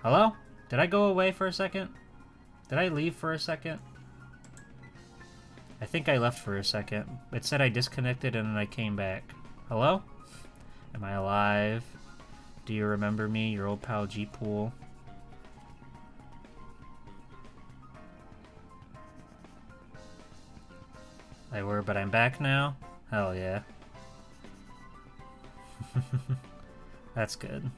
Hello? Did I go away for a second? Did I leave for a second? I think I left for a second. It said I disconnected and then I came back. Hello? Am I alive? Do you remember me, your old pal G-Pool? I were, but I'm back now? Hell yeah. That's good.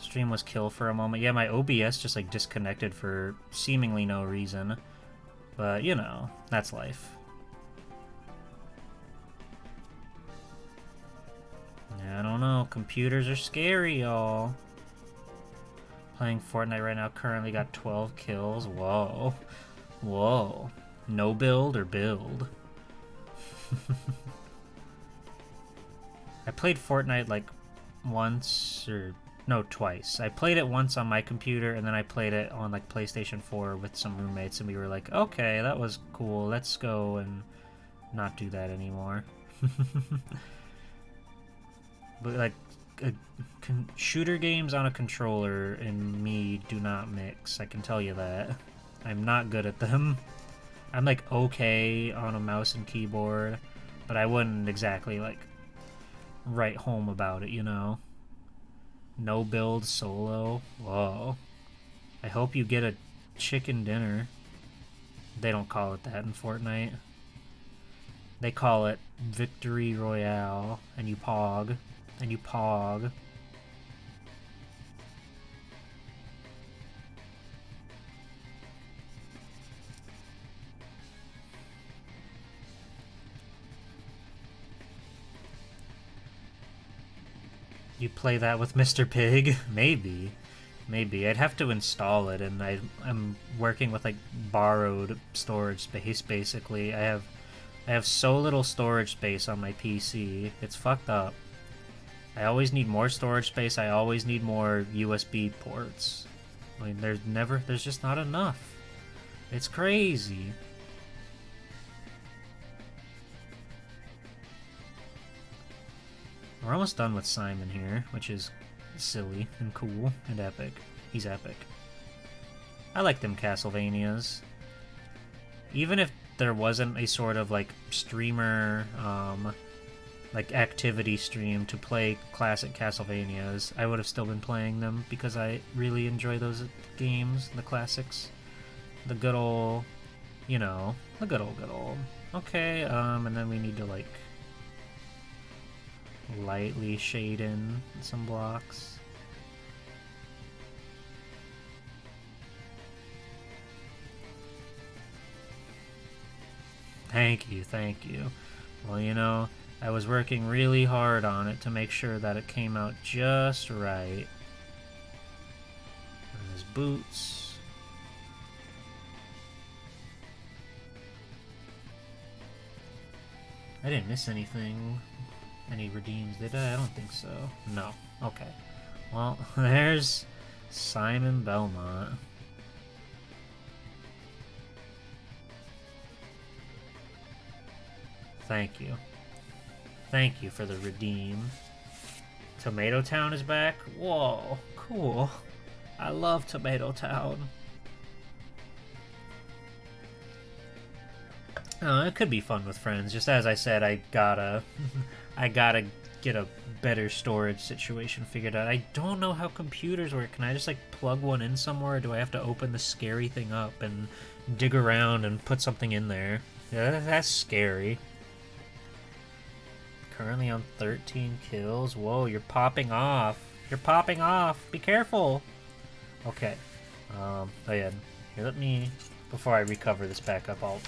Stream was killed for a moment. Yeah, my OBS just like disconnected for seemingly no reason. But, you know, that's life. I don't know. Computers are scary, y'all. Playing Fortnite right now. Currently got 12 kills. Whoa. Whoa. No build or build? I played Fortnite like once or... No, twice. I played it once on my computer, and then I played it on like PlayStation 4 with some roommates, and we were like, okay, that was cool. Let's go and not do that anymore. But like, shooter games on a controller and me do not mix. I can tell you that. I'm not good at them. I'm like okay on a mouse and keyboard, but I wouldn't exactly like write home about it, you know? No build solo. Whoa. I hope you get a chicken dinner. They don't call it that in Fortnite. They call it Victory Royale, and you pog. And you pog. You play that with Mr. Pig? Maybe. Maybe. I'd have to install it, and I'm working with, like, borrowed storage space, basically. I have so little storage space on my PC. It's fucked up. I always need more storage space. I always need more USB ports. I mean, there's just not enough. It's crazy. We're almost done with Simon here, which is silly and cool and epic. He's epic. I like them Castlevanias. Even if there wasn't a sort of like streamer, like activity stream to play classic Castlevanias, I would have still been playing them because I really enjoy those games, the classics. The good old, you know, the good old. Okay, and then we need to like lightly shade in some blocks. Thank you, thank you. Well, you know, I was working really hard on it to make sure that it came out just right. And his boots. I didn't miss anything. Any redeems, did I? I don't think so. No. Okay. Well, there's Simon Belmont. Thank you. Thank you for the redeem. Tomato Town is back? Whoa, cool. I love Tomato Town. Oh, it could be fun with friends. Just as I said, I gotta get a better storage situation figured out. I don't know how computers work. Can I just like plug one in somewhere, or do I have to open the scary thing up and dig around and put something in there? Yeah, that's scary. Currently on 13 kills. Whoa, you're popping off. You're popping off. Be careful. Okay. Oh yeah. Here, let me, before I recover this back up, I'll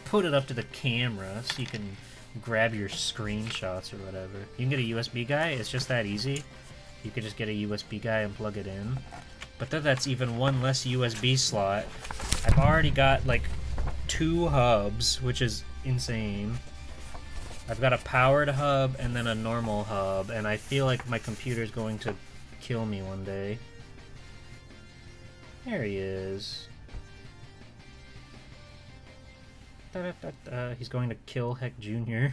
put it up to the camera so you can grab your screenshots or whatever. You can get a USB guy. It's just that easy. You could just get a USB guy and plug it in. But then that's even one less USB slot. I've already got like 2 hubs, which is insane. I've got a powered hub and then a normal hub, and I feel like my computer's going to kill me one day. There he is. He's going to kill Heck Jr.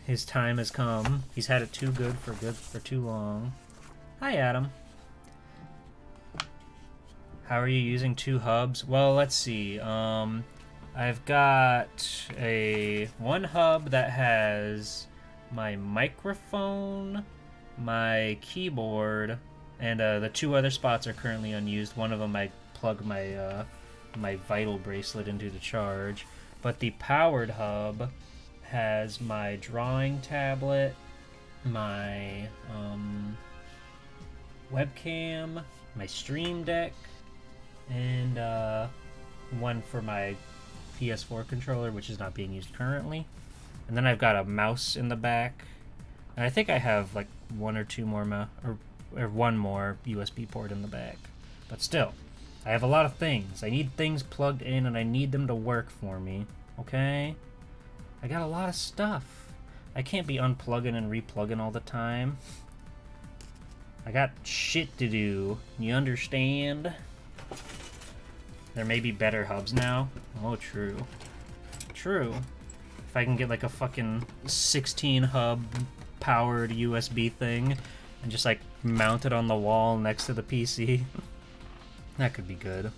His time has come. He's had it too good for too long. Hi, Adam. How are you using 2 hubs? Well, let's see. I've got one hub that has my microphone, my keyboard, and the 2 other spots are currently unused. One of them I plug my vital bracelet into to charge. But the powered hub has my drawing tablet, my webcam, my stream deck, and one for my PS4 controller, which is not being used currently. And then I've got a mouse in the back. And I think I have like 1 or 2 more or 1 more USB port in the back. But still, I have a lot of things. I need things plugged in and I need them to work for me. Okay? I got a lot of stuff. I can't be unplugging and replugging all the time. I got shit to do. You understand? There may be better hubs now. Oh, true. True. If I can get like a fucking 16 hub powered USB thing and just like mount it on the wall next to the PC, that could be good.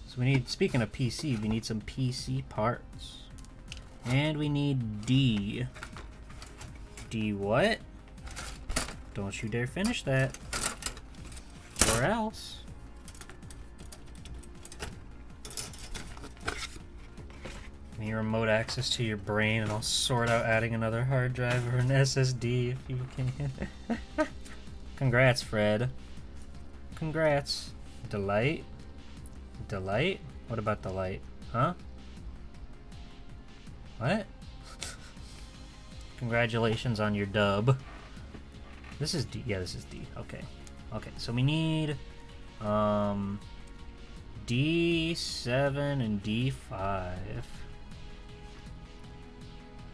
So we need, speaking of PC, we need some PC parts. And we need D. D what? Don't you dare finish that. Or else. Give me remote access to your brain and I'll sort out adding another hard drive or an SSD if you can. Congrats, Fred. Congrats. Delight? Delight? What about Delight? Huh? What? Congratulations on your dub. This is D. Yeah, this is D. Okay. Okay, so we need D7 and D5.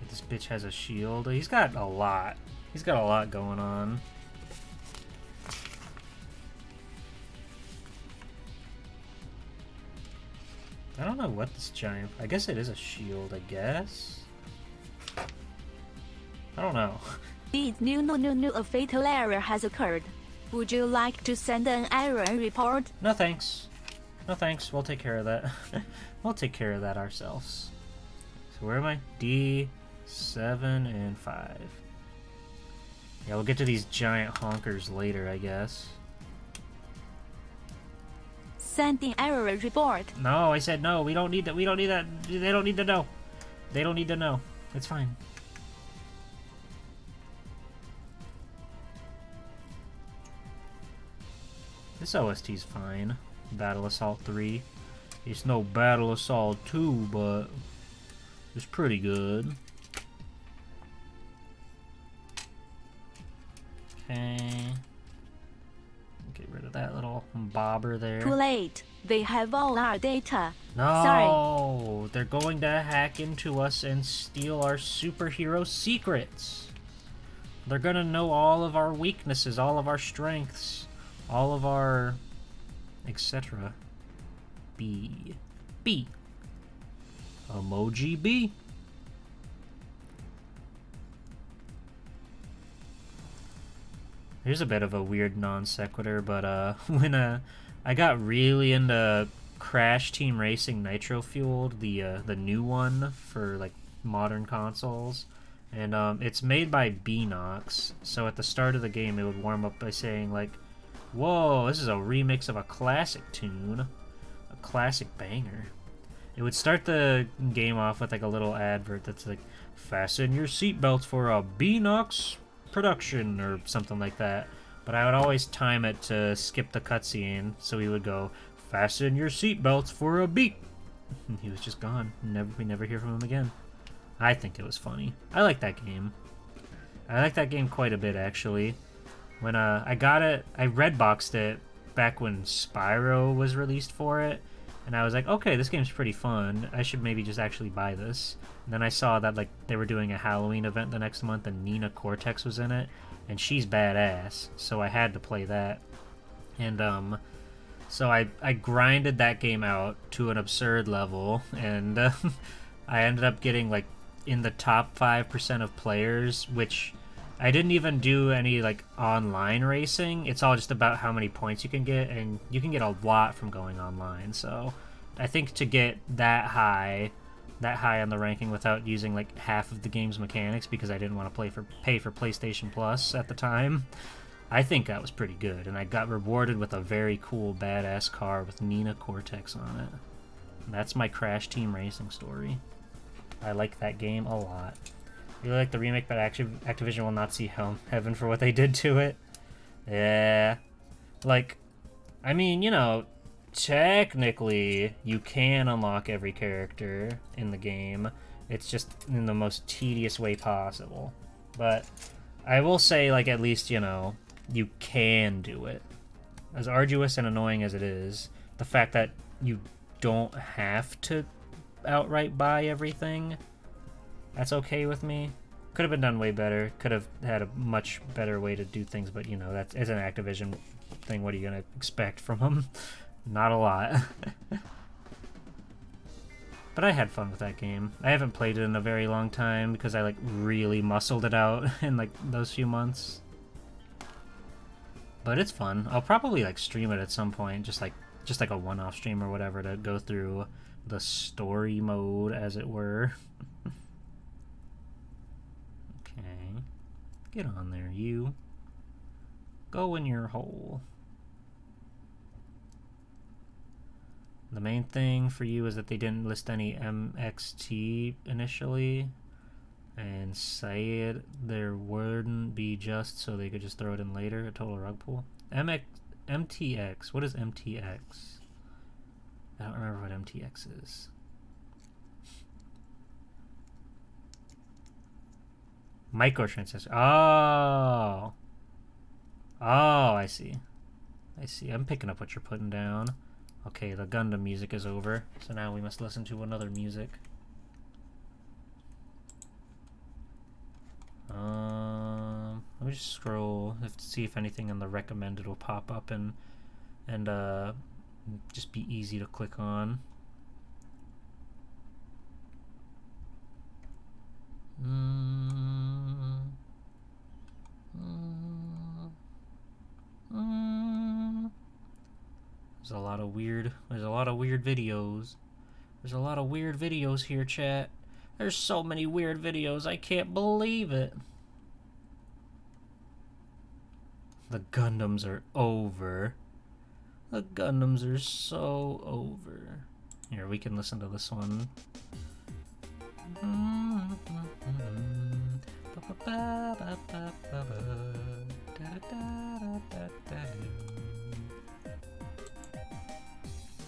This bitch has a shield. He's got a lot. He's got a lot going on. I don't know what this giant... I guess it is a shield, I guess? I don't know. A fatal error has occurred. Would you like to send an error report? No thanks. No thanks. We'll take care of that. We'll take care of that ourselves. So where am I? D, 7, and 5. Yeah, we'll get to these giant honkers later, I guess. Sending error report. No, I said no. We don't need that. We don't need that. They don't need to know. They don't need to know. It's fine. This OST's fine. Battle Assault 3. It's no Battle Assault 2, but it's pretty good. Okay. Get rid of that little bobber there. Too late. They have all our data. No! Sorry. They're going to hack into us and steal our superhero secrets. They're gonna know all of our weaknesses, all of our strengths, all of our etc. B. B. Emoji B. Here's a bit of a weird non sequitur, but when I got really into Crash Team Racing Nitro Fueled, the new one for like modern consoles, and it's made by Beanox. So at the start of the game, it would warm up by saying like, "Whoa, this is a remix of a classic tune, a classic banger." It would start the game off with like a little advert that's like, "Fasten your seatbelts for a Beanox production," or something like that. But I would always time it to skip the cutscene, so he would go, "Fasten your seatbelts for a beat." And he was just gone. We never hear from him again. I think it was funny. I like that game. I like that game quite a bit, actually. When I got it, I redboxed it back when Spyro was released for it, and I was like, okay, this game's pretty fun. I should maybe just actually buy this. And then I saw that like they were doing a Halloween event the next month, and Nina Cortex was in it, and she's badass, so I had to play that. And so I grinded that game out to an absurd level, and I ended up getting like in the top 5% of players, which I didn't even do any like online racing. It's all just about how many points you can get, and you can get a lot from going online. So I think to get that high on the ranking without using like half of the game's mechanics, because I didn't want to pay for PlayStation Plus at the time, I think that was pretty good. And I got rewarded with a very cool badass car with Nina Cortex on it. And that's my Crash Team Racing story. I like that game a lot. Really like the remake, but Activision will not see heaven for what they did to it. Yeah. Like, I mean, you know, technically, you can unlock every character in the game. It's just in the most tedious way possible. But I will say, like, at least, you know, you can do it. As arduous and annoying as it is, the fact that you don't have to outright buy everything, that's okay with me. Could have been done way better. Could have had a much better way to do things, but, you know, that's an Activision thing. What are you going to expect from them? Not a lot. But I had fun with that game. I haven't played it in a very long time because I, like, really muscled it out in, like, those few months. But it's fun. I'll probably, like, stream it at some point, just like a one-off stream or whatever, to go through the story mode, as it were. Okay. Get on there, you. Go in your hole. The main thing for you is that they didn't list any MXT initially, and said there wouldn't be just, so they could just throw it in later, a total rug pull. MTX. What is MTX? I don't remember what MTX is. Microtransaction. Oh. Oh, I see. I see. I'm picking up what you're putting down. Okay, the Gundam music is over, so now we must listen to another music. Let me just scroll to see if anything in the recommended will pop up and just be easy to click on. There's a lot of weird videos. There's a lot of weird videos here, chat. There's so many weird videos, I can't believe it. The Gundams are over. The Gundams are so over. Here, we can listen to this one.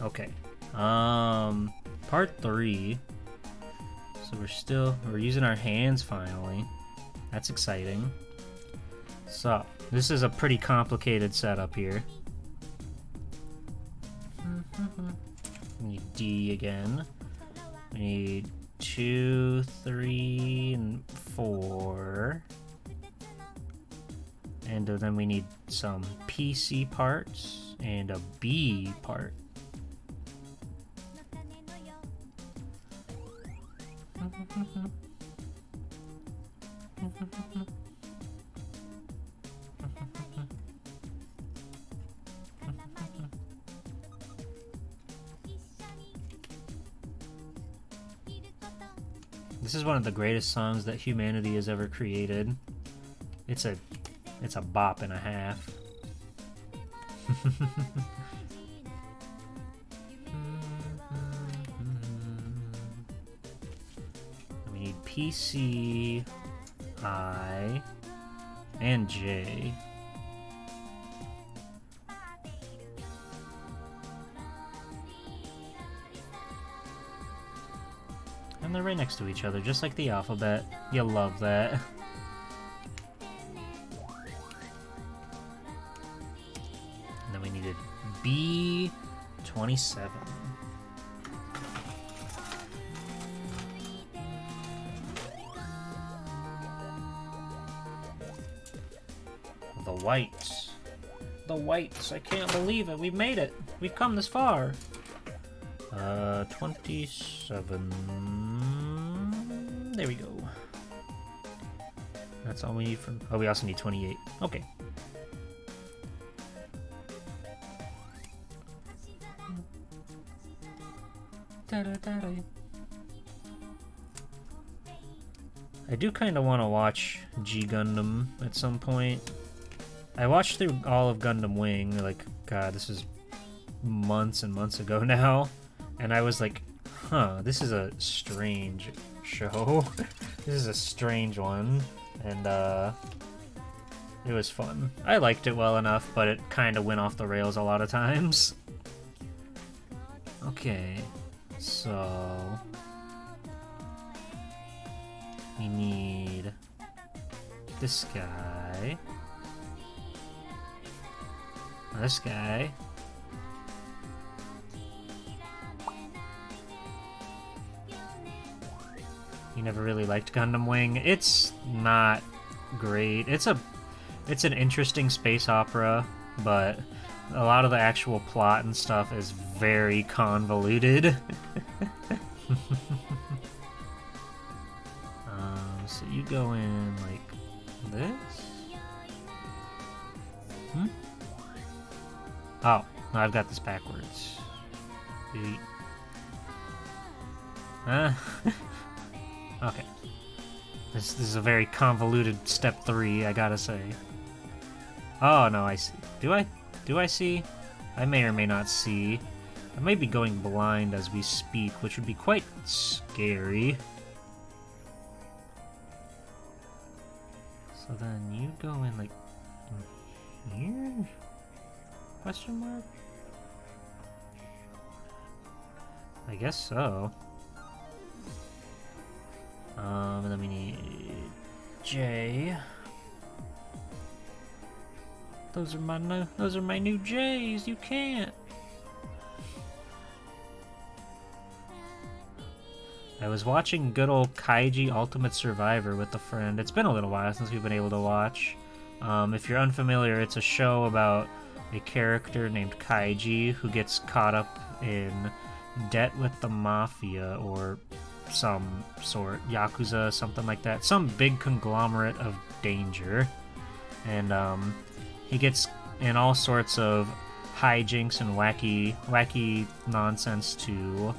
Okay. Part 3. So we're using our hands finally. That's exciting. So, this is a pretty complicated setup here. We need D again. We need 2, 3, and 4. And then we need some PC parts and a B part. This is one of the greatest songs that humanity has ever created. It's a bop and a half. We need PC, I, and J. And they're right next to each other, just like the alphabet. You love that. And then we needed B27. The whites. The whites. I can't believe it. We've made it. We've come this far. 27. There we go. That's all we need from... Oh, we also need 28. Okay. I do kind of want to watch G Gundam at some point. I watched through all of Gundam Wing, like, God, this is months and months ago now, and I was like, huh, this is a strange show. This is a strange one, and it was fun. I liked it well enough, but it kind of went off the rails a lot of times. Okay, so we need this guy, this guy. You never really liked Gundam Wing. It's not great. It's an interesting space opera, but a lot of the actual plot and stuff is very convoluted. So you go in like this? Oh, no, I've got this backwards. Okay. This is a very convoluted step 3, I gotta say. Oh, no, I see. Do I? Do I see? I may or may not see. I may be going blind as we speak, which would be quite scary. So then you go in, like, here? Question mark? I guess so. And then we need J. Those are my new J's. You can't. I was watching good old Kaiji Ultimate Survivor with a friend. It's been a little while since we've been able to watch. If you're unfamiliar, it's a show about a character named Kaiji who gets caught up in debt with the mafia or some sort, Yakuza, something like that. Some big conglomerate of danger. And he gets in all sorts of hijinks and wacky nonsense to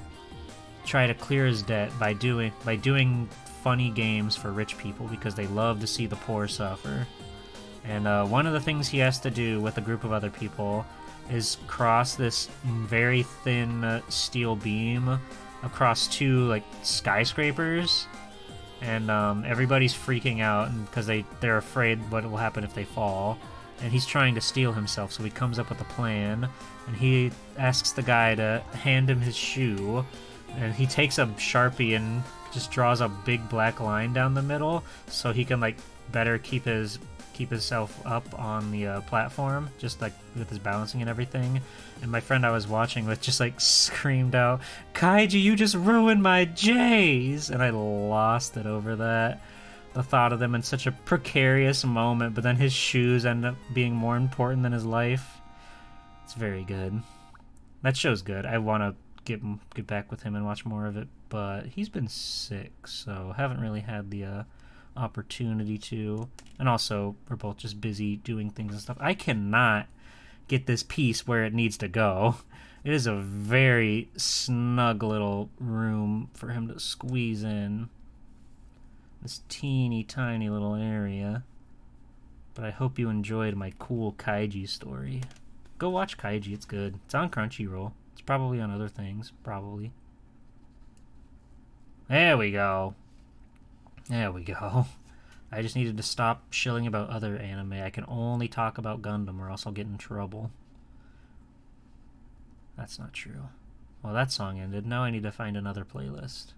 try to clear his debt by doing funny games for rich people because they love to see the poor suffer. And one of the things he has to do with a group of other people is cross this very thin steel beam across 2 like skyscrapers, and everybody's freaking out because they're afraid what will happen if they fall. And he's trying to steal himself, so he comes up with a plan, and he asks the guy to hand him his shoe, and he takes a Sharpie and just draws a big black line down the middle so he can like better keep himself up on the platform, just like with his balancing and everything. And my friend I was watching with just like screamed out, "Kaiji, you just ruined my J's!" And I lost it over that. The thought of them in such a precarious moment, but then his shoes end up being more important than his life. It's very good. That show's good. I want to get back with him and watch more of it, but he's been sick, so haven't really had the opportunity to. And also, we're both just busy doing things and stuff. I cannot get this piece where it needs to go. It is a very snug little room for him to squeeze in. This teeny tiny little area. But I hope you enjoyed my cool Kaiji story. Go watch Kaiji, it's good. It's on Crunchyroll. It's probably on other things, probably. There we go. There we go. I just needed to stop shilling about other anime. I can only talk about Gundam or else I'll get in trouble. That's not true. Well, that song ended. Now I need to find another playlist.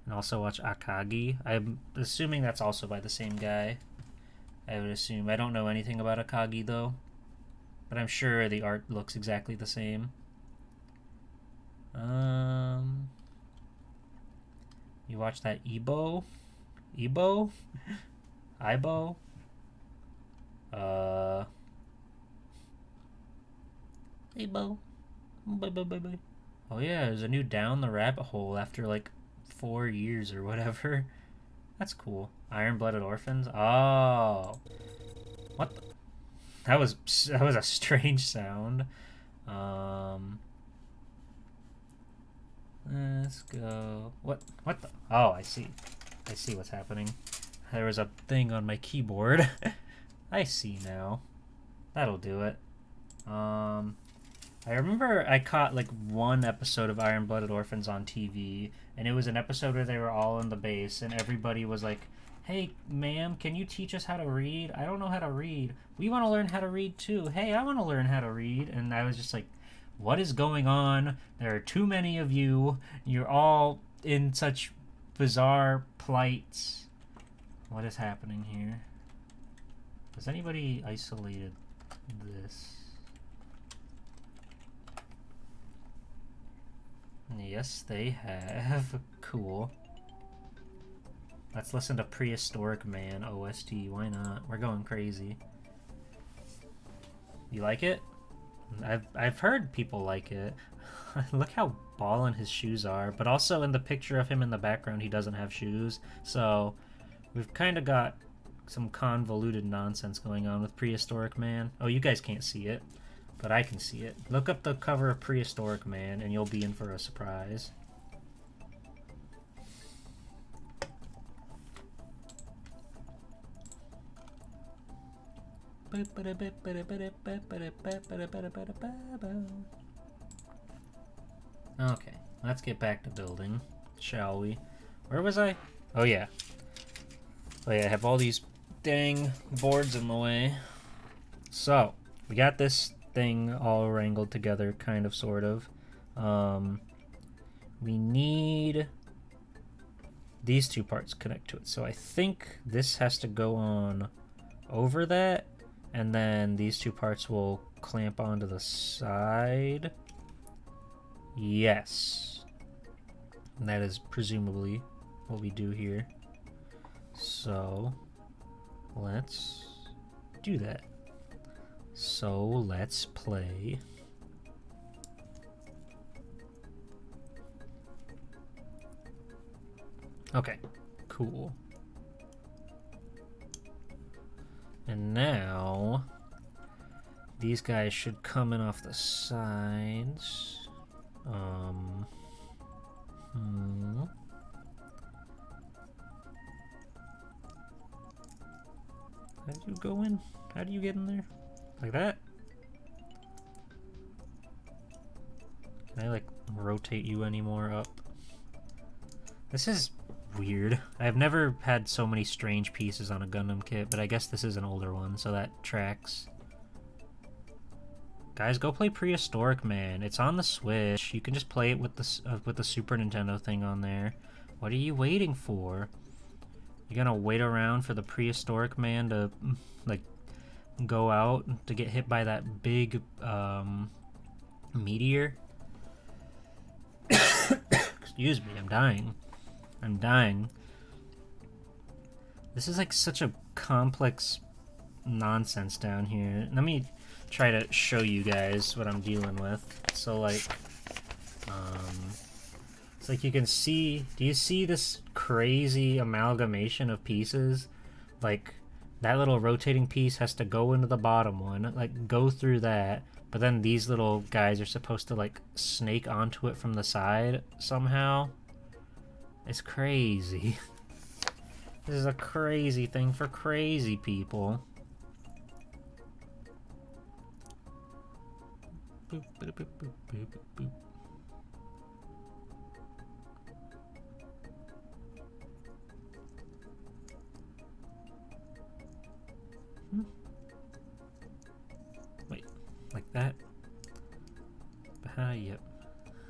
And also watch Akagi. I'm assuming that's also by the same guy. I would assume. I don't know anything about Akagi, though. But I'm sure the art looks exactly the same. You watch that Ebo? Ebo? Ibo? Ebo? Bye. Oh yeah, there's a new Down the Rabbit Hole after like 4 years or whatever. That's cool. Iron-blooded orphans? Oh. What the? That was a strange sound. Let's go. What the? Oh, I see. I see what's happening. There was a thing on my keyboard. I see now. That'll do it. I remember I caught like one episode of Iron-Blooded Orphans on TV, and it was an episode where they were all in the base, and everybody was like, "Hey, ma'am, can you teach us how to read? I don't know how to read. We want to learn how to read too. Hey, I want to learn how to read." And I was just like, what is going on? There are too many of you. You're all in such bizarre plights. What is happening here? Has anybody isolated this? Yes, they have. Cool. Let's listen to Prehistoric Man OST. Why not? We're going crazy. You like it? I've heard people like it. Look how ballin' his shoes are. But also in the picture of him in the background, he doesn't have shoes. So we've kind of got some convoluted nonsense going on with Prehistoric Man. Oh, you guys can't see it, but I can see it. Look up the cover of Prehistoric Man, and you'll be in for a surprise. Okay, let's get back to building, shall we? Where was I? Oh yeah. Oh yeah, I have all these dang boards in the way. So, we got this thing all wrangled together, kind of, sort of. We need these two parts connect to it. So I think this has to go on over that, and then these two parts will clamp onto the side. Yes. And that is presumably what we do here. So let's do that. So let's play. Okay, cool. And now these guys should come in off the sides. How do you go in? How do you get in there? Like that? Can I like rotate you anymore up? This is weird. I've never had so many strange pieces on a Gundam kit, but I guess this is an older one, so that tracks. Guys, go play Prehistoric Man. It's on the Switch. You can just play it with the Super Nintendo thing on there. What are you waiting for? You gonna wait around for the Prehistoric Man to like go out to get hit by that big meteor? Excuse me, I'm dying. I'm dying. This is like such a complex nonsense down here. Let me try to show you guys what I'm dealing with. So like, it's like you can see, do you see this crazy amalgamation of pieces? Like, that little rotating piece has to go into the bottom one, like go through that, but then these little guys are supposed to like snake onto it from the side somehow. It's crazy. This is a crazy thing for crazy people. Boop, boop, boop, boop, boop, boop. Wait, like that? But how do you...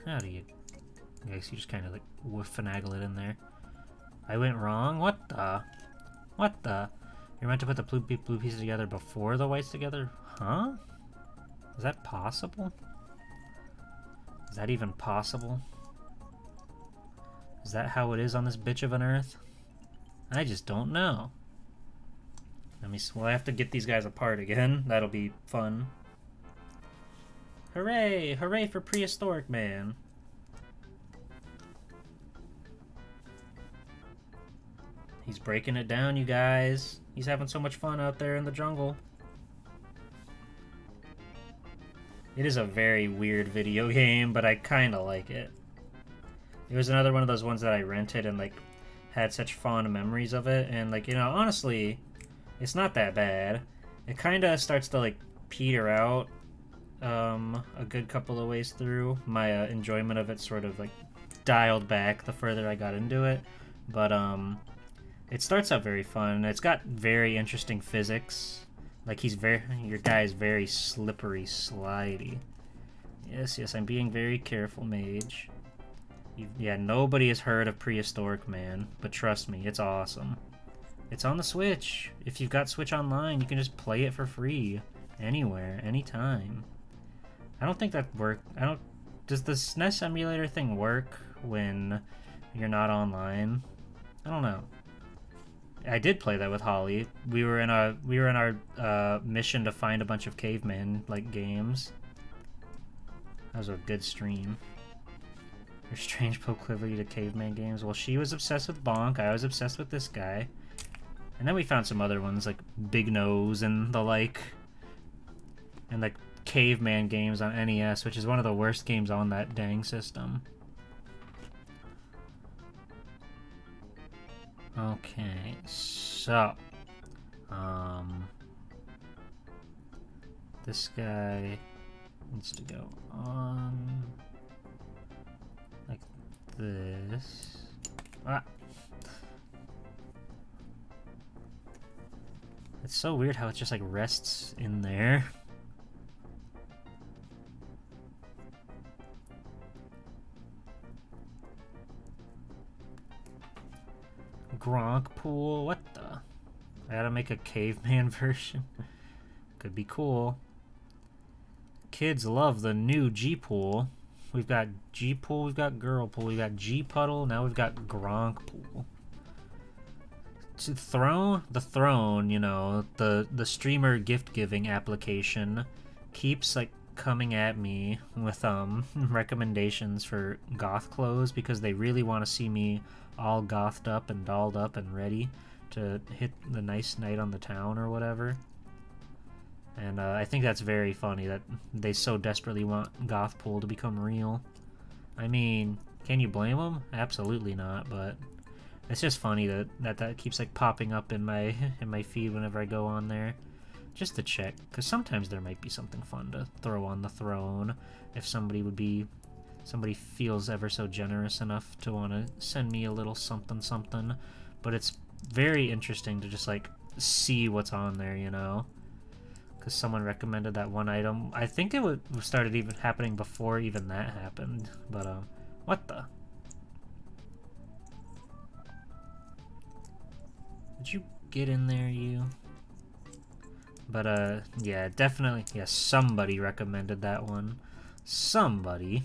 I guess you just kind of like finagle it in there. I went wrong? What the? What the? You're meant to put the blue pieces together before the whites together? Huh? Is that possible? Is that even possible? Is that how it is on this bitch of an earth? I just don't know. Well, I have to get these guys apart again. That'll be fun. Hooray! Hooray for Prehistoric Man! He's breaking it down, you guys. He's having so much fun out there in the jungle. It is a very weird video game, but I kind of like it. It was another one of those ones that I rented and, like, had such fond memories of it. And, like, you know, honestly, it's not that bad. It kind of starts to, like, peter out a good couple of ways through. My enjoyment of it sort of, like, dialed back the further I got into it. But, it starts out very fun. It's got very interesting physics. Like, your guy's very slippery, slidey. Yes, I'm being very careful, mage. Yeah, nobody has heard of Prehistoric Man, but trust me, it's awesome. It's on the Switch. If you've got Switch Online, you can just play it for free. Anywhere, anytime. I don't think that does the SNES emulator thing work when you're not online? I don't know. I did play that with Holly. We were in our mission to find a bunch of caveman like games. That was a good stream. Your strange proclivity to caveman games. Well, she was obsessed with Bonk. I was obsessed with this guy. And then we found some other ones like Big Nose and the like. And like caveman games on NES, which is one of the worst games on that dang system. Okay, so this guy needs to go on like this. Ah. It's so weird how it just like rests in there. Gronk pool, what the? I gotta make a caveman version. Could be cool. Kids love the new G pool. We've got G pool, we've got girl pool, we've got G puddle, now we've got Gronk pool. To the throne, you know, the streamer gift giving application keeps like coming at me with recommendations for goth clothes because they really want to see me all gothed up and dolled up and ready to hit the nice night on the town or whatever. And I think that's very funny that they so desperately want goth pool to become real. I mean, can you blame them? Absolutely not, but it's just funny that keeps like popping up in my feed whenever I go on there. Just to check, because sometimes there might be something fun to throw on the throne if somebody feels ever so generous enough to want to send me a little something something. But it's very interesting to just like see what's on there, you know, because someone recommended that one item. I think it started even happening before even that happened, but what the? Did you get in there, you? But yeah, definitely, yeah, somebody recommended that one. Somebody.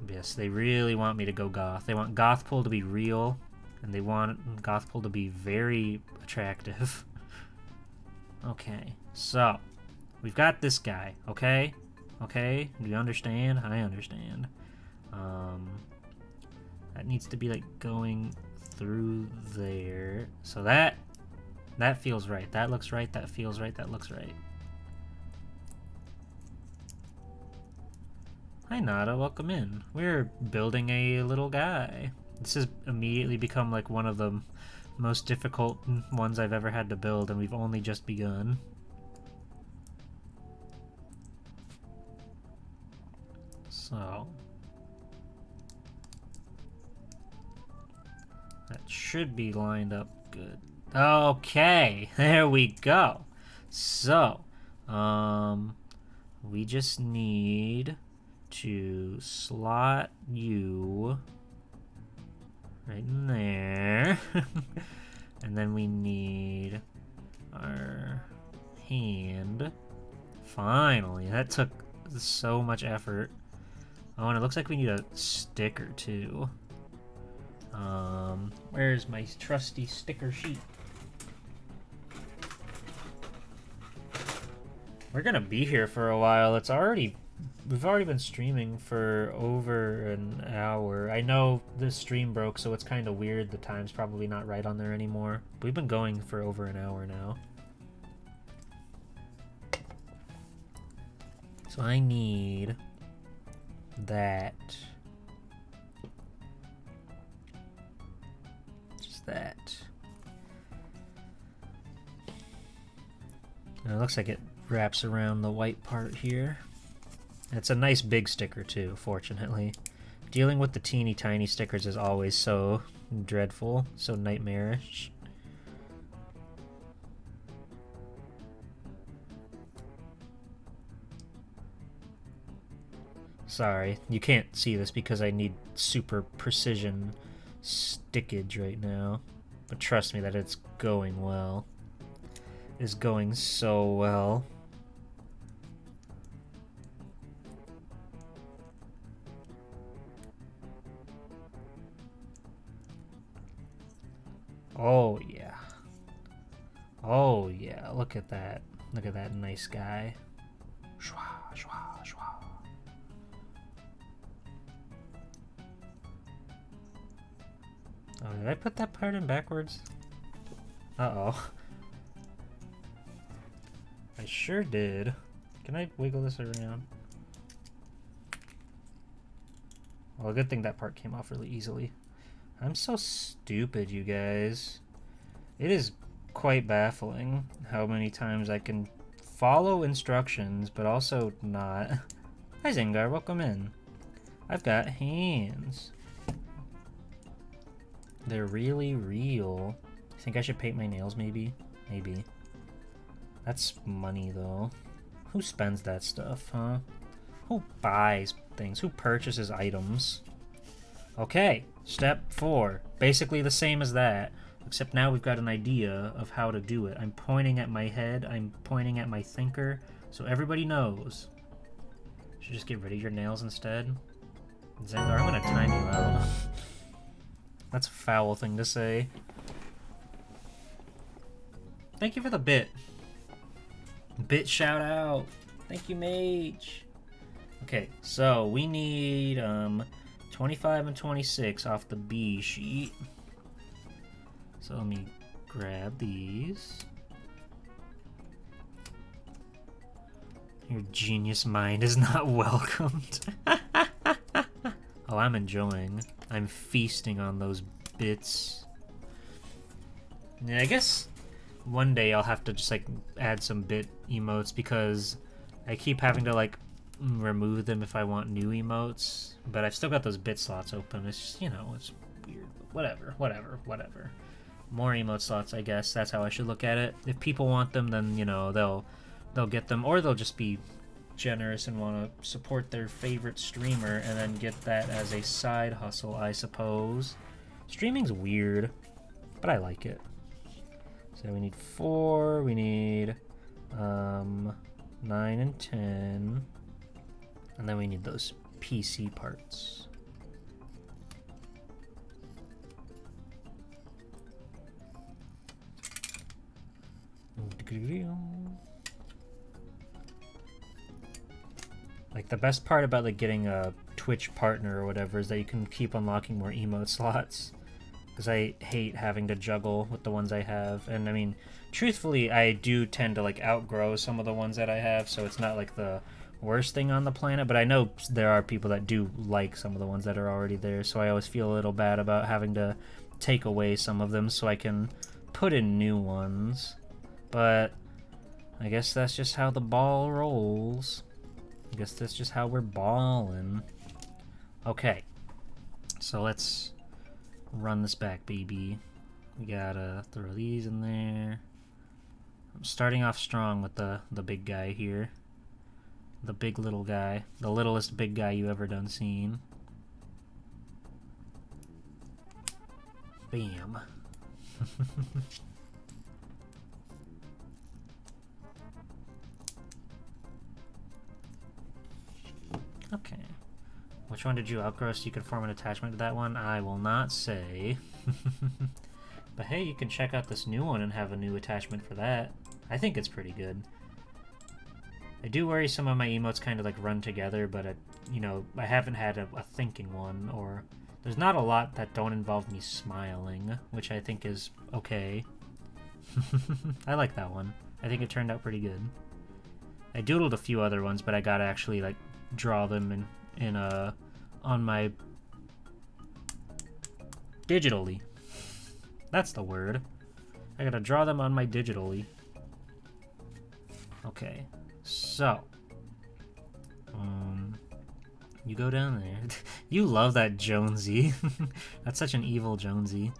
Yes, they really want me to go goth. They want goth pool to be real, and they want goth pool to be very attractive. Okay, so we've got this guy, okay? Okay, do you understand? I understand. That needs to be like going through there. So that feels right. That looks right. That feels right. That looks right. Hi Nada, welcome in. We're building a little guy. This has immediately become like one of the most difficult ones I've ever had to build, and we've only just begun. So that should be lined up good. Okay, there we go. So, we just need to slot you right in there. And then we need our hand. Finally, that took so much effort. Oh, and it looks like we need a sticker too. Where's my trusty sticker sheet? We're gonna be here for a while. It's already We've already been streaming for over an hour. I know the stream broke, so it's kind of weird. The time's probably not right on there anymore. But we've been going for over an hour now. So I need that. Just that. And it looks like it wraps around the white part here. It's a nice big sticker too, fortunately. Dealing with the teeny tiny stickers is always so dreadful, so nightmarish. Sorry, you can't see this because I need super precision stickage right now. But trust me that it's going well. It's going so well. Oh yeah. Oh yeah, look at that. Look at that nice guy. Shwa, shwa, shwa. Oh, did I put that part in backwards? Uh-oh. I sure did. Can I wiggle this around? Well, a good thing that part came off really easily. I'm so stupid, you guys. It is quite baffling how many times I can follow instructions, but also not. Hi, Zengar, welcome in. I've got hands. They're really real. I think I should paint my nails, maybe? Maybe. That's money, though. Who spends that stuff, huh? Who buys things? Who purchases items? Okay, step 4. Basically the same as that, except now we've got an idea of how to do it. I'm pointing at my head, I'm pointing at my thinker, so everybody knows. Should just get rid of your nails instead? Zengar, I'm gonna time you out. That's a foul thing to say. Thank you for the bit. Bit shout out. Thank you, Mage. Okay, so we need 25 and 26 off the B sheet. So let me grab these. Your genius mind is not welcomed. Oh, I'm enjoying. I'm feasting on those bits. Yeah, I guess one day I'll have to just like add some bit emotes because I keep having to like remove them if I want new emotes, but I've still got those bit slots open. It's just, you know, it's weird. Whatever. More emote slots, I guess. That's how I should look at it. If people want them, then, you know, they'll get them, or they'll just be generous and want to support their favorite streamer and then get that as a side hustle, I suppose. Streaming's weird, but I like it. So we need 4, we need 9 and 10, and then we need those PC parts. Like, the best part about like getting a Twitch partner or whatever is that you can keep unlocking more emote slots. Because I hate having to juggle with the ones I have. And I mean, truthfully, I do tend to like outgrow some of the ones that I have, so it's not like the worst thing on the planet, but I know there are people that do like some of the ones that are already there, so I always feel a little bad about having to take away some of them so I can put in new ones. But I guess that's just how the ball rolls. I guess that's just how we're balling. Okay, so let's run this back, baby. We gotta throw these in there. I'm starting off strong with the big guy here. The big little guy. The littlest big guy you ever done seen. Bam. Okay. Which one did you outgrow so you could form an attachment to that one? I will not say. But hey, you can check out this new one and have a new attachment for that. I think it's pretty good. I do worry some of my emotes kind of like run together, but you know, I haven't had a thinking one, or there's not a lot that don't involve me smiling, which I think is okay. I like that one. I think it turned out pretty good. I doodled a few other ones, but I gotta actually like draw them in on my digitally. That's the word. I gotta draw them on my digitally. Okay, so you go down there. You love that Jonesy. That's such an evil Jonesy.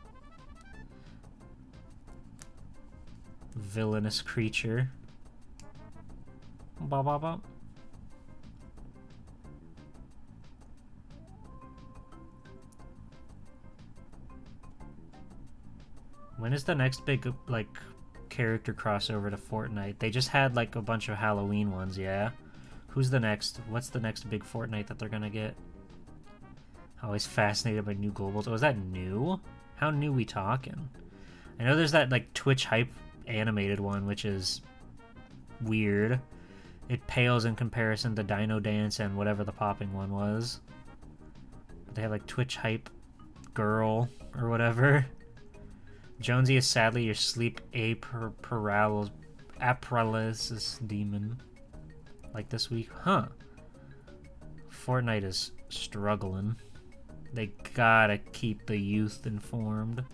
Villainous creature. Ba ba ba. When is the next big, like, character crossover to Fortnite? They just had, like, a bunch of Halloween ones, yeah? Who's the next? What's the next big Fortnite that they're gonna get? Always fascinated by new globals. Oh, is that new? How new we talking? I know there's that, like, Twitch hype animated one, which is weird. It pales in comparison to Dino Dance and whatever the popping one was. But they have, like, Twitch hype girl or whatever. Jonesy is sadly your sleep paralysis demon. Like this week? Huh. Fortnite is struggling. They gotta keep the youth informed.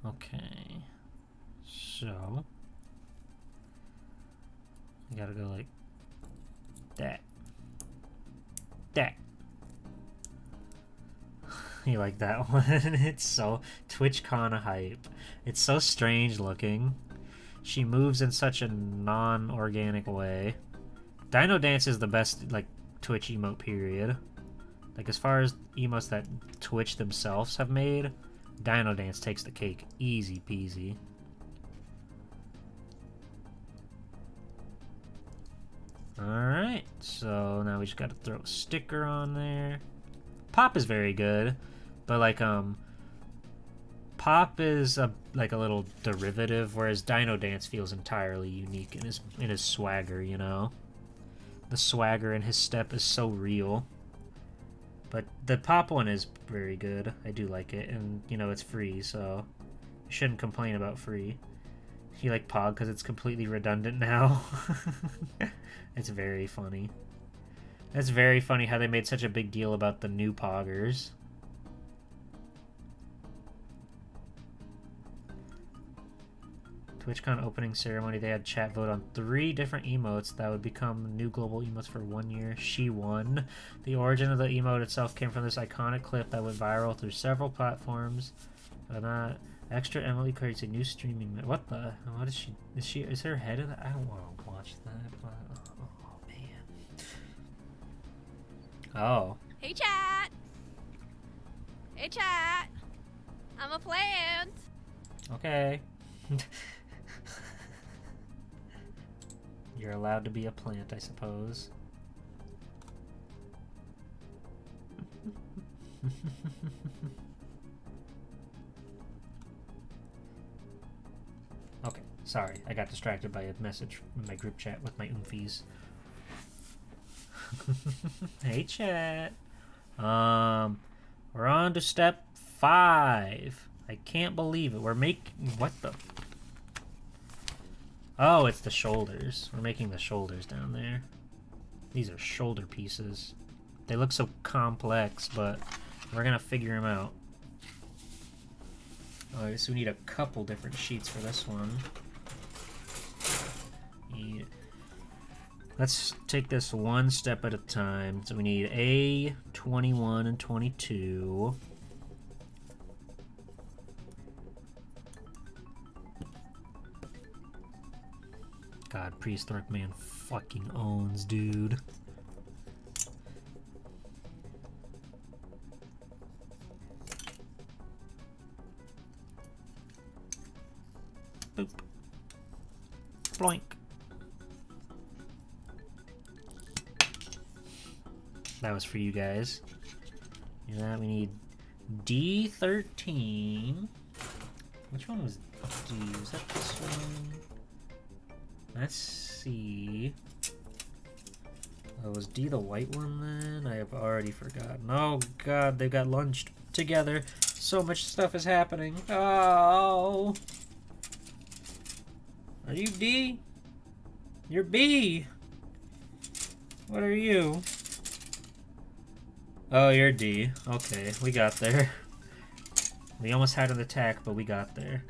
Okay. So. You gotta go like that. That. You like that one? It's so TwitchCon hype. It's so strange looking. She moves in such a non-organic way. Dino Dance is the best, like, Twitch emote, period. Like, as far as emotes that Twitch themselves have made, Dino Dance takes the cake. Easy peasy. Alright, so now we just gotta throw a sticker on there. Pop is very good, but like Pop is like a little derivative, whereas Dino Dance feels entirely unique in his swagger, you know? The swagger in his step is so real. But the Pop one is very good. I do like it, and you know, it's free, so you shouldn't complain about free. You like Pog because it's completely redundant now. It's very funny. It's very funny how they made such a big deal about the new Poggers. TwitchCon opening ceremony, they had chat vote on 3 different emotes that would become new global emotes for 1 year. She won. The origin of the emote itself came from this iconic clip that went viral through several platforms. Extra Emily creates a new streaming. What the? What is she? Is her head of that? I don't want to watch that. But, oh man. Oh. Hey chat. Hey chat. I'm a plant. Okay. You're allowed to be a plant, I suppose. Okay, sorry. I got distracted by a message in my group chat with my oomfies. Hey, chat. We're on to step 5. I can't believe it. We're making... What the... Oh, it's the shoulders. We're making the shoulders down there. These are shoulder pieces. They look so complex, but we're gonna figure them out. Alright, so we need a couple different sheets for this one. Let's take this one step at a time. So we need A, 21, and 22. God, Prehistoric Man fucking owns, dude. Boop. Bloink. That was for you guys. Yeah, we need D13. Which one was D? Was that this one? Let's see. Was D the white one then? I have already forgotten. Oh god, they got lunched together. So much stuff is happening. Oh. Are you D? You're B. What are you? Oh, you're D. Okay, we got there. We almost had an attack, but we got there.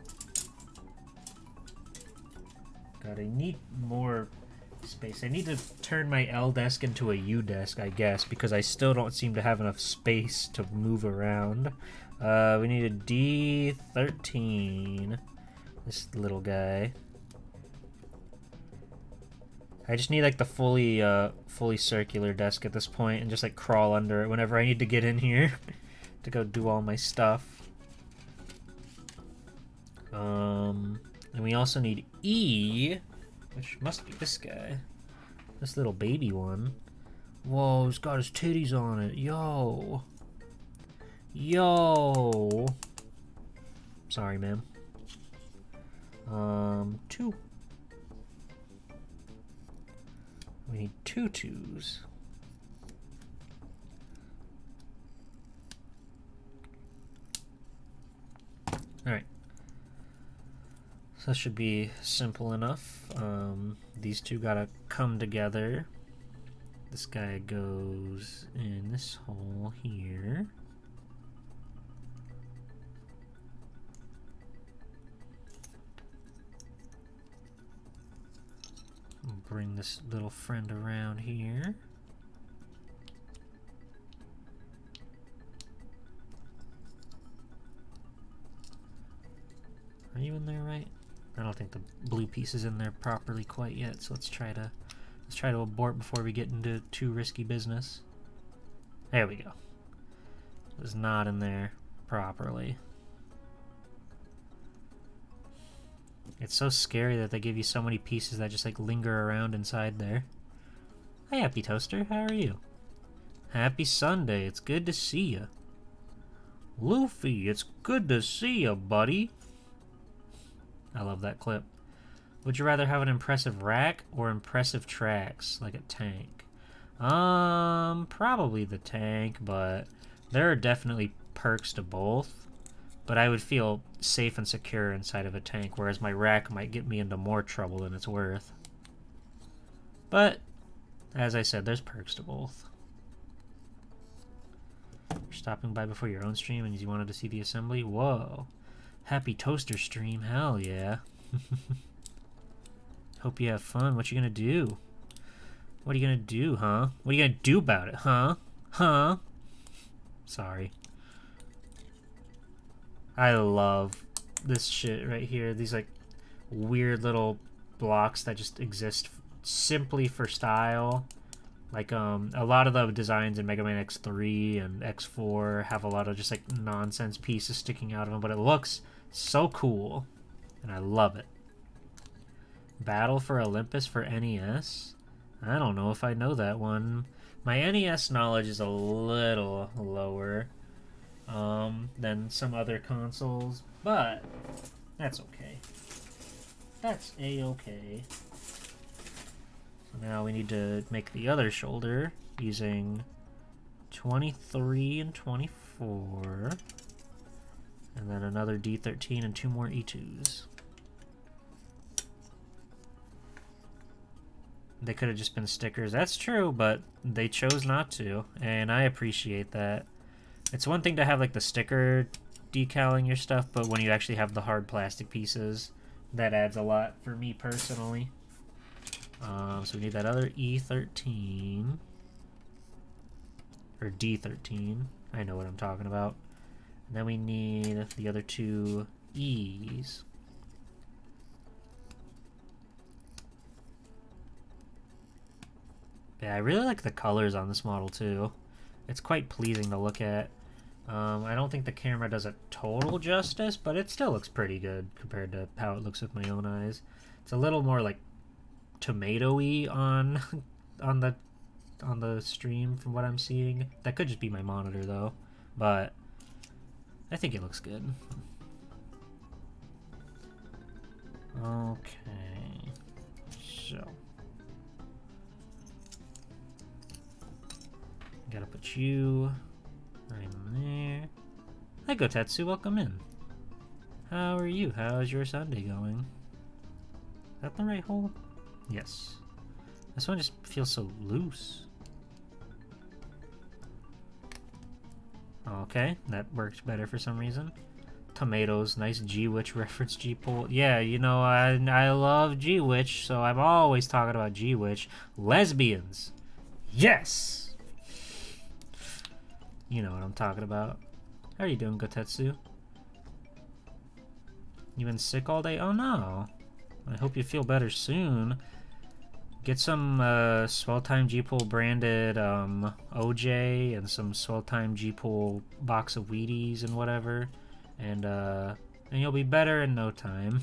God, I need more space. I need to turn my L desk into a U desk, I guess, because I still don't seem to have enough space to move around. We need a D13. This little guy. I just need like the fully circular desk at this point and just like crawl under it whenever I need to get in here to go do all my stuff. And we also need E, which must be this guy. This little baby one. Whoa, he's got his titties on it. Yo. Yo. Sorry, ma'am. 2. We need 2 2s. Alright. So that should be simple enough. These two gotta come together. This guy goes in this hole here. Bring this little friend around here. Are you in there right? I don't think the blue piece is in there properly quite yet, so let's try to abort before we get into too risky business. There we go. It was not in there properly. It's so scary that they give you so many pieces that just like linger around inside there. Hi, Happy Toaster, how are you? Happy Sunday, it's good to see you. Luffy, it's good to see you, buddy. I love that clip. Would you rather have an impressive rack or impressive tracks, like a tank? Probably the tank, but there are definitely perks to both. But I would feel safe and secure inside of a tank, whereas my rack might get me into more trouble than it's worth. But, as I said, there's perks to both. You're stopping by before your own stream and you wanted to see the assembly? Whoa. Happy Toaster stream, hell yeah. Hope you have fun. What you gonna do? What are you gonna do, huh? What are you gonna do about it, huh? Huh? Sorry. I love this shit right here. These like weird little blocks that just exist simply for style. Like a lot of the designs in Mega Man X3 and X4 have a lot of just like nonsense pieces sticking out of them, but it looks so cool and I love it. Battle for Olympus for NES? I don't know if I know that one. My NES knowledge is a little lower than some other consoles, but that's okay. That's a-okay. So now we need to make the other shoulder using 23 and 24. And then another D13 and 2 more E2s. They could have just been stickers. That's true, but they chose not to, and I appreciate that. It's one thing to have like the sticker decaling your stuff, but when you actually have the hard plastic pieces, that adds a lot for me personally. So we need that other E13. Or D13. I know what I'm talking about. And then we need the other 2 E's. Yeah, I really like the colors on this model too. It's quite pleasing to look at. I don't think the camera does it total justice, but it still looks pretty good compared to how it looks with my own eyes. It's a little more like tomato-y on the stream from what I'm seeing. That could just be my monitor though, but I think it looks good. Okay. So. Gotta put you right in there. Hi, Gotetsu, welcome in. How are you? How's your Sunday going? Is that the right hole? Yes. This one just feels so loose. Okay, that worked better for some reason. Tomatoes, nice G-Witch reference, G-Pole. Yeah, you know, I love G-Witch, so I'm always talking about G-Witch. Lesbians! Yes! You know what I'm talking about. How are you doing, Gotetsu? You been sick all day? Oh no. I hope you feel better soon. Get some Swell Time G-Pool branded OJ and some Swell Time G-Pool box of Wheaties and whatever. And you'll be better in no time.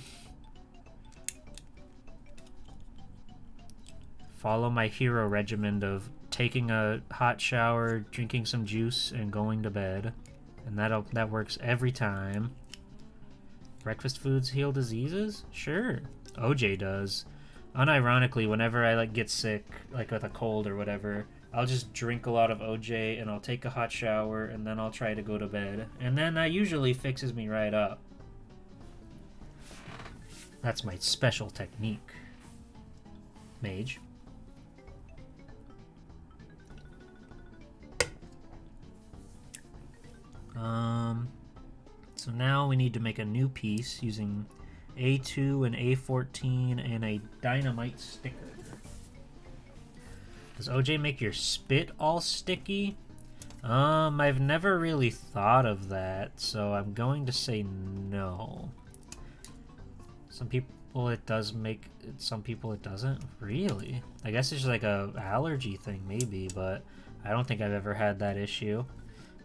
Follow my hero regimen of taking a hot shower, drinking some juice, and going to bed. And that works every time. Breakfast foods heal diseases? Sure. OJ does. Unironically, whenever I get sick, like with a cold or whatever, I'll just drink a lot of OJ and I'll take a hot shower and then I'll try to go to bed. And then that usually fixes me right up. That's my special technique. Mage. So now we need to make a new piece using A2 and A14 and a dynamite sticker. Does OJ make your spit all sticky? I've never really thought of that, so I'm going to say no. Some people it does make it, some people it doesn't. Really? I guess it's just like a allergy thing maybe, but I don't think I've ever had that issue.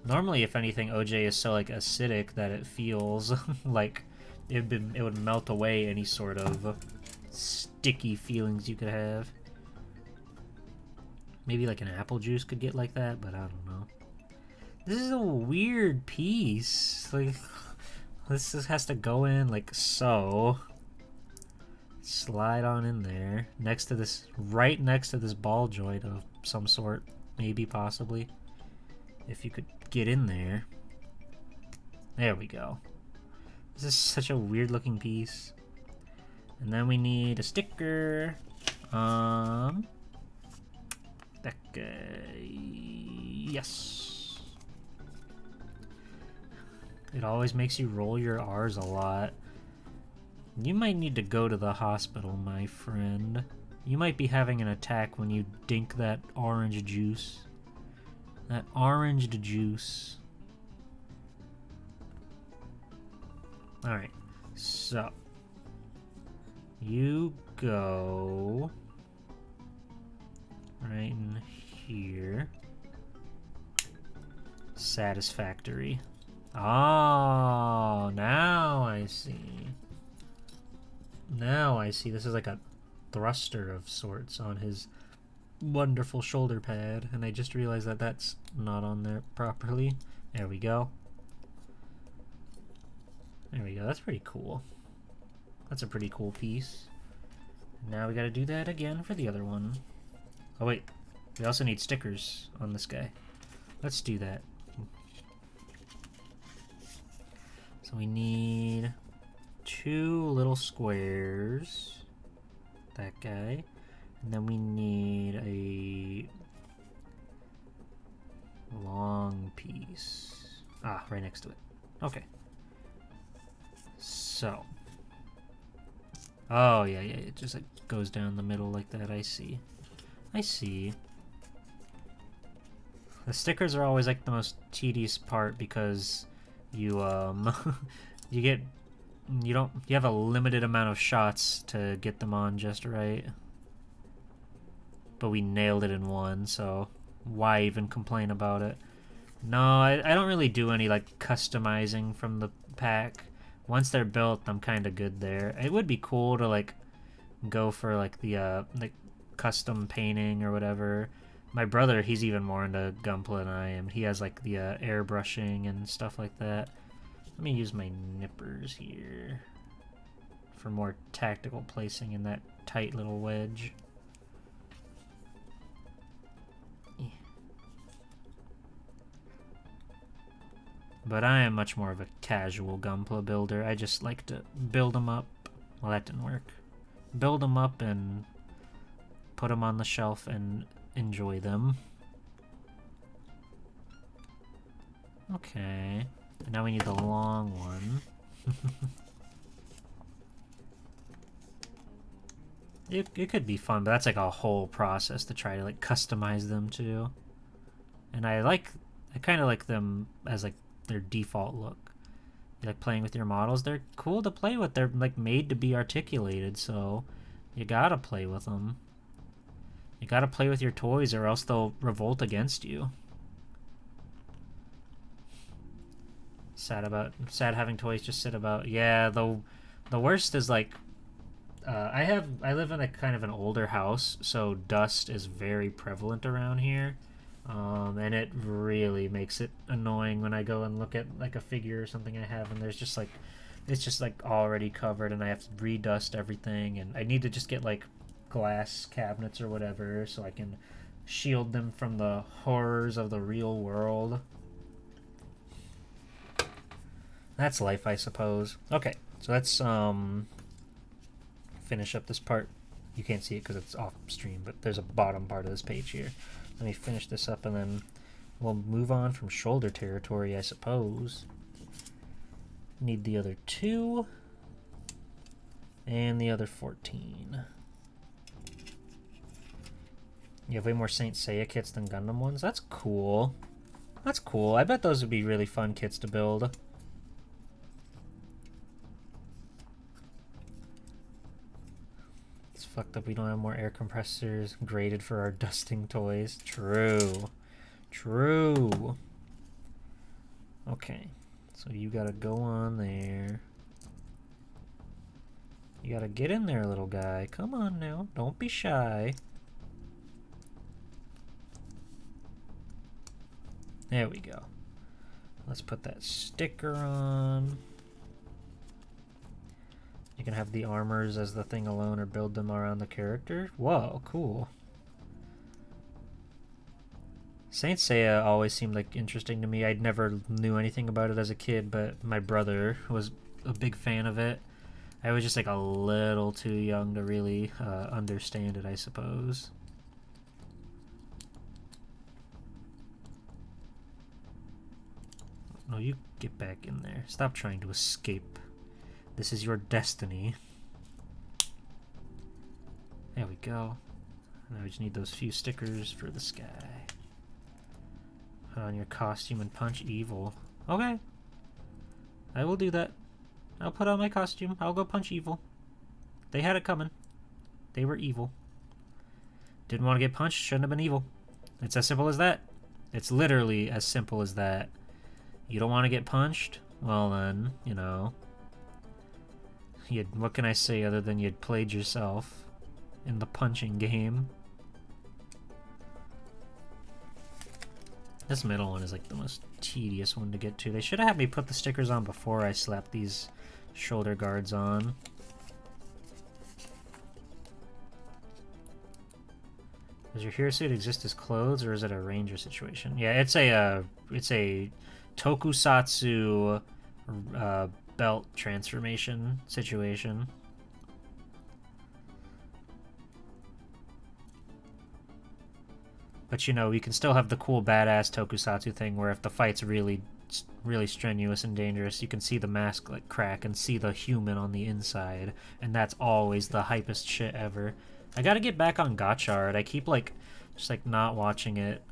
Normally, if anything, OJ is so acidic that it feels like it would melt away any sort of sticky feelings you could have. Maybe like an apple juice could get like that, but I don't know. This is a weird piece. This just has to go in like so. Slide on in there. Next to this, right next to this ball joint of some sort. Maybe, possibly. If you could get in there. There we go. This is such a weird looking piece. And then we need a sticker. That guy. Yes. It always makes you roll your R's a lot. You might need to go to the hospital, my friend. You might be having an attack when you dink that orange juice. That orange juice. Alright, so you go right in here. Satisfactory. Oh, now I see. Now I see. This is like a thruster of sorts on his wonderful shoulder pad, and I just realized that that's not on there properly. There we go. There we go. That's pretty cool. That's a pretty cool piece. Now we gotta do that again for the other one. Oh wait, we also need stickers on this guy. Let's do that. So we need 2 little squares. That guy. And then we need a long piece. Ah, right next to it. Okay. So. Oh, yeah, it just goes down the middle like that. I see. I see. The stickers are always the most tedious part because you you have a limited amount of shots to get them on just right. But we nailed it in one, so why even complain about it? No, I don't really do any customizing from the pack. Once they're built, I'm kind of good there. It would be cool to go for the custom painting or whatever. My brother, he's even more into Gunpla than I am. He has the airbrushing and stuff like that. Let me use my nippers here for more tactical placing in that tight little wedge. But I am much more of a casual Gunpla builder. I just like to build them up. Well, that didn't work. Build them up and put them on the shelf and enjoy them. Okay. And now we need the long one. It could be fun, but that's like a whole process to try to like customize them too. And I kind of like them as like their default look. You like playing with your models? They're cool to play with. They're like made to be articulated, so you gotta play with them. You gotta play with your toys or else they'll revolt against you. Sad having toys just sit about. Yeah, the worst is like I live in a kind of an older house, so dust is very prevalent around here. And it really makes it annoying when I go and look at like a figure or something I have and there's just like it's just like already covered and I have to redust everything, and I need to just get like glass cabinets or whatever so I can shield them from the horrors of the real world. That's life, I suppose. Okay, so let's finish up this part. You can't see it because it's off stream, but there's a bottom part of this page here. Let me finish this up and then we'll move on from shoulder territory, I suppose. Need the other 2 and the other 14. You have way more Saint Seiya kits than Gundam ones? That's cool. That's cool. I bet those would be really fun kits to build. It's fucked up we don't have more air compressors graded for our dusting toys. True. True. Okay. So you gotta go on there. You gotta get in there, little guy. Come on now. Don't be shy. There we go. Let's put that sticker on. You can have the armors as the thing alone or build them around the character. Whoa, cool. Saint Seiya always seemed like interesting to me. I never knew anything about it as a kid, but my brother was a big fan of it. I was just like a little too young to really understand it, I suppose. No, you get back in there. Stop trying to escape. This is your destiny. There we go. Now we just need those few stickers for the sky. Put on your costume and punch evil. Okay. I will do that. I'll put on my costume. I'll go punch evil. They had it coming. They were evil. Didn't want to get punched, shouldn't have been evil. It's as simple as that. It's literally as simple as that. You don't want to get punched? Well then, you know. What can I say other than you'd played yourself in the punching game? This middle one is like the most tedious one to get to. They should have had me put the stickers on before I slapped these shoulder guards on. Does your hero suit exist as clothes, or is it a ranger situation? Yeah, it's a tokusatsu belt transformation situation. But you know, you can still have the cool badass tokusatsu thing where if the fight's really strenuous and dangerous, you can see the mask like crack and see the human on the inside, and that's always the hypest shit ever. I gotta get back on Gotchard. I keep like just like not watching it.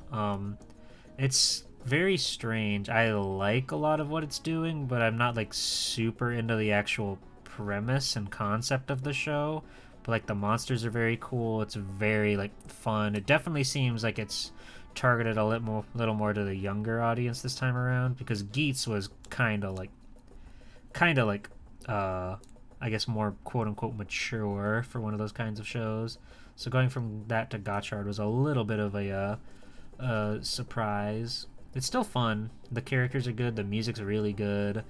It's very strange. I like a lot of what it's doing, but I'm not like super into the actual premise and concept of the show. But like the monsters are very cool. It's very like fun. It definitely seems like it's targeted a little more to the younger audience this time around, because Geats was kind of like I guess more quote unquote mature for one of those kinds of shows. So going from that to Gotchard was a little bit of a surprise. It's still fun. The characters are good. The music's really good.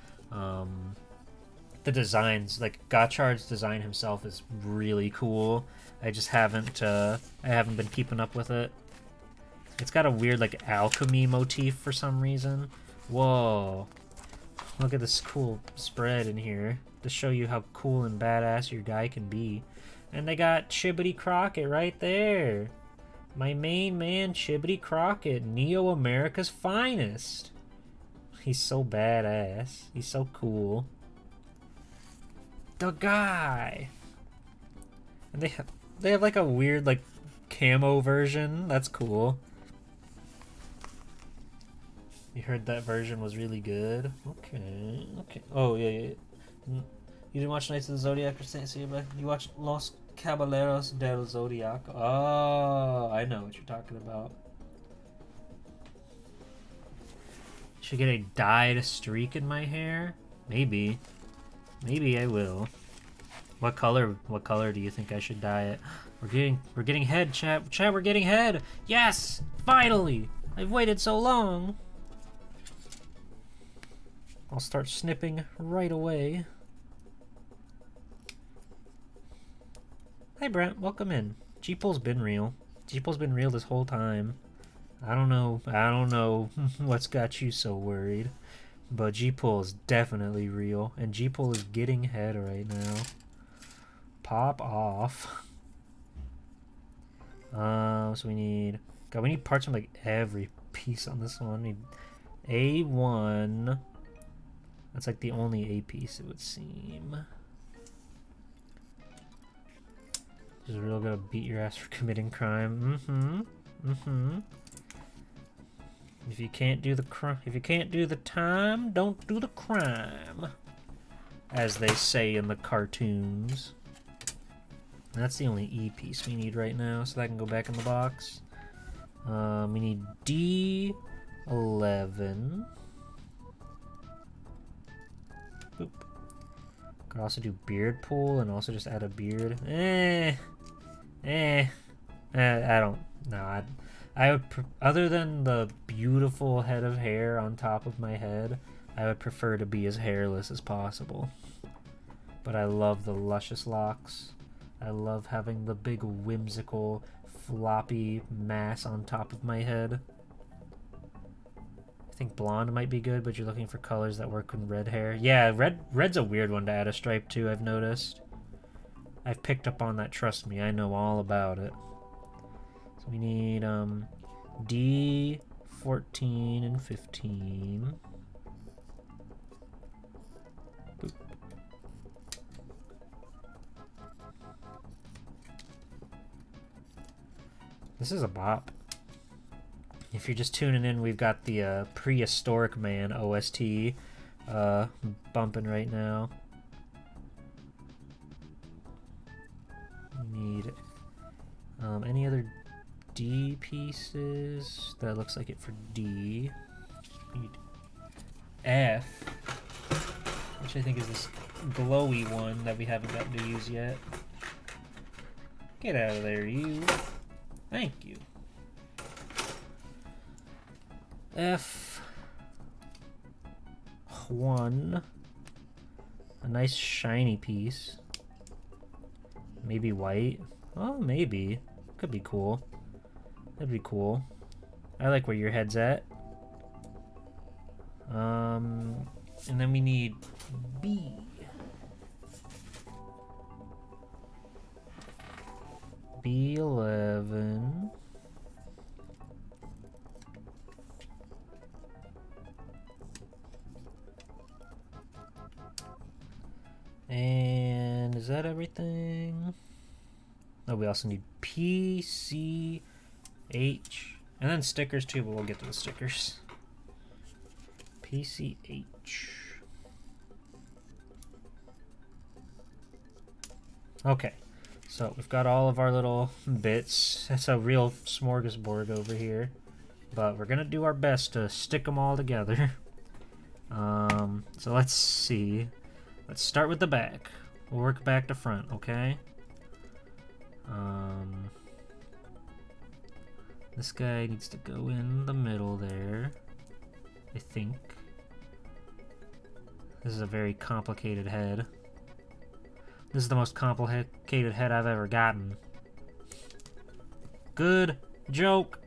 the designs, like Gotchard's design himself is really cool. I just haven't I haven't been keeping up with it. It's got a weird like alchemy motif for some reason. Whoa. Look at this cool spread in here to show you how cool and badass your guy can be. And they got Chibbity Crockett right there. My main man, Chibbity Crockett, Neo America's finest. He's so badass. He's so cool. The guy. And they have like a weird like camo version. That's cool. You heard that version was really good. Okay. Okay. Oh yeah. You didn't watch Knights of the Zodiac or Saint Seiya? You watched Los Caballeros del Zodiac. Oh, I know what you're talking about. Should get a dyed streak in my hair? Maybe. Maybe I will. What color do you think I should dye it? We're getting head, chat. Chat, we're getting head. Yes! Finally! I've waited so long. I'll start snipping right away. Hi Brent, welcome in. G-Pull's been real. G-Pull's been real this whole time. I don't know what's got you so worried. But G-Pull is definitely real. And G-Pull is getting head right now. Pop off. So we need parts from like every piece on this one. We need A1. That's like the only A piece it would seem. Just real gonna beat your ass for committing crime. If you can't do the time, don't do the crime, as they say in the cartoons. That's the only E piece we need right now, so that can go back in the box. We need D11. Boop. Could also do beard pull and also just add a beard. I don't know. I would, other than the beautiful head of hair on top of my head, I would prefer to be as hairless as possible. But I love the luscious locks. I love having the big whimsical floppy mass on top of my head. I think blonde might be good, but you're looking for colors that work with red hair. Yeah, red's a weird one to add a stripe to, I've noticed. I've picked up on that, trust me, I know all about it. So we need D14 and 15. Boop. This is a bop. If you're just tuning in, we've got the Prehistoric Man OST bumping right now. We need any other D pieces? That looks like it for D. We need F, which I think is this glowy one that we haven't gotten to use yet. Get out of there, you. Thank you. F1. A nice shiny piece. Maybe white. Oh, maybe. Could be cool. That'd be cool. I like where your head's at. And then we need B. B11. And is that everything? Oh, we also need P, C, H, and then stickers too, but we'll get to the stickers. P, C, H. Okay, so we've got all of our little bits. It's a real smorgasbord over here, but we're gonna do our best to stick them all together. So let's see. Let's start with the back. We'll work back to front, okay? This guy needs to go in the middle there, I think. This is a very complicated head. This is the most complicated head I've ever gotten. Good joke.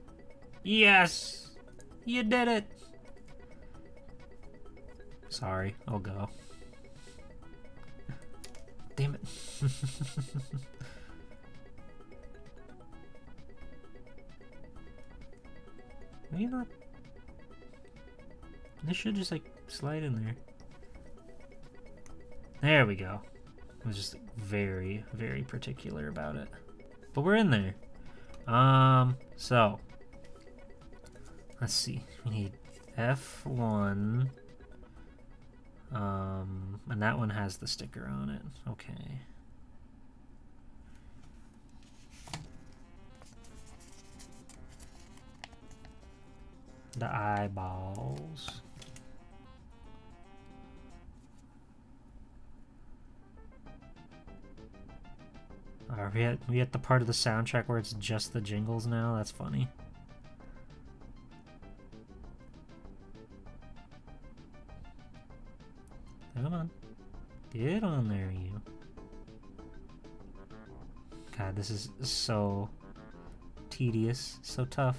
Yes! You did it! Sorry, I'll go. Damn it. Maybe not. This should just like slide in there. There we go. I was just very, very particular about it. But we're in there. So let's see. We need F1. And that one has the sticker on it. Okay. The eyeballs. Are we at the part of the soundtrack where it's just the jingles now? That's funny. Come on. Get on there, you. God, this is so tedious, so tough.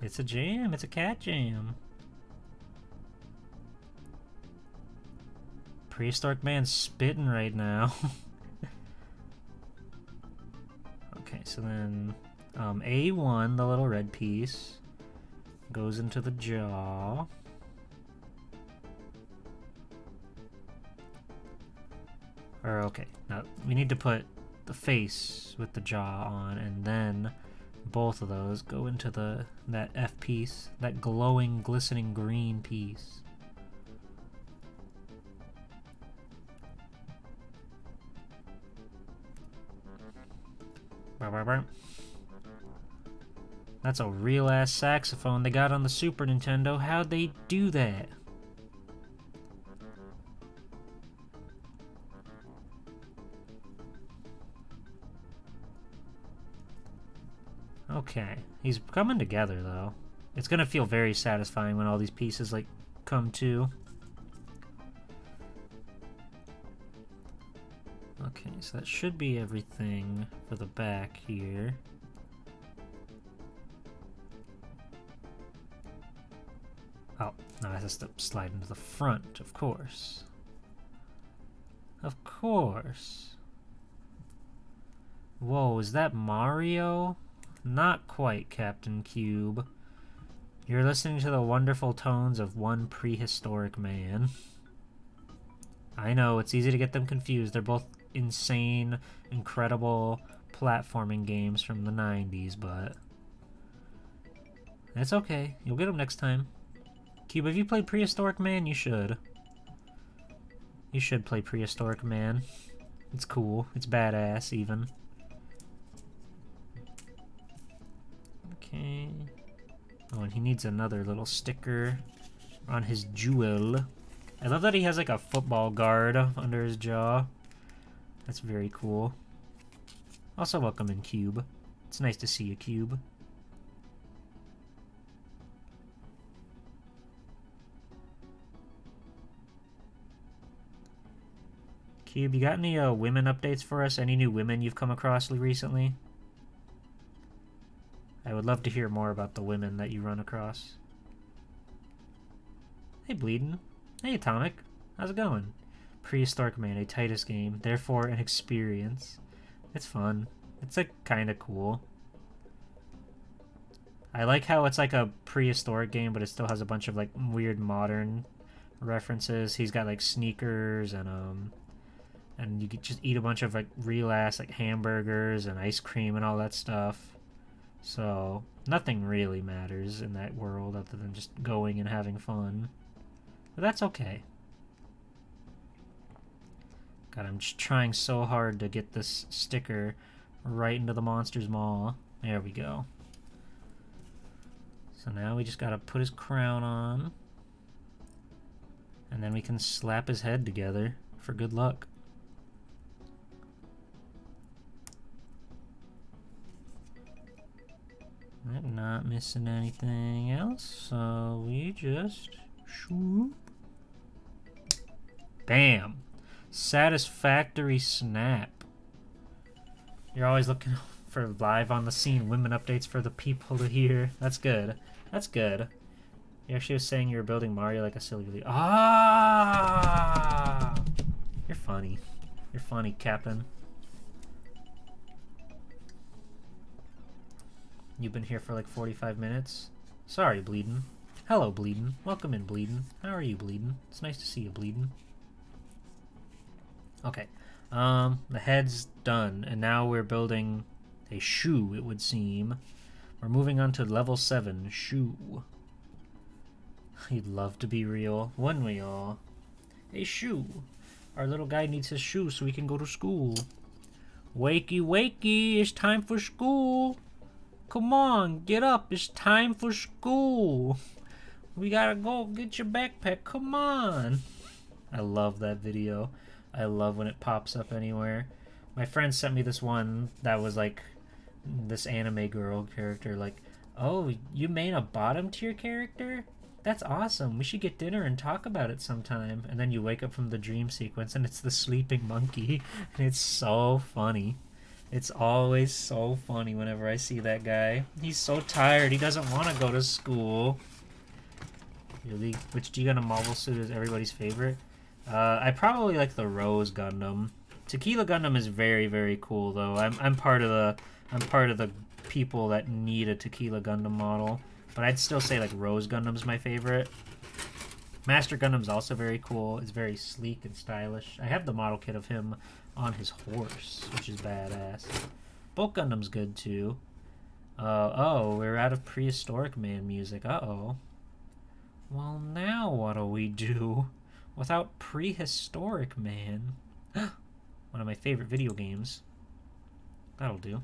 It's a jam, it's a cat jam. Prehistoric man's spitting right now. Okay, so then A1, the little red piece, goes into the jaw. Or okay, now we need to put the face with the jaw on, and then both of those go into that F piece, that glowing, glistening green piece. That's a real-ass saxophone they got on the Super Nintendo. How'd they do that? Okay, he's coming together though. It's gonna feel very satisfying when all these pieces like come to. Okay, so that should be everything for the back here. Oh, now it has to slide into the front, of course. Of course. Whoa, is that Mario? Not quite, Captain Cube. You're listening to the wonderful tones of one prehistoric man. I know, it's easy to get them confused. They're both insane, incredible platforming games from the 90s, but it's okay. You'll get them next time. Cube, have you played Prehistoric Man? You should. You should play Prehistoric Man. It's cool. It's badass, even. Okay. Oh, and he needs another little sticker on his jewel. I love that he has like a football guard under his jaw. That's very cool. Also, welcome in, Cube. It's nice to see you, Cube. Cube, you got any women updates for us? Any new women you've come across recently? I would love to hear more about the women that you run across. Hey, Bleedin'. Hey, Atomic. How's it going? Prehistoric Man, a Titus game, therefore an experience. It's fun. It's like kind of cool. I like how it's like a prehistoric game, but it still has a bunch of like weird modern references. He's got like sneakers and you could just eat a bunch of like real ass like hamburgers and ice cream and all that stuff. So nothing really matters in that world other than just going and having fun. But that's okay. God, I'm just trying so hard to get this sticker right into the monster's maw. There we go. So now we just gotta put his crown on. And then we can slap his head together for good luck. I'm not missing anything else, so we just shoop. Bam! Satisfactory snap. You're always looking for live on the scene women updates for the people to hear. That's good. That's good. You actually was saying you were building Mario like a silly. Ah! You're funny. You're funny, Captain. You've been here for like 45 minutes? Sorry, Bleedin'. Hello, Bleedin'. Welcome in, Bleedin'. How are you, Bleedin'? It's nice to see you, Bleedin'. Okay. The head's done, and now we're building a shoe, it would seem. We're moving on to level 7, shoe. He'd love to be real, wouldn't we all? A shoe. Our little guy needs his shoe so he can go to school. Wakey, wakey, it's time for school. Come on, get up, it's time for school. We gotta go get your backpack, come on. I love that video. I love when it pops up anywhere. My friend sent me this one that was like this anime girl character, like, oh, you made a bottom tier character? That's awesome. We should get dinner and talk about it sometime. And then you wake up from the dream sequence and it's the sleeping monkey. And it's so funny. It's always so funny whenever I see that guy. He's so tired. He doesn't want to go to school. Really? Which Gundam Marvel suit is everybody's favorite? I probably like the Rose Gundam. Tequila Gundam is very, very cool though. I'm part of the people that need a Tequila Gundam model. But I'd still say like Rose Gundam's my favorite. Master Gundam's also very cool. It's very sleek and stylish. I have the model kit of him on his horse, which is badass. Bulk Gundam's good too. Oh, we're out of Prehistoric Man music. Uh-oh. Well, now what do we do without Prehistoric Man? One of my favorite video games. That'll do.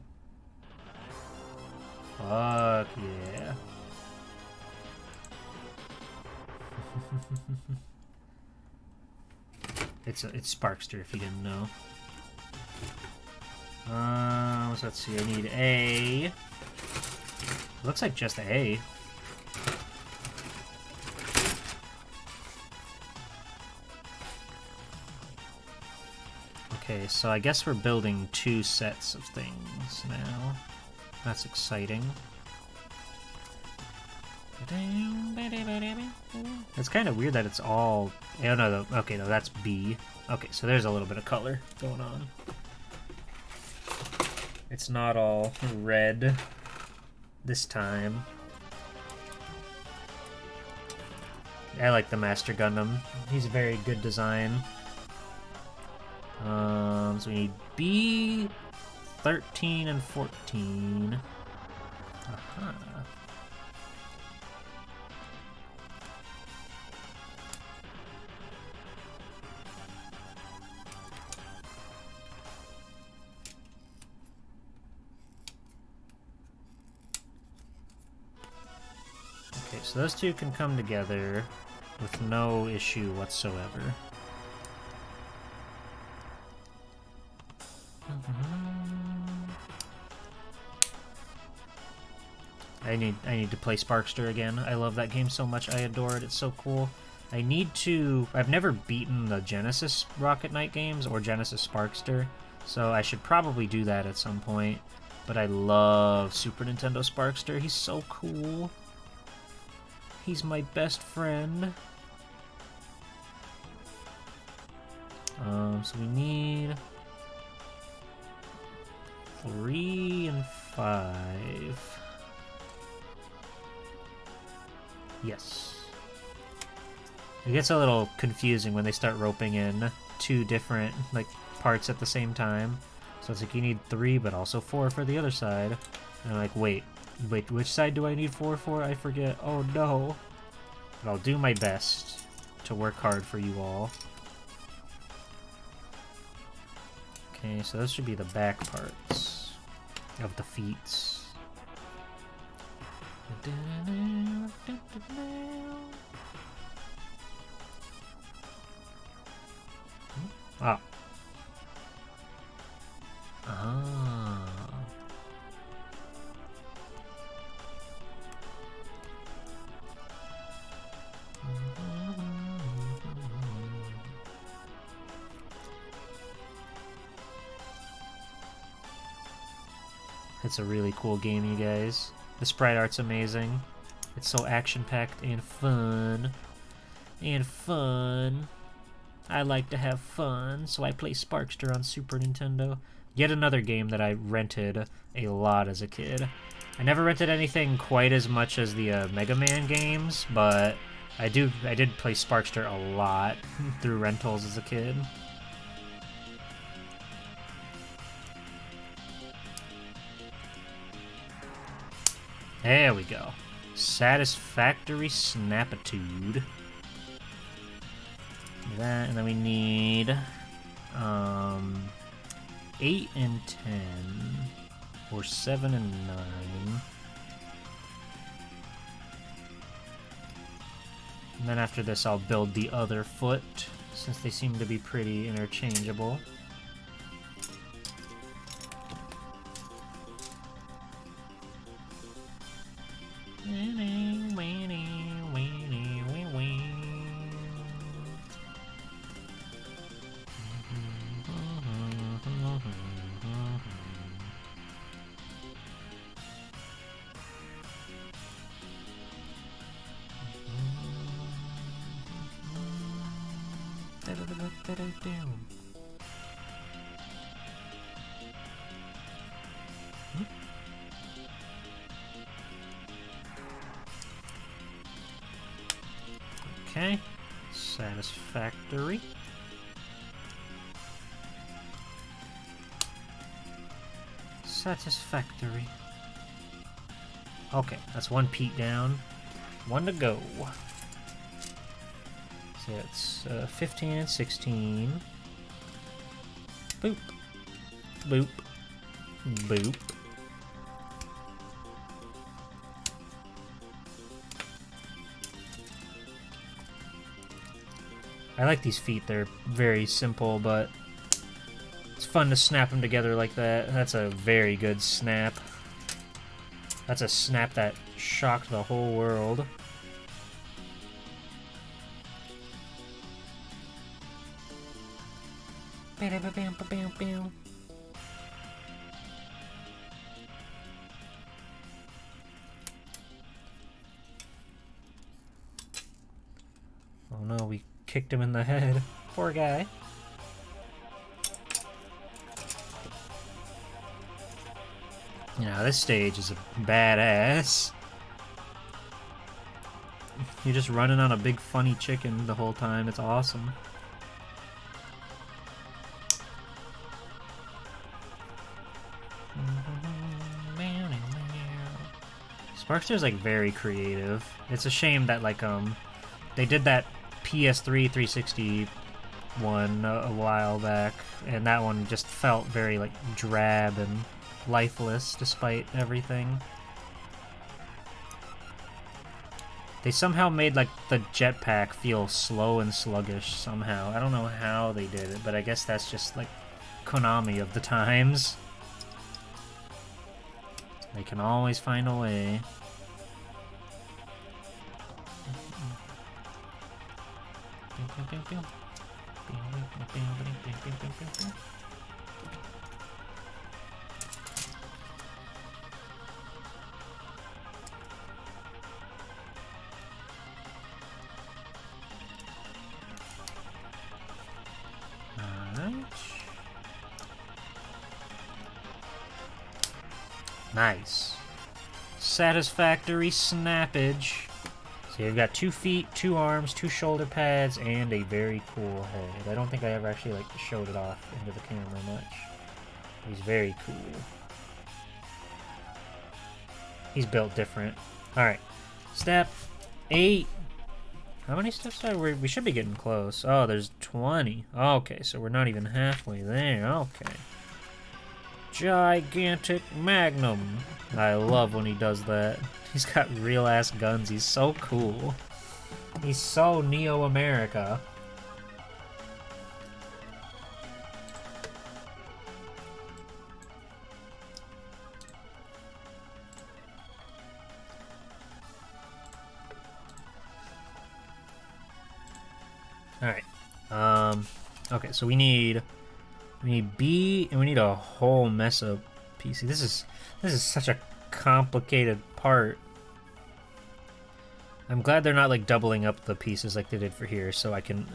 Fuck yeah. It's Sparkster if you didn't know. So let's see, I need A. Looks like just A. Okay, so I guess we're building 2 sets of things now. That's exciting. It's kind of weird that it's all... Oh, no, okay, no, that's B. Okay, so there's a little bit of color going on. It's not all red this time. I like the Master Gundam. He's a very good design. So we need B, 13, and 14. Aha. Okay, so those two can come together with no issue whatsoever. I need to play Sparkster again. I love that game so much. I adore it. It's so cool. I need to... I've never beaten the Genesis Rocket Knight games or Genesis Sparkster, so I should probably do that at some point. But I love Super Nintendo Sparkster. He's so cool. He's my best friend. So we need 3 and 5. Yes. It gets a little confusing when they start roping in 2 different like parts at the same time. So it's like you need 3 but also 4 for the other side. And I'm like, wait, which side do I need 4 for? I forget. Oh no. But I'll do my best to work hard for you all. Okay, so those should be the back parts of the feet. Ah. Ah. It's a really cool game, you guys. The sprite art's amazing. It's so action-packed and fun. And fun. I like to have fun, so I play Sparkster on Super Nintendo. Yet another game that I rented a lot as a kid. I never rented anything quite as much as the Mega Man games, but I did play Sparkster a lot through rentals as a kid. There we go. Satisfactory Snapitude. That, and then we need 8 and 10, or 7 and 9. And then after this I'll build the other foot, since they seem to be pretty interchangeable. Okay, satisfactory. Satisfactory. Okay, that's one Pete down. One to go. So it's 15 and 16. Boop. Boop. Boop. I like these feet. They're very simple, but it's fun to snap them together like that. That's a very good snap. That's a snap that shocked the whole world. Oh no, we kicked him in the head. Poor guy. Yeah, this stage is a badass. You're just running on a big funny chicken the whole time. It's awesome. Sparkster's like very creative. It's a shame that like they did that PS3 360 one a while back, and that one just felt very like drab and lifeless despite everything. They somehow made like the jetpack feel slow and sluggish somehow. I don't know how they did it, but I guess that's just like Konami of the times. They can always find a way. Nice. Satisfactory snappage. So you've got 2 feet, 2 arms, 2 shoulder pads, and a very cool head. I don't think I ever actually like showed it off into the camera much. He's very cool. He's built different. Alright. Step 8. How many steps are we? We should be getting close. Oh, there's 20. Okay, so we're not even halfway there. Okay. Gigantic Magnum. I love when he does that. He's got real-ass guns. He's so cool. He's so Neo-America. Alright. Okay, so we need B, and we need a whole mess of PC. This is such a complicated part. I'm glad they're not like doubling up the pieces like they did for here, so I can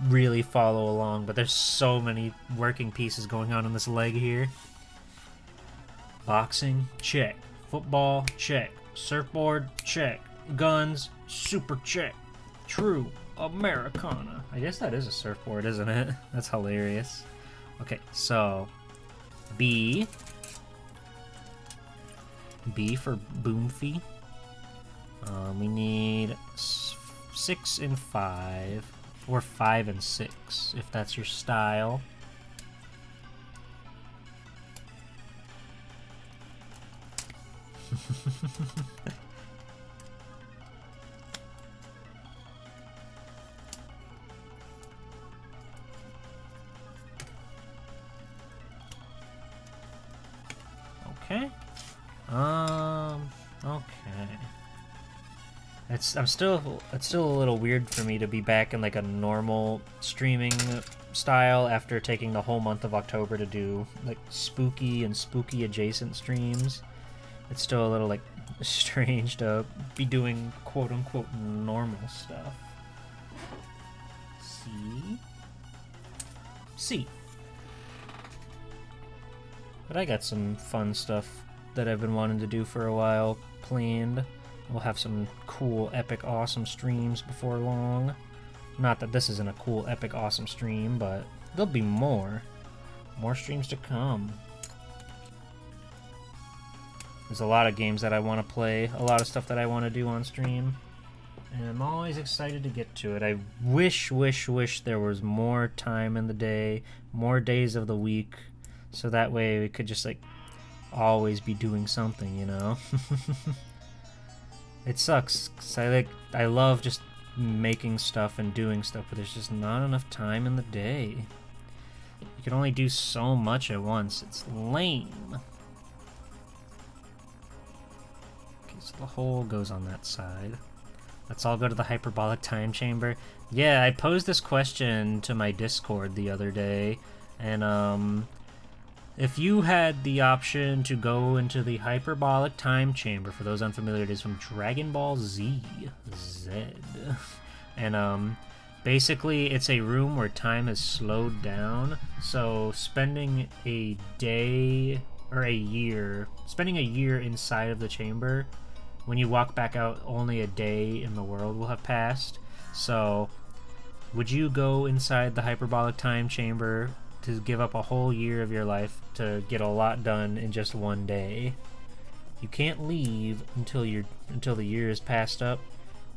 really follow along. But there's so many working pieces going on this leg here. Boxing, check. Football, check. Surfboard, check. Guns, super check. True Americana. I guess that is a surfboard, isn't it? That's hilarious. Okay, so B for Boomfy. We need 6 and 5, or 5 and 6, if that's your style. Okay. Okay. It's still a little weird for me to be back in like a normal streaming style after taking the whole month of October to do like spooky and spooky adjacent streams. It's still a little like strange to be doing quote unquote normal stuff. C. But I got some fun stuff that I've been wanting to do for a while planned. We'll have some cool, epic, awesome streams before long. Not that this isn't a cool, epic, awesome stream, but there'll be more. More streams to come. There's a lot of games that I want to play, a lot of stuff that I want to do on stream. And I'm always excited to get to it. I wish there was more time in the day, more days of the week, so that way we could just like always be doing something, you know? It sucks, 'cause I love just making stuff and doing stuff, but there's just not enough time in the day. You can only do so much at once. It's lame. Okay, so the hole goes on that side. Let's all go to the hyperbolic time chamber. Yeah, I posed this question to my Discord the other day, and if you had the option to go into the hyperbolic time chamber, for those unfamiliar, it is from Dragon Ball Z. And basically it's a room where time is slowed down, so spending a day or a year inside of the chamber, when you walk back out, only a day in the world will have passed. So would you go inside the hyperbolic time chamber to give up a whole year of your life to get a lot done in just one day? You can't leave until the year is passed up.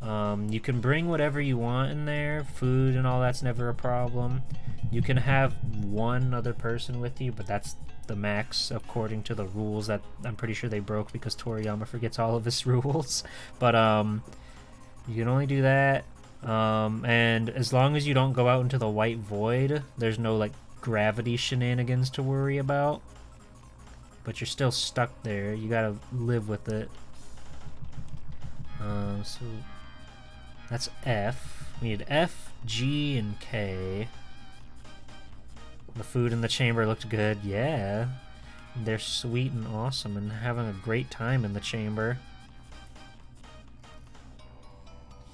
You can bring whatever you want in there. Food and all that's never a problem. You can have one other person with you, but that's the max according to the rules that I'm pretty sure they broke because Toriyama forgets all of his rules. But you can only do that. And as long as you don't go out into the white void, there's no like gravity shenanigans to worry about, but you're still stuck there. You gotta live with it. So that's F. We need F, G, and K. The food in the chamber looked good. Yeah, they're sweet and awesome and having a great time in the chamber.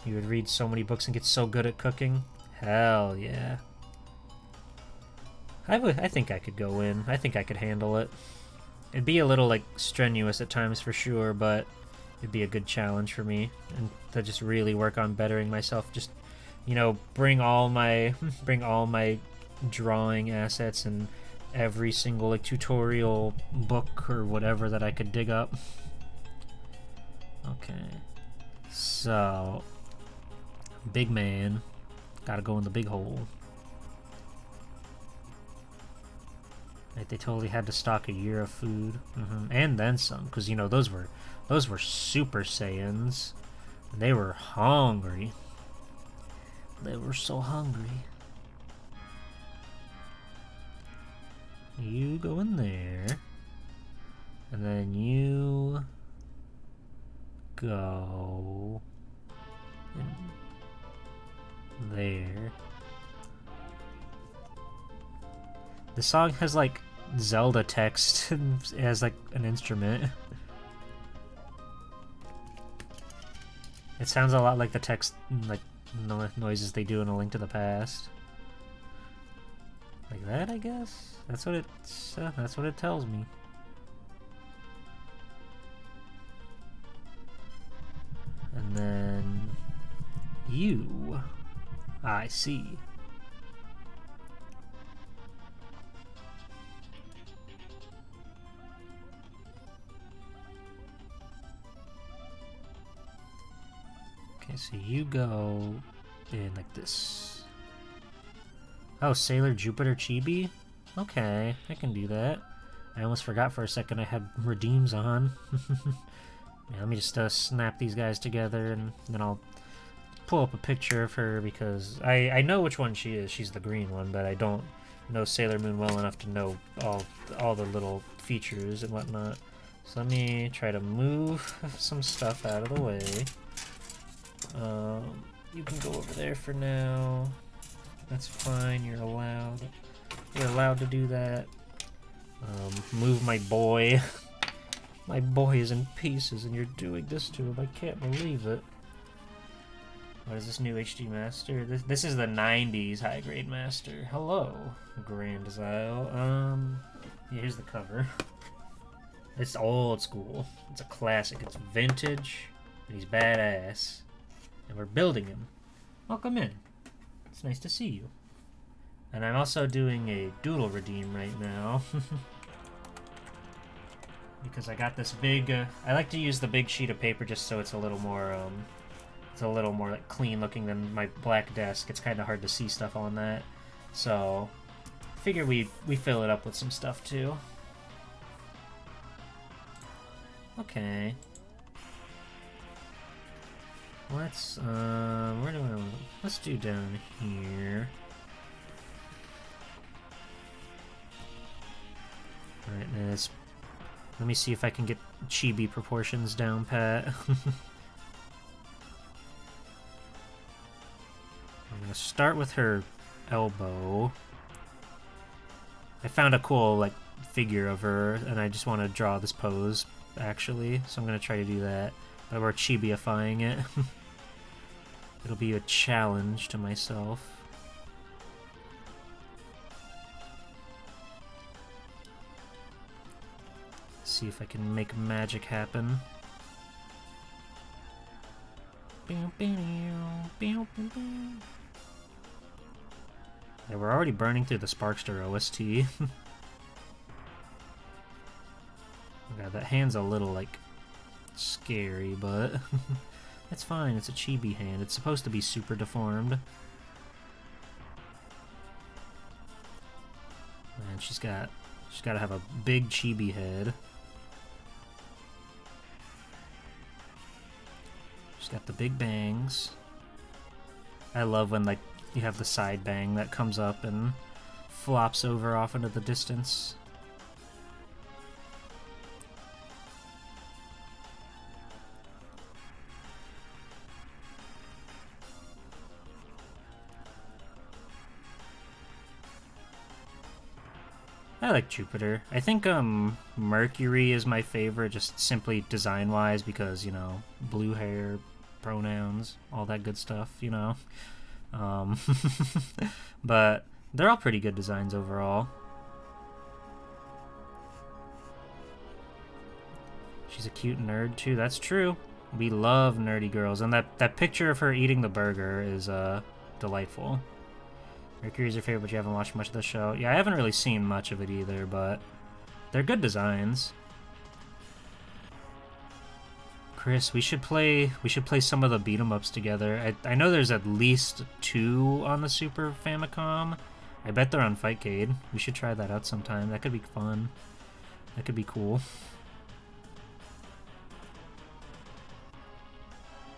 You would read so many books and get so good at cooking. Hell yeah. I think I could go in. I think I could handle it. It'd be a little like strenuous at times for sure, but it'd be a good challenge for me, and to just really work on bettering myself. Just, you know, bring all my drawing assets and every single like tutorial book or whatever that I could dig up. Okay, so big man, gotta go in the big hole. Right, they totally had to stock a year of food, and then some, because you know those were Super Saiyans. They were hungry. They were so hungry. You go in there, and then you go in there. The song has like Zelda text as like an instrument. It sounds a lot like the text, like noises they do in A Link to the Past. Like that, I guess. That's what it tells me. And then you, I see. Okay, so you go in like this. Oh, Sailor Jupiter Chibi? Okay, I can do that. I almost forgot for a second I had redeems on. Yeah, let me just snap these guys together, and then I'll pull up a picture of her, because I know which one she is. She's the green one, but I don't know Sailor Moon well enough to know all the little features and whatnot. So let me try to move some stuff out of the way. You can go over there for now. That's fine. You're allowed. You're allowed to do that. Move my boy. My boy is in pieces, and you're doing this to him. I can't believe it. What is this new HD Master? This is the 90s high grade Master. Hello, Grand Zyle. Yeah, here's the cover. It's old school. It's a classic. It's vintage, and he's badass. And we're building him. Welcome in. It's nice to see you. And I'm also doing a doodle redeem right now. Because I got this big, I like to use the big sheet of paper just so it's a little more like clean looking than my black desk. It's kind of hard to see stuff on that. So, figure we fill it up with some stuff too. Okay. Let's, where do I want to, let's do down here. Alright, let's, let me see if I can get chibi proportions down pat. I'm gonna start with her elbow. I found a cool, like, figure of her, and I just want to draw this pose, actually, so I'm gonna try to do that. But we're chibi-ifying it. It'll be a challenge to myself. See if I can make magic happen. Yeah, we're already burning through the Sparkster OST. God, that hand's a little, like, scary, but it's fine. It's a chibi hand. It's supposed to be super deformed. And she's got to have a big chibi head. She's got the big bangs. I love when, like, you have the side bang that comes up and flops over off into the distance. I like Jupiter. I think Mercury is my favorite, just simply design-wise, because, you know, blue hair, pronouns, all that good stuff, you know. But they're all pretty good designs overall. She's a cute nerd too. That's true. We love nerdy girls, and that picture of her eating the burger is delightful. Mercury's your favorite, but you haven't watched much of the show. Yeah, I haven't really seen much of it either, but they're good designs. Chris, we should play some of the beat 'em ups together. I know there's at least 2 on the Super Famicom. I bet they're on Fightcade. We should try that out sometime. That could be fun. That could be cool.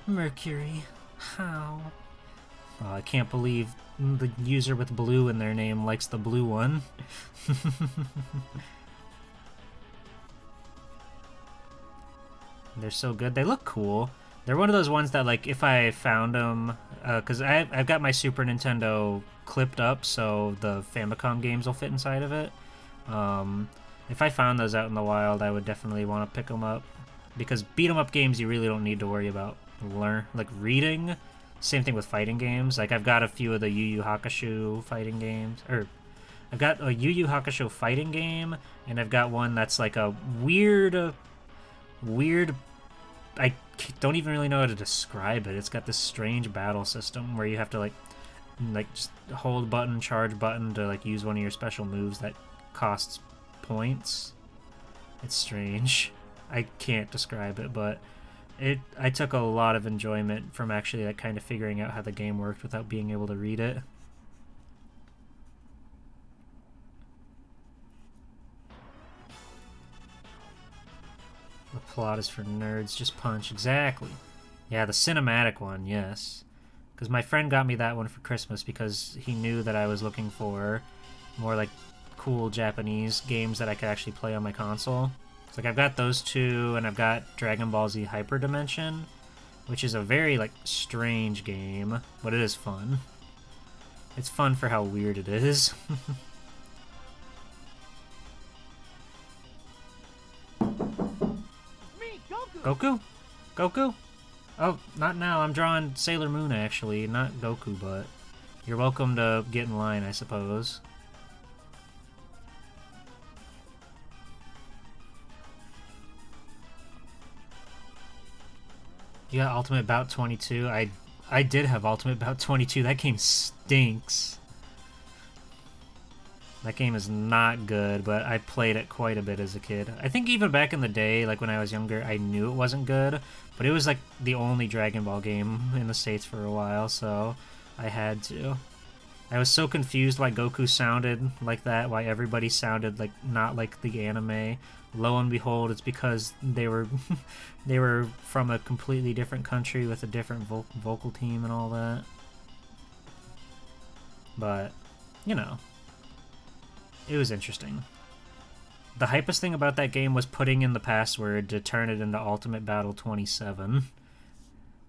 Mercury, how? Oh, I can't believe the user with blue in their name likes the blue one. They're so good. They look cool. They're one of those ones that, like, if I found them, because I've got my Super Nintendo clipped up, so the Famicom games will fit inside of it. If I found those out in the wild, I would definitely want to pick them up. Because beat 'em up games, you really don't need to worry about reading. Same thing with fighting games. Like, I've got a few of the Yu Yu Hakusho fighting games. I've got a Yu Yu Hakusho fighting game, and I've got one that's like a weird... I don't even really know how to describe it. It's got this strange battle system where you have to, like just hold button, charge button to, like, use one of your special moves that costs points. It's strange. I can't describe it, but I took a lot of enjoyment from actually, like, kind of figuring out how the game worked without being able to read it. The plot is for nerds, just punch. Exactly. Yeah, the cinematic one, yes. Because my friend got me that one for Christmas because he knew that I was looking for more, like, cool Japanese games that I could actually play on my console. So, like, I've got those two, and I've got Dragon Ball Z Hyperdimension, which is a very, like, strange game, but it is fun. It's fun for how weird it is. Goku? Goku? Oh, not now. I'm drawing Sailor Moon, actually. Not Goku, but you're welcome to get in line, I suppose. You got Ultimate Bout 22? I did have Ultimate Bout 22. That game stinks. That game is not good, but I played it quite a bit as a kid. I think even back in the day, like when I was younger, I knew it wasn't good, but it was like the only Dragon Ball game in the States for a while, so I had to. I was so confused why Goku sounded like that, why everybody sounded like not like the anime. Lo and behold, it's because they were they were from a completely different country with a different vocal team and all that. But, you know, it was interesting. The hypest thing about that game was putting in the password to turn it into Ultimate Battle 27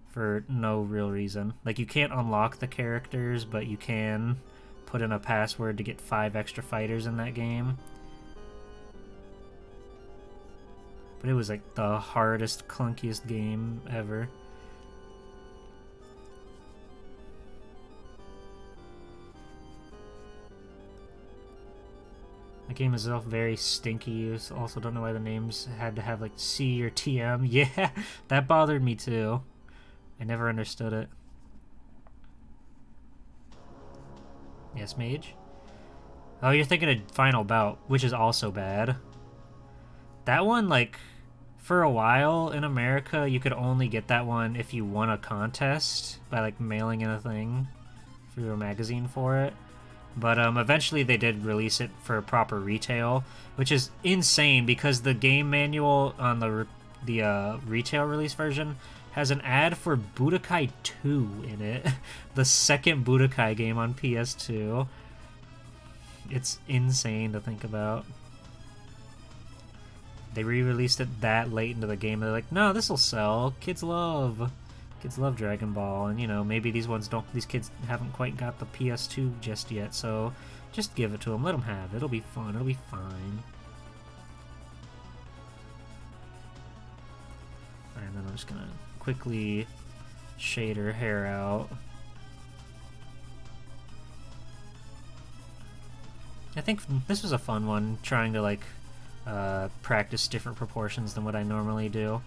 for no real reason. Like, you can't unlock the characters, but you can put in a password to get 5 extra fighters in that game. But it was like the hardest, clunkiest game ever. The game itself very stinky. Also don't know why the names had to have like C or TM. Yeah, that bothered me too. I never understood it. Yes, Mage? Oh, you're thinking of Final Bout, which is also bad. That one, like, for a while in America, you could only get that one if you won a contest by, like, mailing in a thing through a magazine for it. But eventually they did release it for proper retail, which is insane because the game manual on the retail release version has an ad for Budokai 2 in it. The second Budokai game on PS2. It's insane to think about. They re-released it that late into the game. They're like, no, this'll sell. Kids love Dragon Ball, and you know, maybe these kids haven't quite got the PS2 just yet, so just give it to them, let them have it. It'll be fun, it'll be fine. Alright, and then I'm just gonna quickly shade her hair out. I think this was a fun one, trying to like practice different proportions than what I normally do.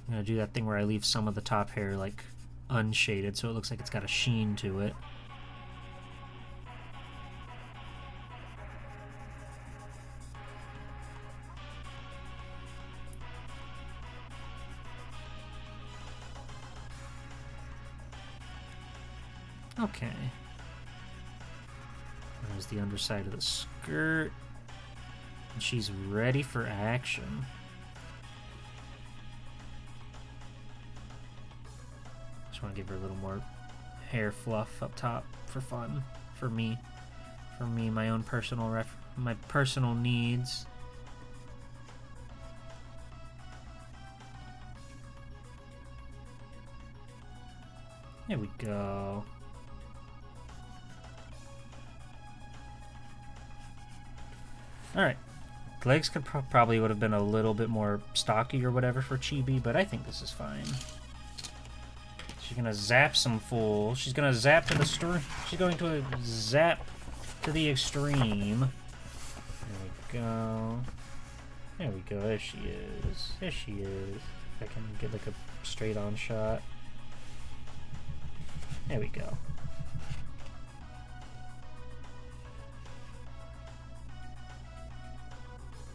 I'm gonna do that thing where I leave some of the top hair like unshaded so it looks like it's got a sheen to it. Okay. There's the underside of the skirt. And she's ready for action. Just want to give her a little more hair fluff up top for fun. For me, my own personal my personal needs. There we go. Alright. Legs could probably would have been a little bit more stocky or whatever for Chibi, but I think this is fine. She's gonna zap some fool. She's gonna zap to the She's going to zap to the extreme. There we go. There we go. There she is. There she is. If I can get like a straight on shot. There we go.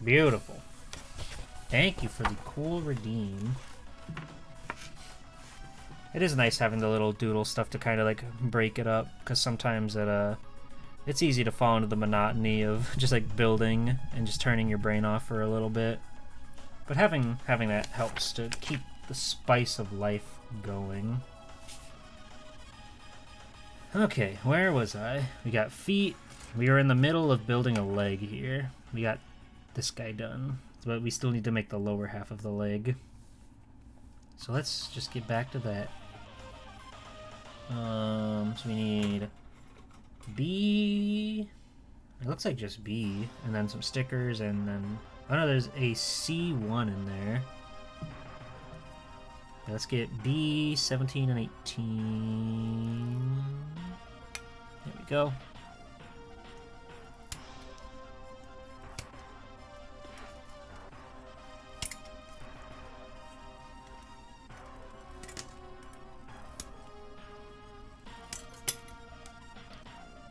Beautiful. Thank you for the cool redeem. It is nice having the little doodle stuff to kind of like break it up, because sometimes it's easy to fall into the monotony of just like building and just turning your brain off for a little bit. But having that helps to keep the spice of life going. Okay, where was I? We got feet. We are in the middle of building a leg here. We got this guy done, but we still need to make the lower half of the leg. So let's just get back to that. So we need B. It looks like just B, and then some stickers, and then oh no, there's a C1 in there. Let's get B, 17 and 18. There we go.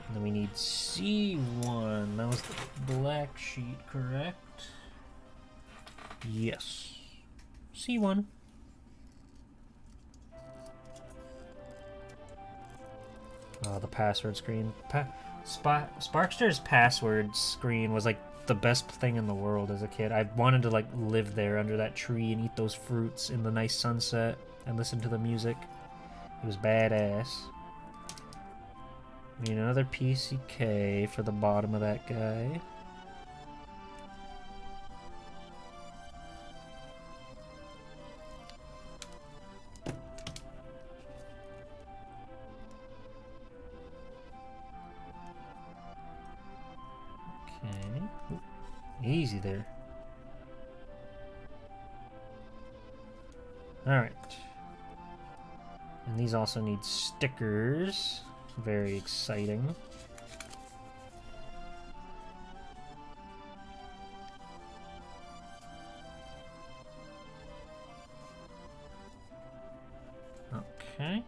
And then we need C1. That was the black sheet, correct? Yes. C1. Oh, the password screen. Sparkster's password screen was like the best thing in the world as a kid. I wanted to like live there under that tree and eat those fruits in the nice sunset and listen to the music. It was badass. We need another PCK for the bottom of that guy. Okay. Ooh, easy there. Alright. And these also need stickers. Very exciting. Okay.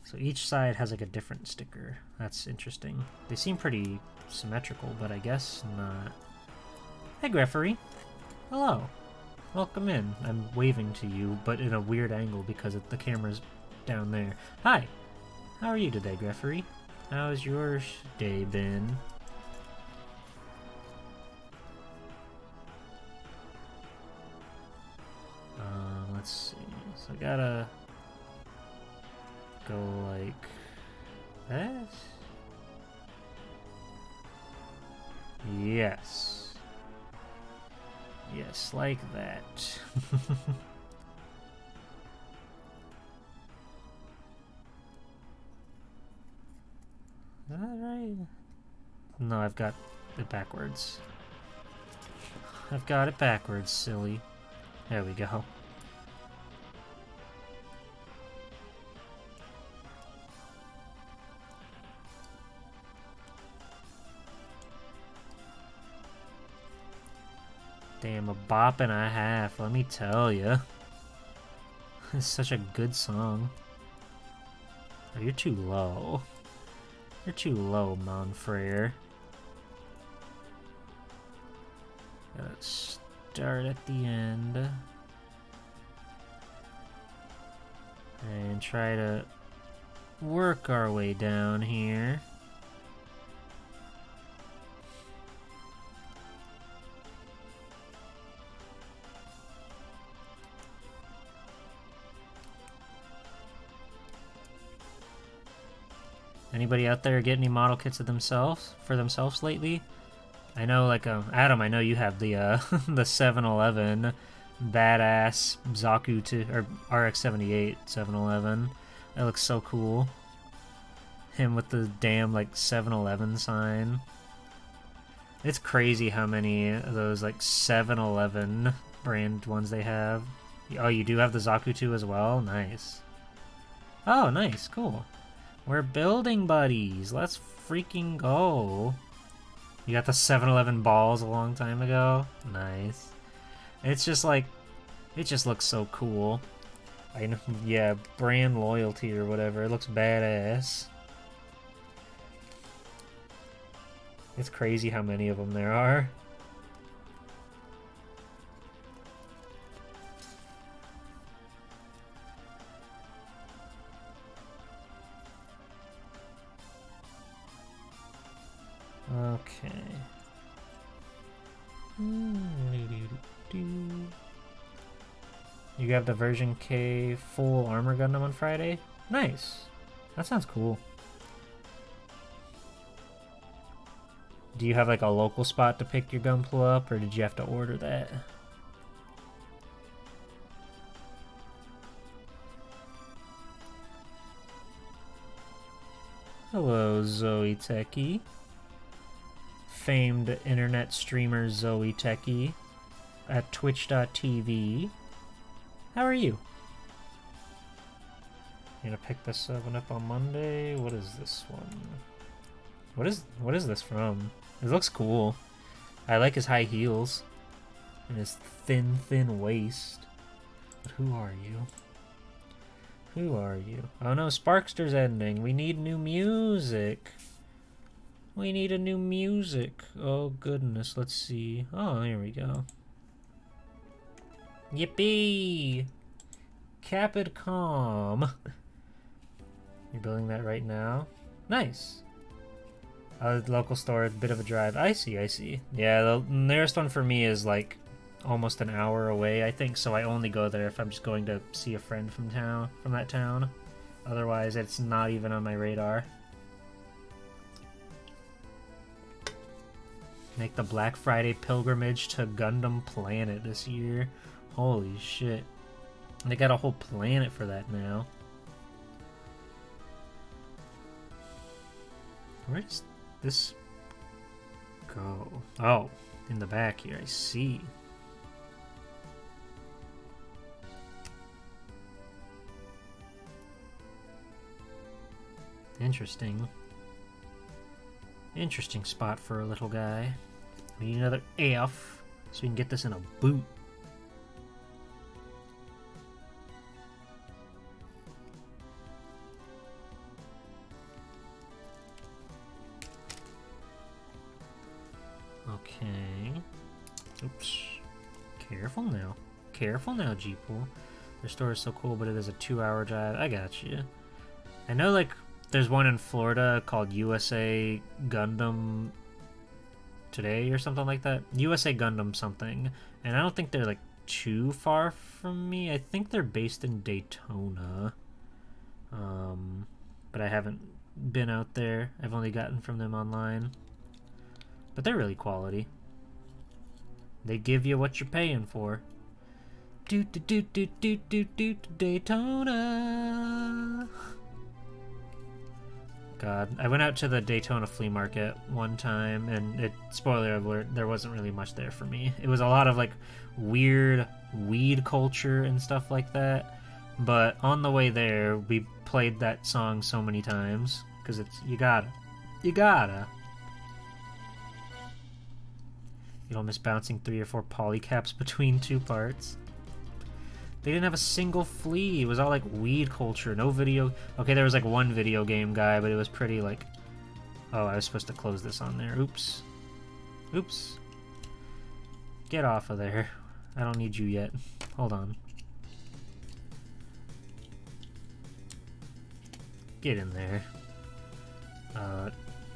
So each side has like a different sticker. That's interesting. They seem pretty symmetrical, but I guess not. Hey, referee. Hello. Welcome in. I'm waving to you, but in a weird angle because the camera's down there. Hi! How are you today, referee? How's your day been? Let's see. So I gotta go like that? Yes. Yes, like that. Is that right? No, I've got it backwards. I've got it backwards, silly. There we go. Damn, a bop and a half, let me tell ya. It's such a good song. Oh, you're too low. You're too low, Monfrere. Gotta start at the end. And try to work our way down here. Anybody out there get any model kits of for themselves lately? I know, like, Adam, I know you have the the 711 badass Zaku or RX-78 711. That looks so cool. Him with the damn, like, 7-Eleven sign. It's crazy how many of those, like, 7-Eleven brand ones they have. Oh, you do have the Zaku 2 as well? Nice. Oh, nice. Cool. We're building buddies. Let's freaking go. You got the 7-Eleven balls a long time ago? Nice. It's just like... It just looks so cool. I know, yeah, brand loyalty or whatever. It looks badass. It's crazy how many of them there are. Okay. You have the version K full armor Gundam on Friday? Nice. That sounds cool. Do you have like a local spot to pick your Gunpla up, or did you have to order that? Hello, Zoe Techie. Famed internet streamer Zoe Techie at twitch.tv. How are you? I'm gonna pick this one up on Monday. What is this one? What is this from? It looks cool. I like his high heels and his thin waist. But who are you? Who are you? Oh no, Sparkster's ending. We need new music. We need a new music. Oh goodness, let's see. Oh, here we go. Yippee! Capitcom. You're building that right now? Nice. Local store, a bit of a drive. I see, I see. Yeah, the nearest one for me is like almost an hour away, I think, so I only go there if I'm just going to see a friend from that town. Otherwise, it's not even on my radar. Make the Black Friday pilgrimage to Gundam Planet this year. Holy shit. They got a whole planet for that now. Where does this go? Oh, in the back here, I see. Interesting. Interesting spot for a little guy. We need another F so we can get this in a boot. Okay. Oops. Careful now. Careful now, Jeeple. Their store is so cool, but it is a 2-hour drive. I got you. I know, like, there's one in Florida called USA Gundam Today or something like that. USA Gundam something. And I don't think they're, like, too far from me. I think they're based in Daytona. But I haven't been out there. I've only gotten from them online. But they're really quality. They give you what you're paying for. Daytona. God, I went out to the Daytona flea market one time, and spoiler alert, there wasn't really much there for me. It was a lot of like weird weed culture and stuff like that. But on the way there, we played that song so many times because it's you gotta. You don't miss bouncing 3 or 4 polycaps between 2 parts. They didn't have a single flea. It was all like weed culture. No video. Okay, there was like one video game guy, but it was pretty like... Oh, I was supposed to close this on there. Oops. Oops. Get off of there. I don't need you yet. Hold on. Get in there.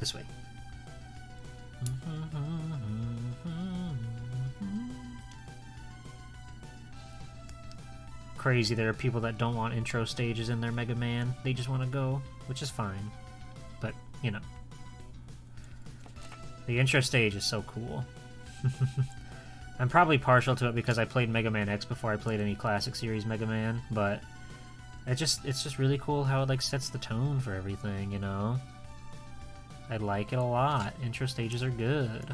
This way. Crazy, there are people that don't want intro stages in their Mega Man. They just want to go, which is fine. But, you know. The intro stage is so cool. I'm probably partial to it because I played Mega Man X before I played any Classic Series Mega Man, but It's just really cool how it like sets the tone for everything, you know? I like it a lot. Intro stages are good.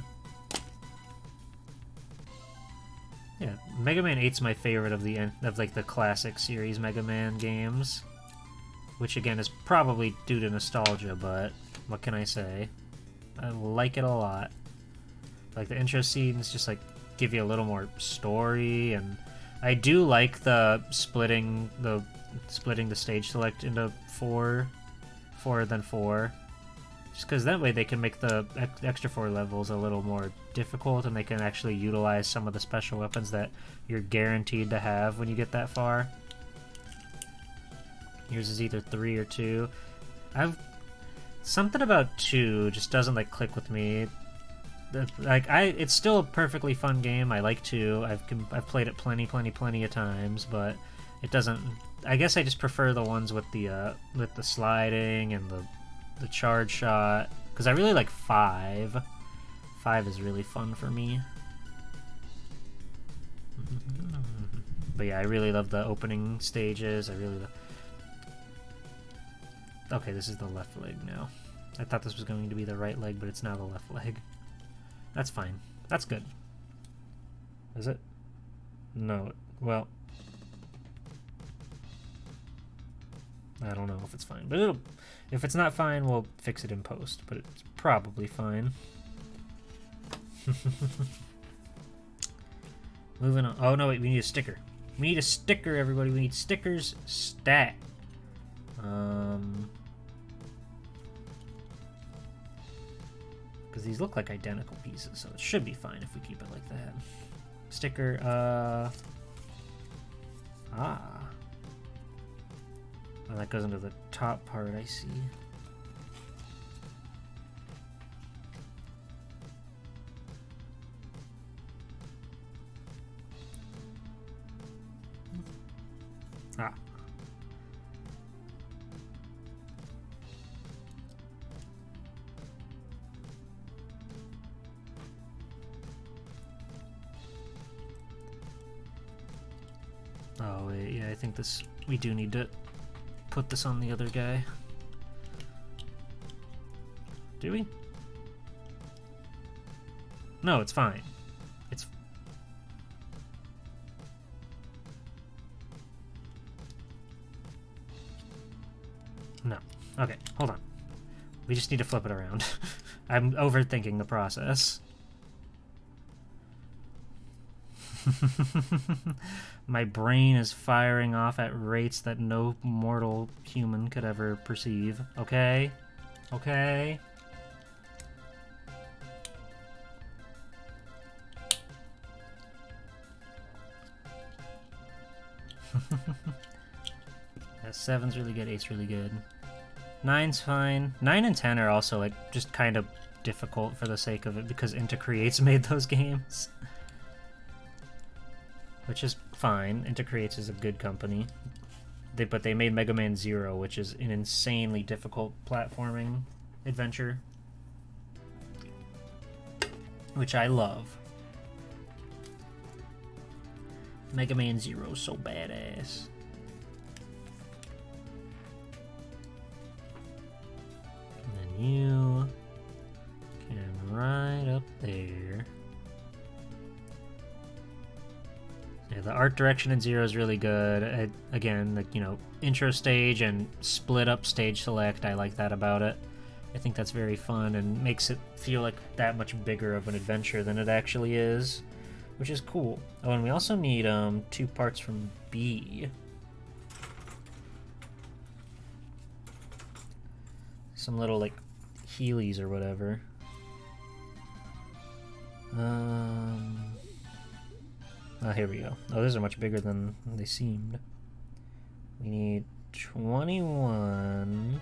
Yeah, Mega Man 8's my favorite of like the classic series Mega Man games, which again is probably due to nostalgia, but what can I say? I like it a lot. Like the intro scenes just like give you a little more story, and I do like the splitting the stage select into four then four. Just because that way they can make the extra 4 levels a little more difficult, and they can actually utilize some of the special weapons that you're guaranteed to have when you get that far. Yours is either 3 or 2. Something about 2 just doesn't like click with me. It's still a perfectly fun game. I like 2. I've played it plenty of times, but it doesn't. I guess I just prefer the ones with the sliding and the charge shot, because I really like 5. 5 is really fun for me. But yeah, I really love the opening stages. Okay, this is the left leg now. I thought this was going to be the right leg, but it's now the left leg. That's fine. That's good. Is it? No. Well, I don't know if it's fine, but if it's not fine, we'll fix it in post, but it's probably fine. Moving on. Oh, no, wait, we need a sticker. We need a sticker, everybody. We need stickers stat. Because these look like identical pieces, so it should be fine if we keep it like that. Sticker, Oh, that goes into the top part, I see. Ah. Oh, wait, yeah, I think we do need to put this on the other guy. Do we? No, it's fine. No. Okay, hold on. We just need to flip it around. I'm overthinking the process. My brain is firing off at rates that no mortal human could ever perceive. Okay? Okay? Yeah, 7's really good, 8's really good. 9's fine. 9 and 10 are also like just kind of difficult for the sake of it because Inta Creates made those games. Which is fine. Inta Creates is a good company. But they made Mega Man Zero, which is an insanely difficult platforming adventure. Which I love. Mega Man Zero's so badass. And then you can ride up there. Yeah, the art direction in Zero is really good. Again, the intro stage and split up stage select, I like that about it. I think that's very fun and makes it feel like that much bigger of an adventure than it actually is, which is cool. Oh, and we also need 2 parts from B. Some little like Heelys or whatever. Oh, here we go. Oh, those are much bigger than they seemed. We need 21.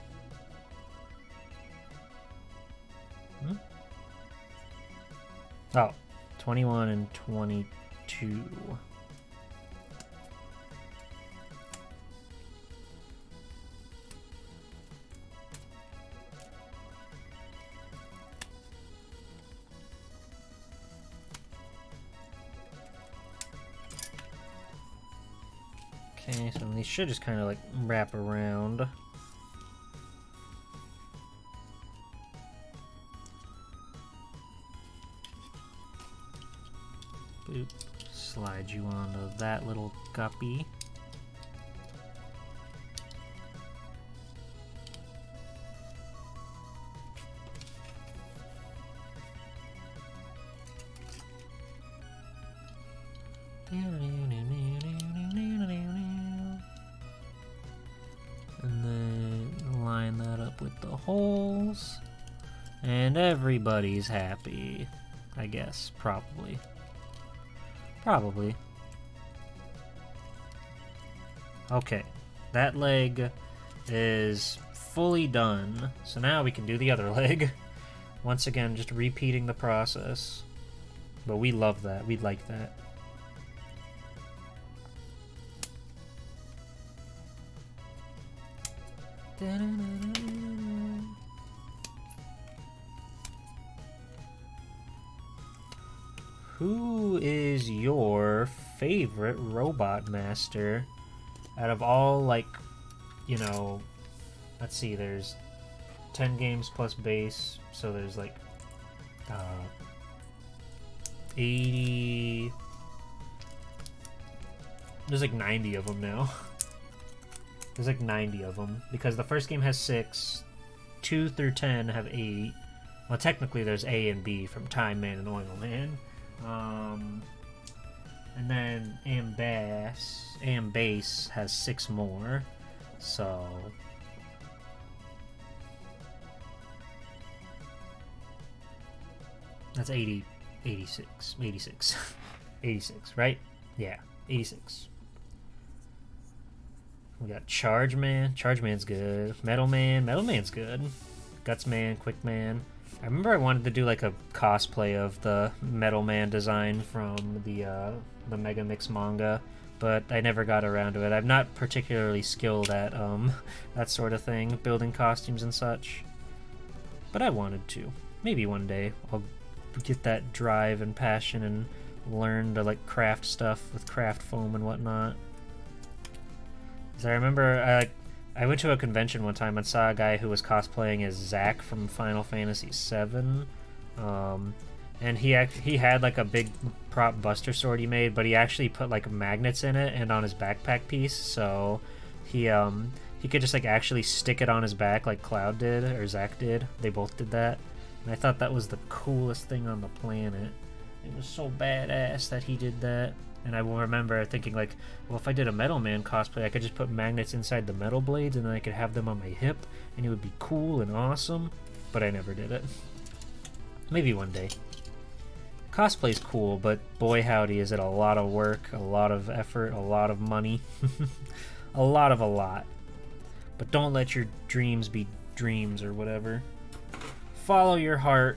Oh, 21 and 22. Okay, so these should just kind of like wrap around. Boop. Slide you onto that little guppy. And then line that up with the holes. And everybody's happy. I guess, probably. Probably. Okay, that leg is fully done. So now we can do the other leg. Once again, just repeating the process. But we love that. We like that. Who is your favorite robot master out of all, like, you know, let's see, there's 10 games plus base, so there's like 80, there's like 90 of them now. There's like 90 of them, because the first game has 6, 2 through 10 have 8. Well, technically there's A and B from Time Man and Oil Man. And then Ambase has 6 more, so that's 80, 86, 86, 86, right? Yeah, 86. We got Charge Man. Charge Man's good. Metal Man. Metal Man's good. Guts Man. Quick Man. I remember I wanted to do like a cosplay of the Metal Man design from the Mega Mix manga, but I never got around to it. I'm not particularly skilled at that sort of thing, building costumes and such. But I wanted to. Maybe one day I'll get that drive and passion and learn to like craft stuff with craft foam and whatnot. I remember I went to a convention one time and saw a guy who was cosplaying as Zack from Final Fantasy VII, and he had like a big prop Buster Sword he made, but he actually put like magnets in it and on his backpack piece, so he could just like actually stick it on his back like Cloud did or Zack did. They both did that, and I thought that was the coolest thing on the planet. It was so badass that he did that. And I will remember thinking like, well, if I did a Metal Man cosplay, I could just put magnets inside the metal blades and then I could have them on my hip and it would be cool and awesome. But I never did it. Maybe one day. Cosplay's cool, but boy howdy is it a lot of work, a lot of effort, a lot of money. a lot. But don't let your dreams be dreams or whatever. Follow your heart.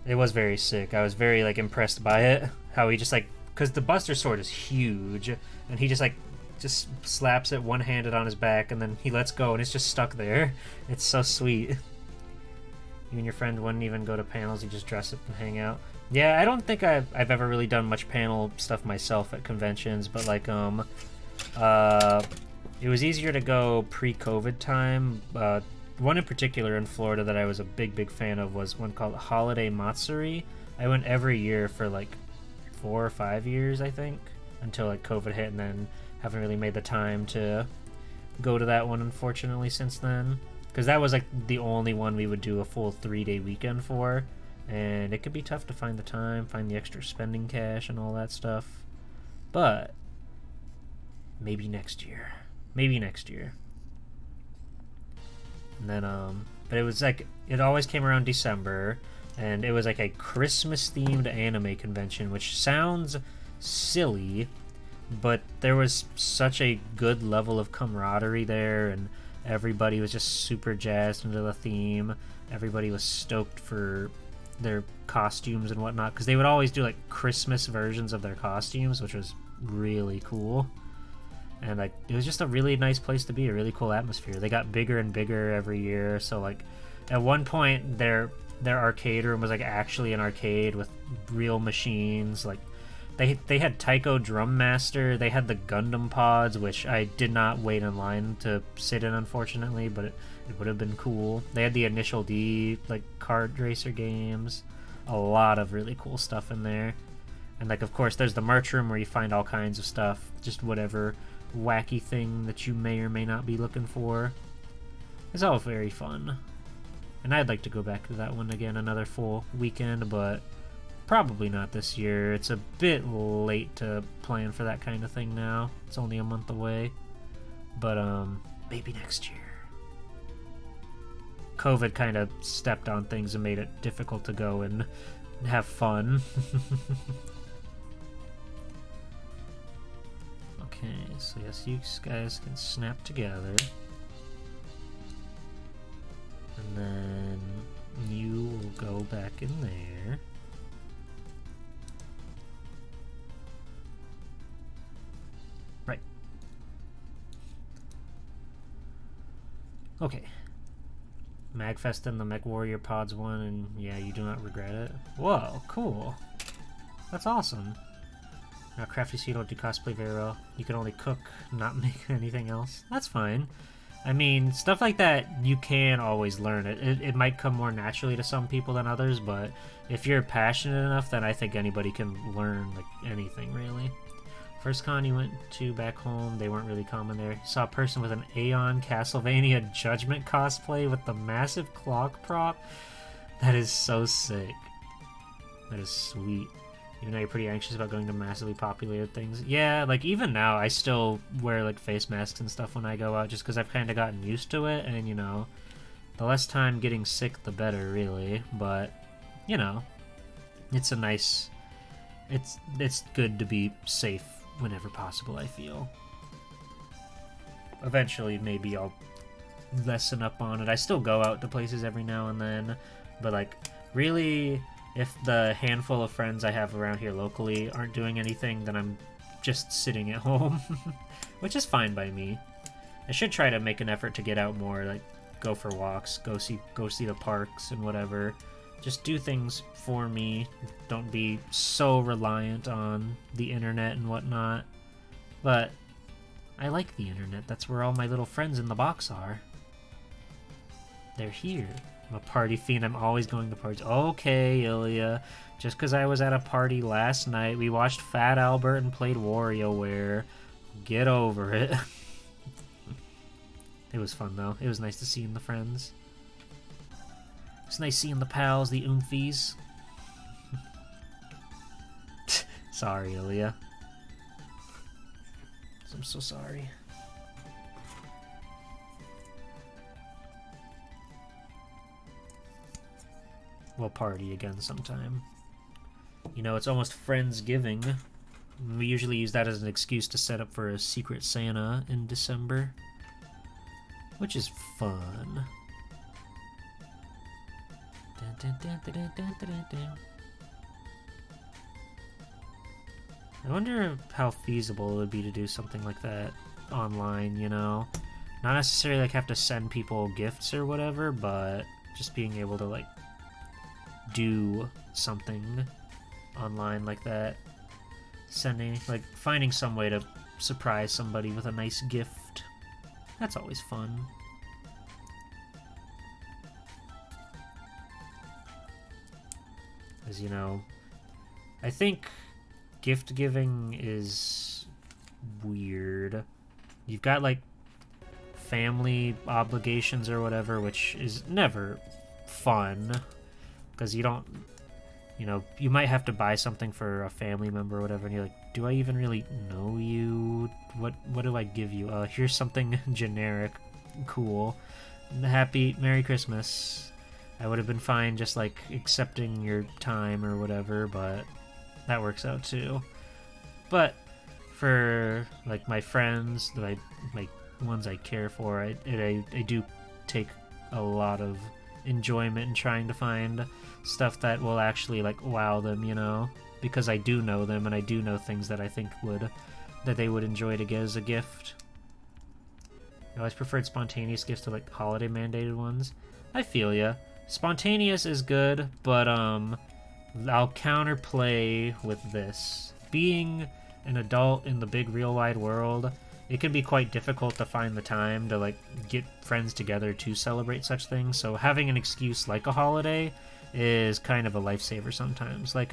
It was very sick. I was very like impressed by it. How he just like, because the Buster Sword is huge, and he just slaps it one-handed on his back, and then he lets go, and it's just stuck there. It's so sweet. You and your friend wouldn't even go to panels. You just dress up and hang out. Yeah, I don't think I've ever really done much panel stuff myself at conventions, but like it was easier to go pre-COVID time. One in particular in Florida that I was a big fan of was one called Holiday Matsuri. I went every year for like 4 or 5 years, I think, until like COVID hit, and then haven't really made the time to go to that one, unfortunately, since then. Because that was like the only one we would do a full 3-day weekend for, and it could be tough to find the time, find the extra spending cash and all that stuff. But maybe next year. Maybe next year. And then, but it was like, it always came around December, and it was like a Christmas-themed anime convention, which sounds silly, but there was such a good level of camaraderie there, and everybody was just super jazzed into the theme. Everybody was stoked for their costumes and whatnot, because they would always do like Christmas versions of their costumes, which was really cool. And like, it was just a really nice place to be, a really cool atmosphere. They got bigger and bigger every year, so like at one point their arcade room was like actually an arcade with real machines. Like They had Taiko Drum Master. They had the Gundam pods, which I did not wait in line to sit in, unfortunately, but it would have been cool. They had the Initial D, like, kart racer games. A lot of really cool stuff in there. And, like, of course, there's the merch room where you find all kinds of stuff. Just whatever wacky thing that you may or may not be looking for. It's all very fun. And I'd like to go back to that one again, another full weekend, but probably not this year. It's a bit late to plan for that kind of thing now. It's only a month away. But, maybe next year. COVID kind of stepped on things and made it difficult to go and have fun. Okay, so yes, you guys can snap together. And then you will go back in there. Right. Okay. Magfest and the Mech Warrior Pods won, and yeah, you do not regret it. Whoa, cool. That's awesome. Now, Crafty Seed will do cosplay very well. You can only cook, not make anything else. That's fine. I mean, stuff like that, you can always learn it. It might come more naturally to some people than others, but if you're passionate enough, then I think anybody can learn, like, anything, really. First con you went to back home, they weren't really common there. You saw a person with an Aeon Castlevania Judgment cosplay with the massive clock prop. That is so sick. That is sweet. Even though you're pretty anxious about going to massively populated things. Yeah, like, even now, I still wear, like, face masks and stuff when I go out, just because I've kind of gotten used to it, and, you know, the less time getting sick, the better, really. But, you know, it's a nice... It's good to be safe whenever possible, I feel. Eventually, maybe I'll lessen up on it. I still go out to places every now and then, but, like, really... If the handful of friends I have around here locally aren't doing anything, then I'm just sitting at home, which is fine by me. I should try to make an effort to get out more, like go for walks, go see the parks and whatever. Just do things for me. Don't be so reliant on the internet and whatnot. But I like the internet. That's where all my little friends in the box are. They're here. I'm a party fiend. I'm always going to parties. Okay, Ilya. Just because I was at a party last night, we watched Fat Albert and played WarioWare. Get over it. It was fun, though. It was nice to see the friends. It's nice seeing the pals, the oomfies. Sorry, Ilya. I'm so sorry. We'll party again sometime. You know, it's almost Friendsgiving. We usually use that as an excuse to set up for a Secret Santa in December, which is fun. I wonder how feasible it would be to do something like that online, you know? Not necessarily like have to send people gifts or whatever, but just being able to like do something online like that. Finding some way to surprise somebody with a nice gift. That's always fun. As you know, I think gift giving is weird. You've got like family obligations or whatever, which is never fun because you don't, you know, you might have to buy something for a family member or whatever, and you're like, do I even really know you? What do I give you? Here's something generic. Cool. Merry Christmas. I would have been fine just like accepting your time or whatever, but that works out too. But for like my friends, my ones I care for, I do take a lot of enjoyment in trying to find stuff that will actually like wow them, you know, because I do know them and I do know things that I think that they would enjoy to get as a gift. I always preferred spontaneous gifts to like holiday mandated ones. I feel ya. Spontaneous is good, but I'll counterplay with this. being an adult in the big real wide world, it can be quite difficult to find the time to like get friends together to celebrate such things. So having an excuse like a holiday is kind of a lifesaver sometimes. Like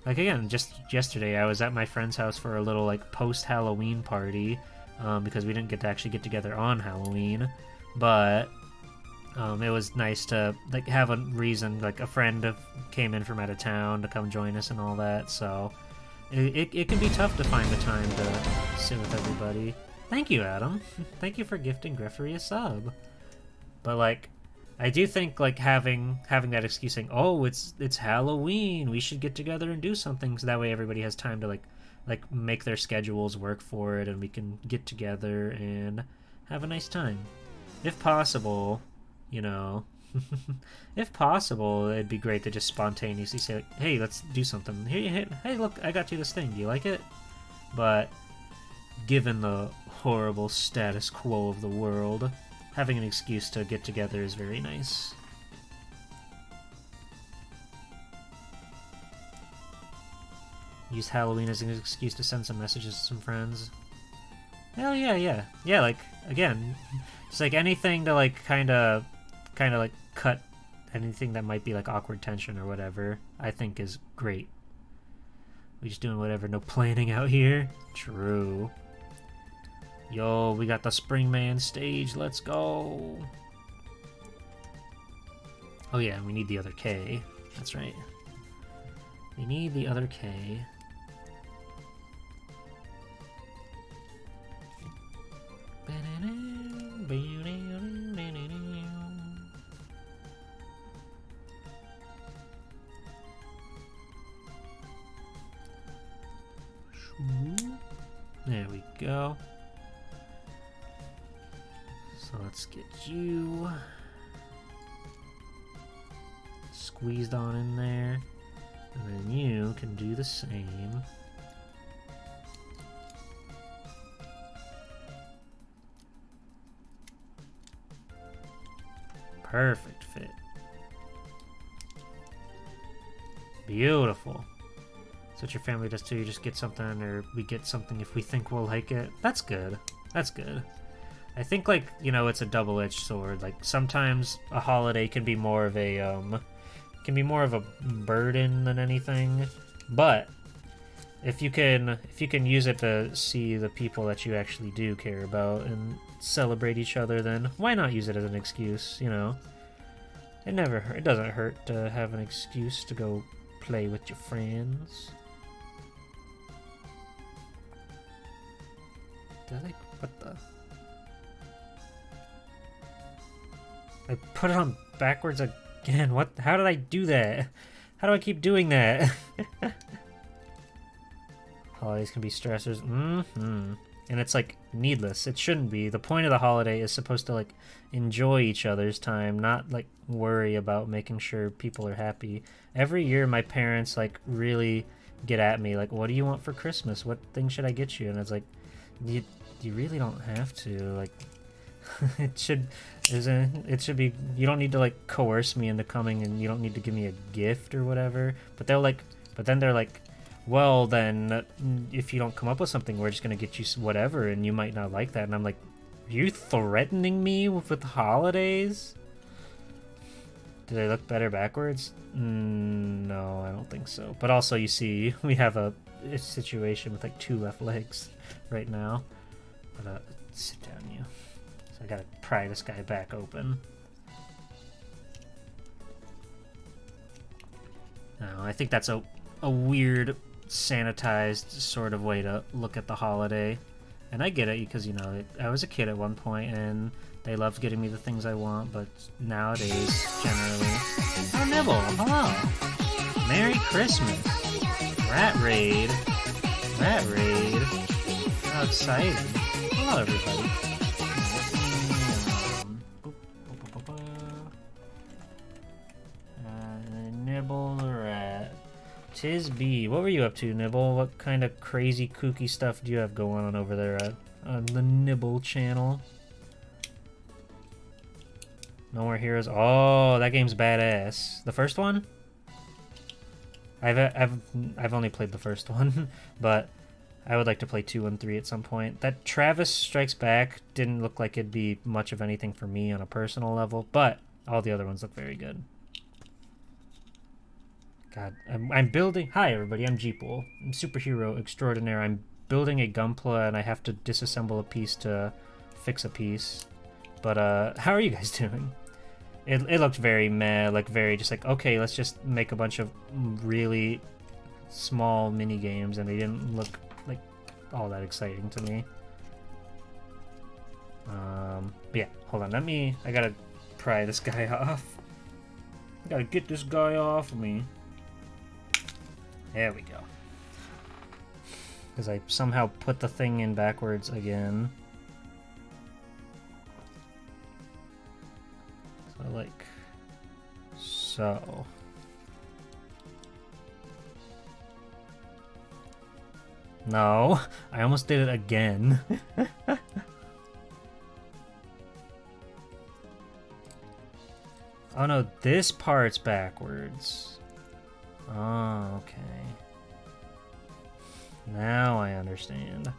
again, just yesterday I was at my friend's house for a little like post-Halloween party, because we didn't get to actually get together on Halloween, but it was nice to like have a reason, like a friend came in from out of town to come join us and all that. So it can be tough to find the time to sit with everybody. Thank you, Adam. Thank you for gifting Greffery a sub. But like, I do think like having that excuse saying, oh, it's Halloween, we should get together and do something, so that way everybody has time to like make their schedules work for it, and we can get together and have a nice time. If possible, you know, if possible, it'd be great to just spontaneously say, like, hey, let's do something. Hey, look, I got you this thing. Do you like it? But given the horrible status quo of the world, having an excuse to get together is very nice. Use Halloween as an excuse to send some messages to some friends. Hell yeah. Yeah, like, again, it's like anything to like kind of like cut anything that might be like awkward tension or whatever, I think is great. We just doing whatever, no planning out here. True. Yo, we got the Springman stage, let's go. Oh yeah, we need the other K. That's right. We need the other K. There we go. So let's get you squeezed on in there, and then you can do the same. Perfect fit. Beautiful. That's what your family does too. You just get something, or we get something if we think we'll like it. That's good. That's good. I think, like, you know, it's a double-edged sword. Like, sometimes a holiday can be more of a burden than anything. But if you can use it to see the people that you actually do care about and celebrate each other, then why not use it as an excuse? You know, it doesn't hurt to have an excuse to go play with your friends. What the? I put it on backwards again. What? How did I do that? How do I keep doing that? Holidays can be stressors. And it's like needless. It shouldn't be. The point of the holiday is supposed to like enjoy each other's time, not like worry about making sure people are happy. Every year my parents like really get at me like, what do you want for Christmas? What thing should I get you? And it's like, you really don't have to. Like, it should be, you don't need to like coerce me into coming, and you don't need to give me a gift or whatever. But then they're like, well, then if you don't come up with something, we're just gonna get you whatever, and you might not like that. And I'm like, are you threatening me with the holidays? Do they look better backwards? No, I don't think so. But also, you see, we have a situation with like 2 left legs right now. But sit down, you. So I gotta pry this guy back open. No, I think that's a weird, sanitized sort of way to look at the holiday. And I get it, because, you know, I was a kid at one point, and they loved getting me the things I want, but nowadays, generally... Oh, Nibble! Hello! Merry Christmas! Rat Raid! Rat Raid! How exciting! Hello, everybody! Nibble the rat. Tisby, what were you up to, Nibble? What kind of crazy kooky stuff do you have going on over there on the Nibble channel? No More Heroes. Oh, that game's badass. The first one? I've only played the first one, but I would like to play 2 and 3 at some point. That Travis Strikes Back didn't look like it'd be much of anything for me on a personal level, but all the other ones look very good. God, I'm building... Hi, everybody, I'm Jeeple. I'm superhero extraordinaire. I'm building a Gunpla, and I have to disassemble a piece to fix a piece. But, how are you guys doing? It looked very meh, like very just like, okay, let's just make a bunch of really small mini games, and they didn't look like all that exciting to me. But yeah, hold on, I gotta pry this guy off. I gotta get this guy off of me. There we go. Because I somehow put the thing in backwards again. So, like, so. No, I almost did it again. Oh no, this part's backwards. Oh, okay. Now I understand.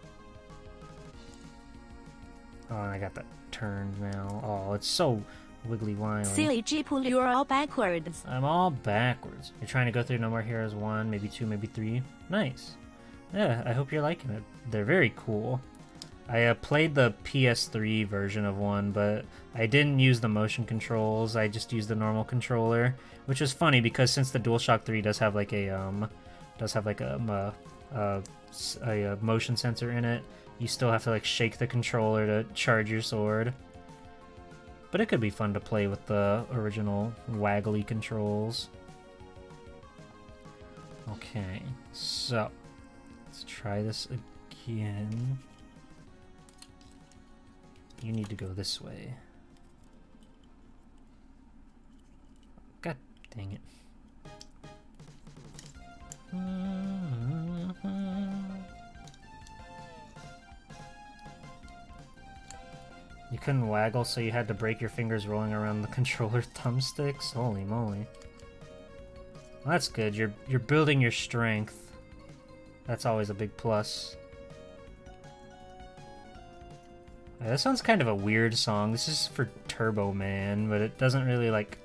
Oh, and I got that turned now. Oh, it's so wiggly wily. Silly Jeeple, you're all backwards. I'm all backwards. You're trying to go through No More Heroes 1, maybe 2, maybe 3. Nice. Yeah, I hope you're liking it. They're very cool. I played the PS3 version of 1, but I didn't use the motion controls. I just used the normal controller, which is funny because since the DualShock 3 does have like a motion sensor in it, you still have to like shake the controller to charge your sword. But it could be fun to play with the original waggly controls. Okay, so let's try this again. You need to go this way. God dang it. You couldn't waggle, so you had to break your fingers rolling around the controller thumbsticks? Holy moly. Well, that's good. You're building your strength. That's always a big plus. Yeah, this one's kind of a weird song. This is for Turbo Man, but it doesn't really, like,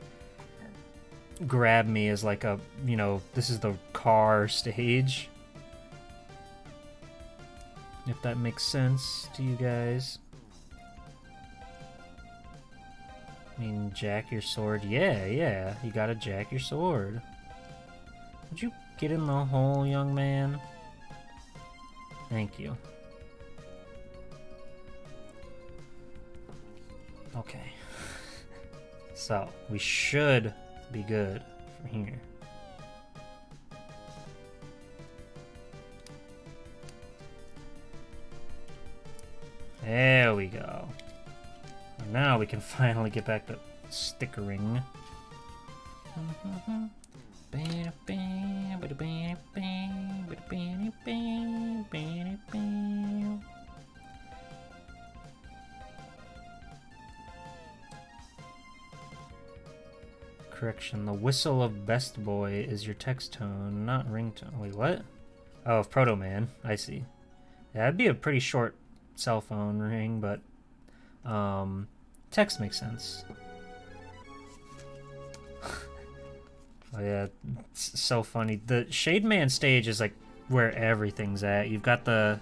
grab me as, like, a, you know, this is the car stage. If that makes sense to you guys. I mean, jack your sword. Yeah, you gotta jack your sword. Would you get in the hole, young man? Thank you. Okay. So, we should be good from here. There we go. And now we can finally get back to stickering. Correction, the whistle of Best Boy is your text tone, not ringtone. Wait, what? Oh, of Proto Man. I see. Yeah, that'd be a pretty short cell phone ring, but text makes sense. Oh yeah, it's so funny. The Shade Man stage is like where everything's at. You've got the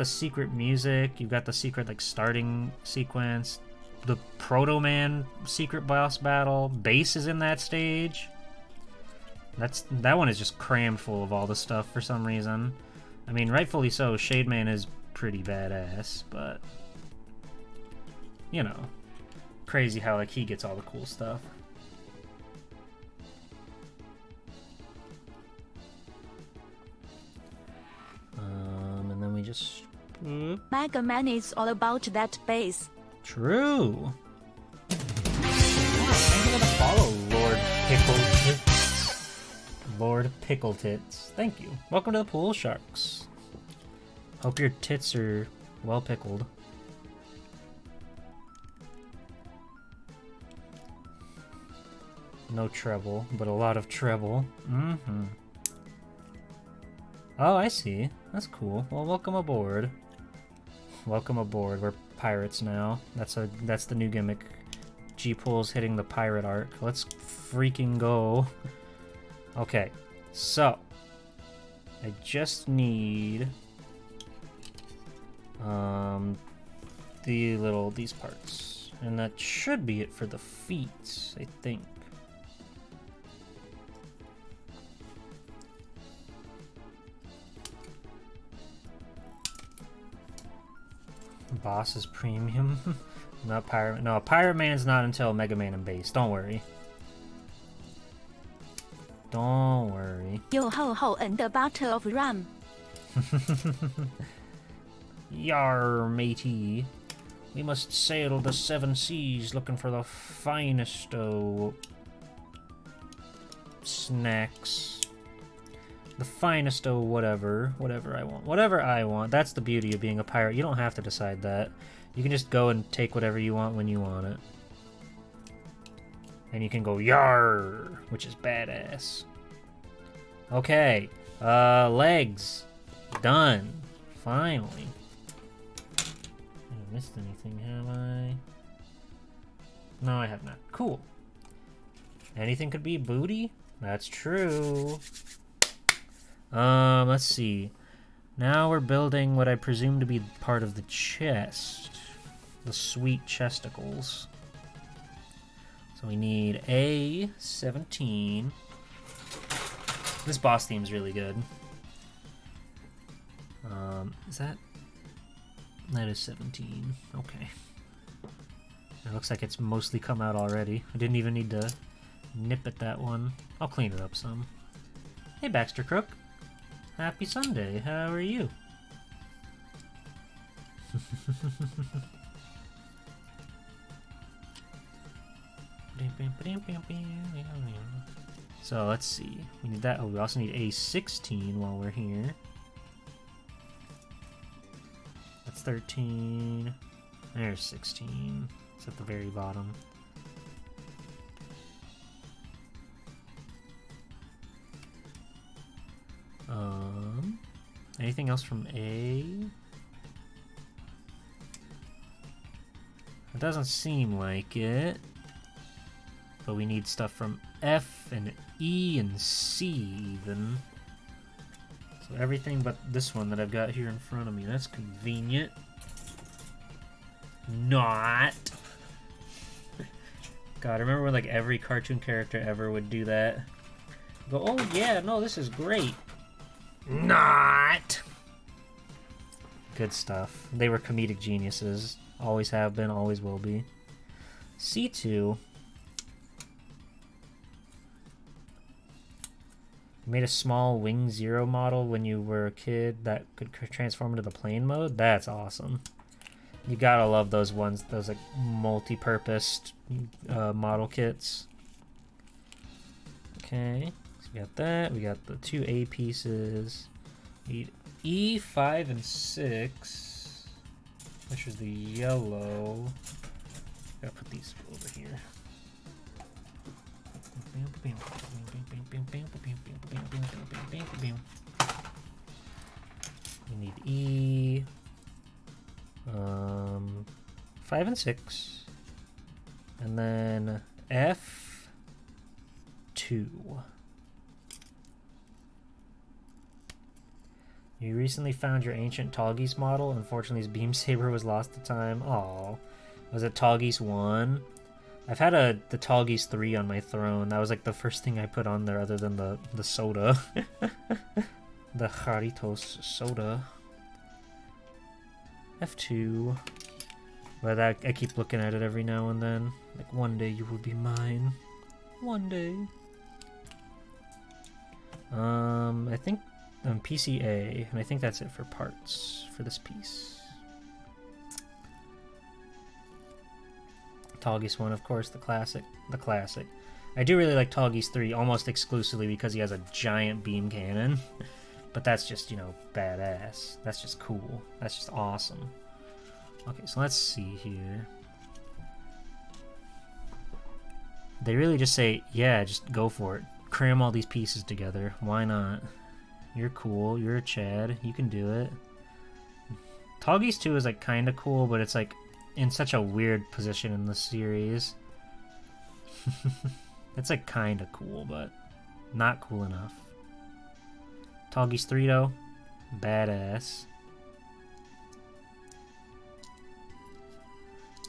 secret music, you've got the secret like starting sequence, the Proto Man secret boss battle, bass is in that stage. That one is just crammed full of all the stuff for some reason. I mean, rightfully so, Shade Man is pretty badass, but you know, crazy how like he gets all the cool stuff. And then we just... Mega Man is all about that bass. True. Wow, I'm gonna follow Lord Pickle Tits. Lord Pickle Tits. Thank you. Welcome to the Pool Sharks. Hope your tits are well pickled. No treble, but a lot of treble. Mm-hmm. Oh, I see. That's cool. Well, welcome aboard. Welcome aboard. We're pirates now. That's the new gimmick. G-Pool's hitting the pirate arc. Let's freaking go. Okay, so I just need these parts, and that should be it for the feet, I think. Boss is premium. Not Pirate. No, Pirate Man's not until Mega Man and Base. Don't worry. Don't worry. Yo ho ho and the Battle of Ram. Yar, matey. We must sail the 7 seas looking for the finest snacks. The finest whatever I want. Whatever I want. That's the beauty of being a pirate. You don't have to decide that. You can just go and take whatever you want when you want it. And you can go yar, which is badass. Okay. Legs. Done. Finally. I haven't missed anything, have I? No, I have not. Cool. Anything could be booty? That's true. Let's see. Now we're building what I presume to be part of the chest. The sweet chesticles. So we need A17. This boss theme's really good. Is that... That is 17. Okay. It looks like it's mostly come out already. I didn't even need to nip at that one. I'll clean it up some. Hey, Baxter Crook. Happy Sunday. How are you? So let's see. We need that. Oh, we also need A16 while we're here. That's 13. There's 16. It's at the very bottom. Anything else from A? It doesn't seem like it. But we need stuff from F and E and C even. So everything but this one that I've got here in front of me. That's convenient. Not. God, I remember when like every cartoon character ever would do that. Go, oh yeah, no, this is great. Not. Good stuff. They were comedic geniuses. Always have been, always will be. C2. You made a small Wing Zero model when you were a kid that could transform into the plane mode? That's awesome. You gotta love those ones, those like multi-purposed model kits. Okay. We got that. We got the 2 A pieces. We need E5 and 6, which is the yellow. Gotta put these over here. We need E. 5 and 6, and then F2. You recently found your ancient Tallgeese model. Unfortunately, his beam saber was lost to time. Aw. Was it Tallgeese 1? I've had the Tallgeese 3 on my throne. That was like the first thing I put on there other than the soda. The Jaritos soda. F2. But I keep looking at it every now and then. Like, one day you will be mine. One day. I think PCA, and I think that's it for parts for this piece. Tallgeese 1, of course, the classic. The classic. I do really like Tallgeese 3 almost exclusively because he has a giant beam cannon. But that's just, you know, badass. That's just cool. That's just awesome. Okay, so let's see here. They really just say, yeah, just go for it. Cram all these pieces together. Why not? You're cool. You're a Chad. You can do it. Toggies 2 is like kind of cool, but it's like in such a weird position in the series. It's like kind of cool, but not cool enough. Toggies 3 though, badass.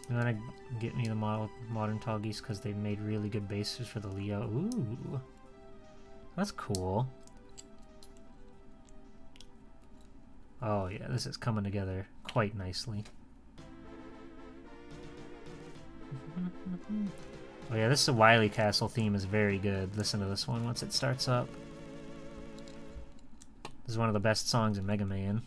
You wanna get me the modern Toggies because they made really good bases for the Leo. Ooh, that's cool. Oh yeah, this is coming together quite nicely. Oh yeah, this is a Wily Castle theme is very good. Listen to this one once it starts up. This is one of the best songs in Mega Man.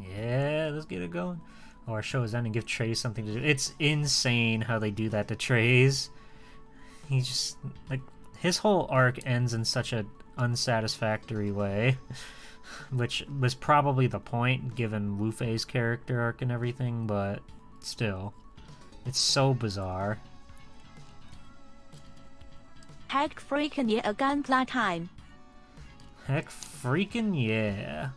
Yeah, let's get it going. Oh, our show is ending. Give Trey something to do. It's insane how they do that to Trey's. He just, like, his whole arc ends in such an unsatisfactory way. Which was probably the point, given Wu Fei's character arc and everything, but still. It's so bizarre. Heck freaking yeah, a gunplay time. Heck freaking yeah.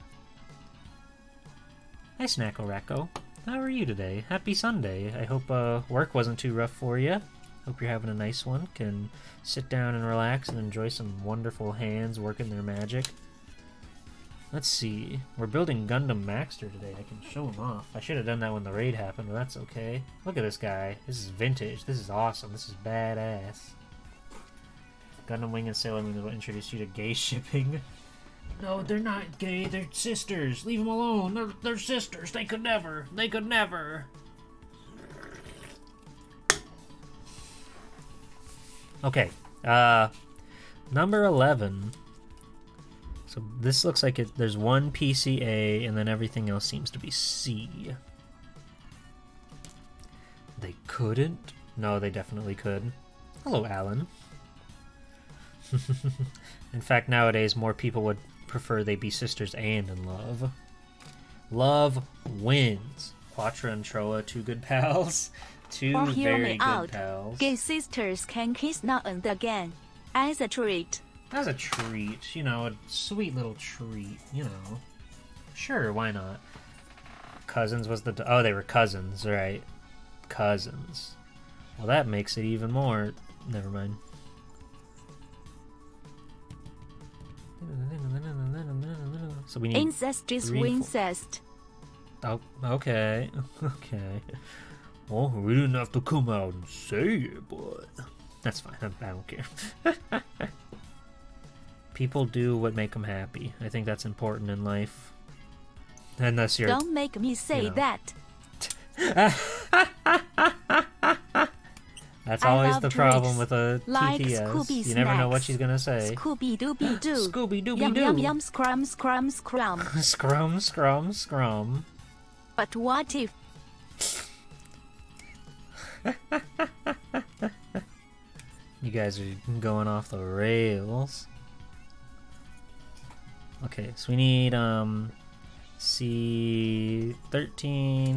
Hi, Snacko Racco. How are you today? Happy Sunday. I hope work wasn't too rough for you. Hope you're having a nice one. Can sit down and relax and enjoy some wonderful hands working their magic. Let's see. We're building Gundam Maxter today. I can show him off. I should have done that when the raid happened, but that's okay. Look at this guy. This is vintage. This is awesome. This is badass. Gundam Wing and Sailor Moon will introduce you to gay shipping. No, they're not gay. They're sisters. Leave them alone. They're sisters. They could never. They could never. Okay. Number 11. So this looks like there's one PCA, and then everything else seems to be C. They couldn't? No, they definitely could. Hello, Alan. In fact, nowadays, more people would prefer they be sisters and in love. Love wins. Quattro and Troa, two good pals. Two Or hear very me good out. pals. Gay sisters can kiss now and again. As a treat. As a treat, you know, a sweet little treat, you know. Sure, why not? Cousins was the... Oh, they were cousins, right. Cousins. Well, that makes it even more... Never mind. So we need... Incest is incest. Oh, okay. Okay. Well, we didn't have to come out and say it, but... That's fine, I don't care. People do what make them happy. I think that's important in life. Unless you're... Don't make me say that. That's always love the problem treats. with a Like TTS. Scooby You never know what snacks. she's gonna say. Scooby-Dooby-Doo. Scooby-Dooby-Doo. Yum yum yum scrum scrum scrum. Scrum, scrum, scrum. But what if... You guys are going off the rails. Okay, so we need C13,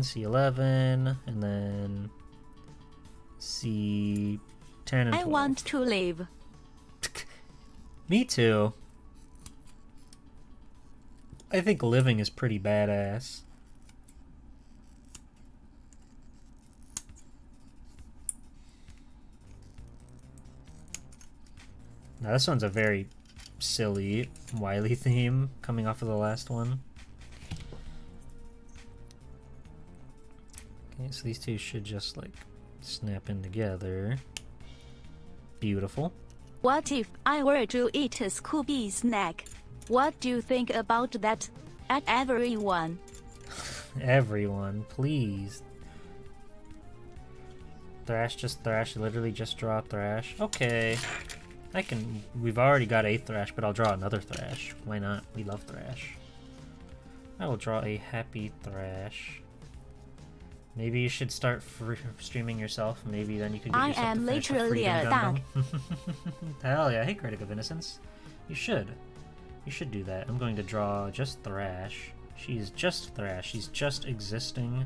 C11, and then C10 and 12. I want to live. Me too. I think living is pretty badass. Now this one's a very silly Wily theme coming off of the last one. Okay, so these two should just like snap in together. Beautiful. What if I were to eat a Scooby snack? What do you think about that? At everyone. Everyone, please. Thrash, literally just draw Thrash. Okay. We've already got a Thrash, but I'll draw another Thrash. Why not? We love Thrash. I will draw a happy Thrash. Maybe you should start streaming yourself. Maybe then you could get yourself I am to finish the literally Freedom a Gundam. Hell yeah, I hate Critic of Innocence. You should. You should do that. I'm going to draw just Thrash. She's just Thrash. She's just existing.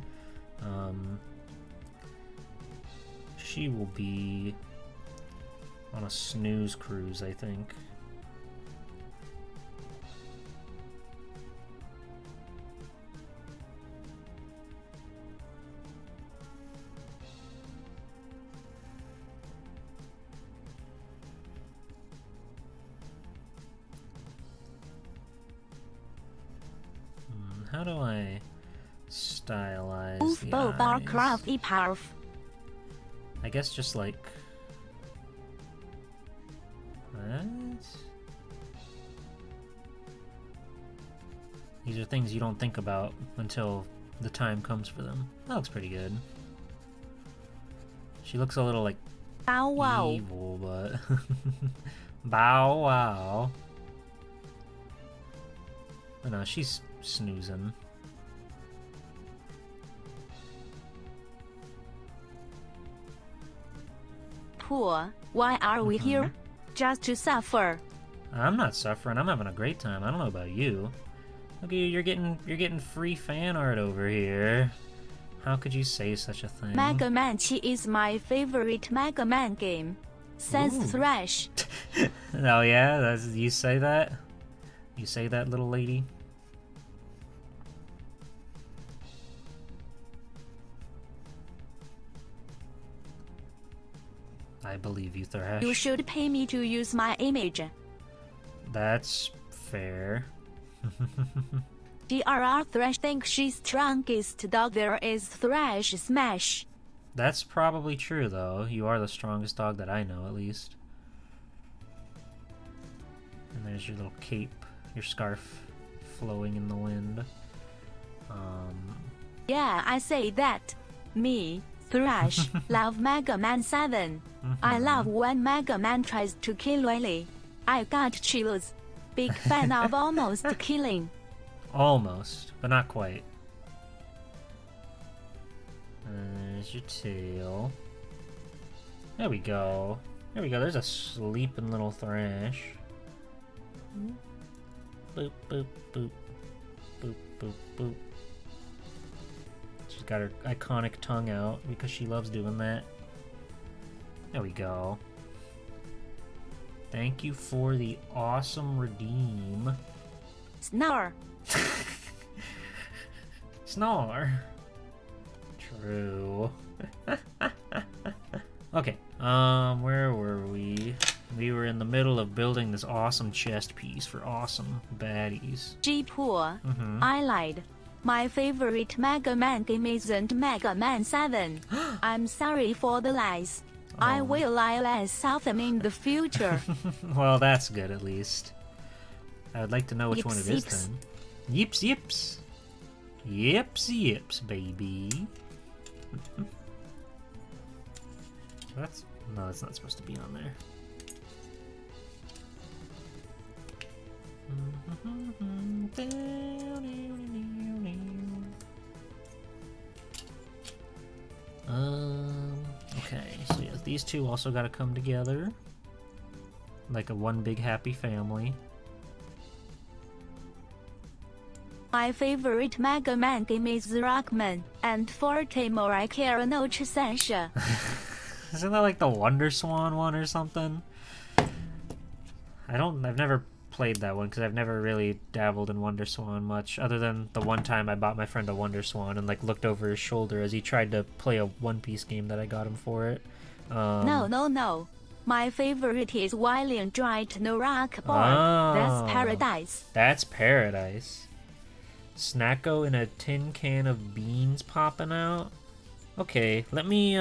She will be on a snooze cruise, I think. How do I stylize the eyes? I guess just like... What? These are things you don't think about until the time comes for them. That looks pretty good. She looks a little like evil, but... Bow wow. But no, she's snoozing. Poor, why are we here? Just to suffer. I'm not suffering. I'm having a great time. I don't know about you. Look at you. You're getting free fan art over here. How could you say such a thing? Mega Man Chi is my favorite Mega Man game. Says Ooh. Thrash. Oh yeah, you say that? You say that, little lady? I believe you, Thrash. You should pay me to use my image. That's fair. DRR Thrash thinks she's strongest dog there is Thrash Smash. That's probably true, though. You are the strongest dog that I know, at least. And there's your little cape, your scarf flowing in the wind. Yeah, I say that. Me, Thrash, love Mega Man 7. I love when Mega Man tries to kill Lily. I got chills. Big fan of almost killing. Almost, but not quite. There's your tail. There we go. There we go. There's a sleeping little Thrash. Boop, boop, boop. Boop, boop, boop. She's got her iconic tongue out because she loves doing that. There we go. Thank you for the awesome redeem. Snore. Snore. True. Okay, where were we? We were in the middle of building this awesome chest piece for awesome baddies. G-Poor. I lied. My favorite Mega Man game isn't Mega Man 7. I'm sorry for the lies. I will lie less often in the future. Well, that's good at least. I would like to know which Yips, one it is yips. then. Yips, yips. Yips, yips, baby. That's... No, that's not supposed to be on there. Okay, so yeah, these two also gotta come together. Like a one big happy family. My favorite Mega Man game is Rockman, and Forte more I care no Chesensha. Isn't that like the Wonder Swan one or something? I've never played that one because I've never really dabbled in Wonder Swan much, other than the one time I bought my friend a Wonder Swan and like looked over his shoulder as he tried to play a One Piece game that I got him for it. No. My favorite is Wilian Dried no Rock Board. Oh, That's paradise. That's paradise. Snacko in a tin can of beans popping out. Okay, let me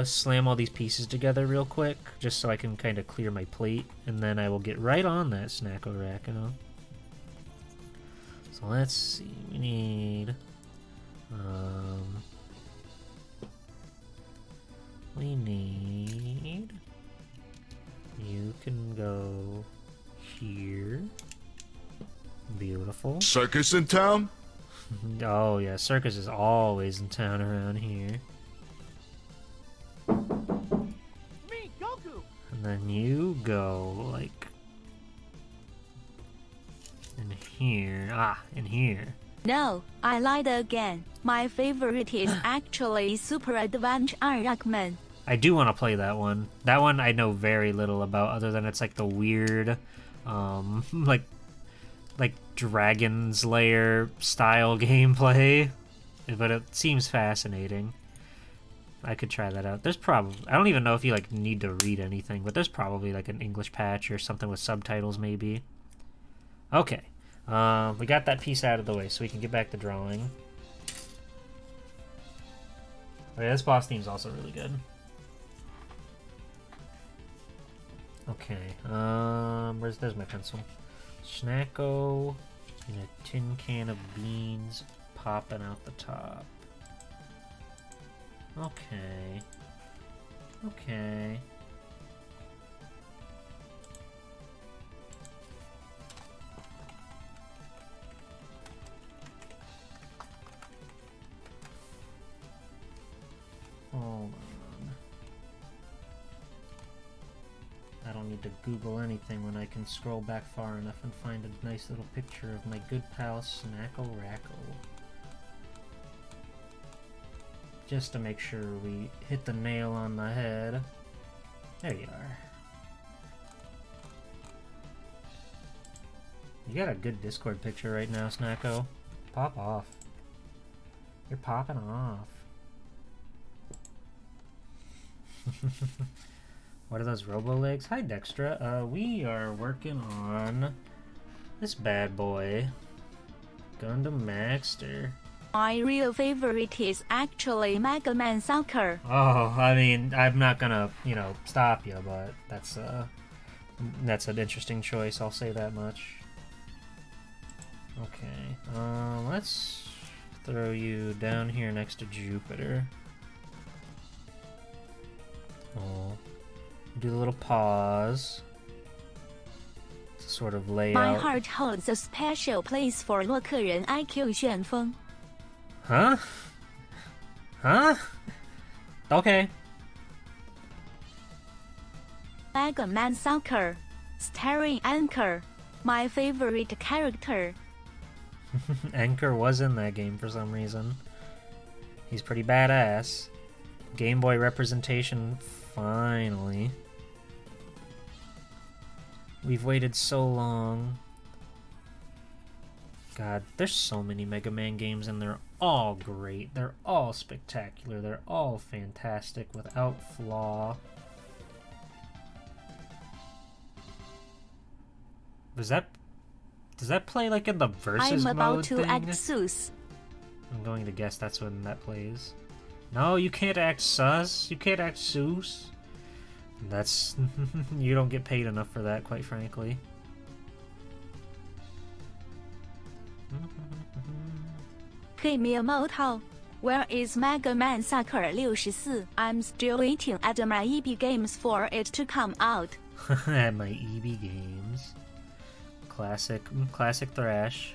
slam all these pieces together real quick, just so I can kind of clear my plate, and then I will get right on that Snacko rack, you know? So let's see, we need... You can go here. Beautiful. Circus in town? Oh yeah, circus is always in town around here. Me, Goku! And then you go like here. Ah, in here. No, I lied again. My favorite is actually Super Adventure Rockman. I do want to play that one. That one I know very little about, other than it's like the weird, like Dragon's Lair style gameplay. But it seems fascinating. I could try that out. There's probably, I don't even know if you like need to read anything, but there's probably like an English patch or something with subtitles maybe. Okay. We got that piece out of the way so we can get back to drawing. Oh yeah, this boss theme is also really good. Okay, there's my pencil. Snacko in a tin can of beans popping out the top. Okay. Okay. Hold on. I don't need to Google anything when I can scroll back far enough and find a nice little picture of my good pal Snacko Racko. Just to make sure we hit the nail on the head. There you are. You got a good Discord picture right now, Snacko. Pop off. You're popping off. What are those robo legs? Hi, Dextra. We are working on this bad boy. Gundam Maxter. My real favorite is actually Mega Man Soccer. Oh, I mean, I'm not gonna, stop you, but that's an interesting choice, I'll say that much. Okay, let's throw you down here next to Jupiter. Oh, do a little pause to sort of lay My out. heart holds a special place for 洛克人 IQ 旋风. Huh? Huh? Okay. Mega Man Soccer. Starring Anchor. My favorite character. Anchor was in that game for some reason. He's pretty badass. Game Boy representation, finally. We've waited so long. God, there's so many Mega Man games and they're all great. They're all spectacular. They're all fantastic without flaw. Does that play like in the versus I'm about mode to thing? act sus. I'm going to guess that's when that plays. No, you can't act sus. You can't act sus. That's you don't get paid enough for that, quite frankly. Hey Miyamoto, where is Mega Man Soccer 64? I'm still waiting at my EB Games for it to come out. At my EB Games. Classic Thrash.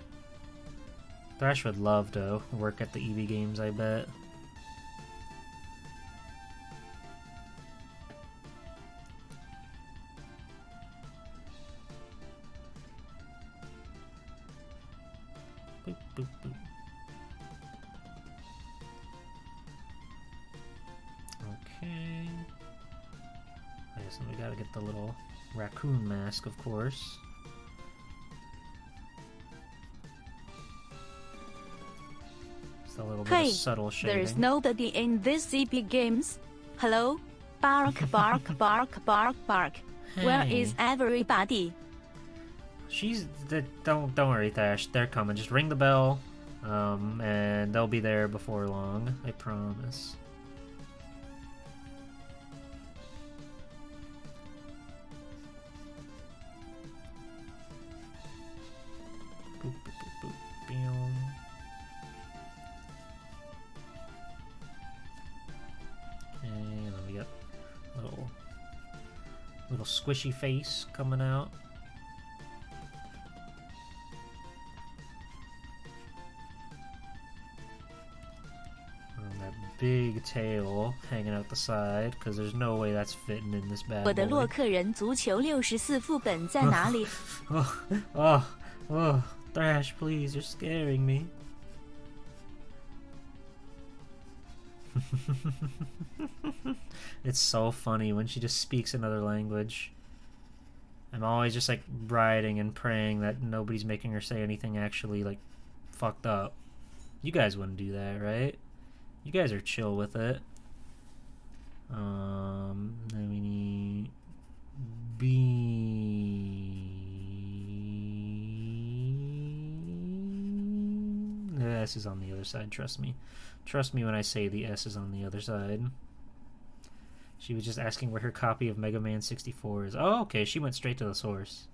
Thrash would love to work at the EB Games, I bet. Boop, boop, boop. Okay. I guess we gotta get the little raccoon mask, of course. Just a little bit Hey, of subtle shading. there's nobody in this EB Games. Hello? Bark, bark, bark, bark, bark. Where Hey. is everybody? Don't worry, Thash. They're coming. Just ring the bell, and they'll be there before long. I promise. Boop, boop, boop, boop. Boom. Okay, and then we got little squishy face coming out. And that big tail hanging out the side, because there's no way that's fitting in this bad 我的 boy. 洛克人足球64副本在哪里？ Oh, Thrash, please, you're scaring me. It's so funny when she just speaks another language. I'm always just like riding and praying that nobody's making her say anything actually like fucked up. You guys wouldn't do that, right? You guys are chill with it. Then we need the S is on the other side, trust me. Trust me when I say the S is on the other side. She was just asking where her copy of Mega Man 64 is. Oh, okay, she went straight to the source.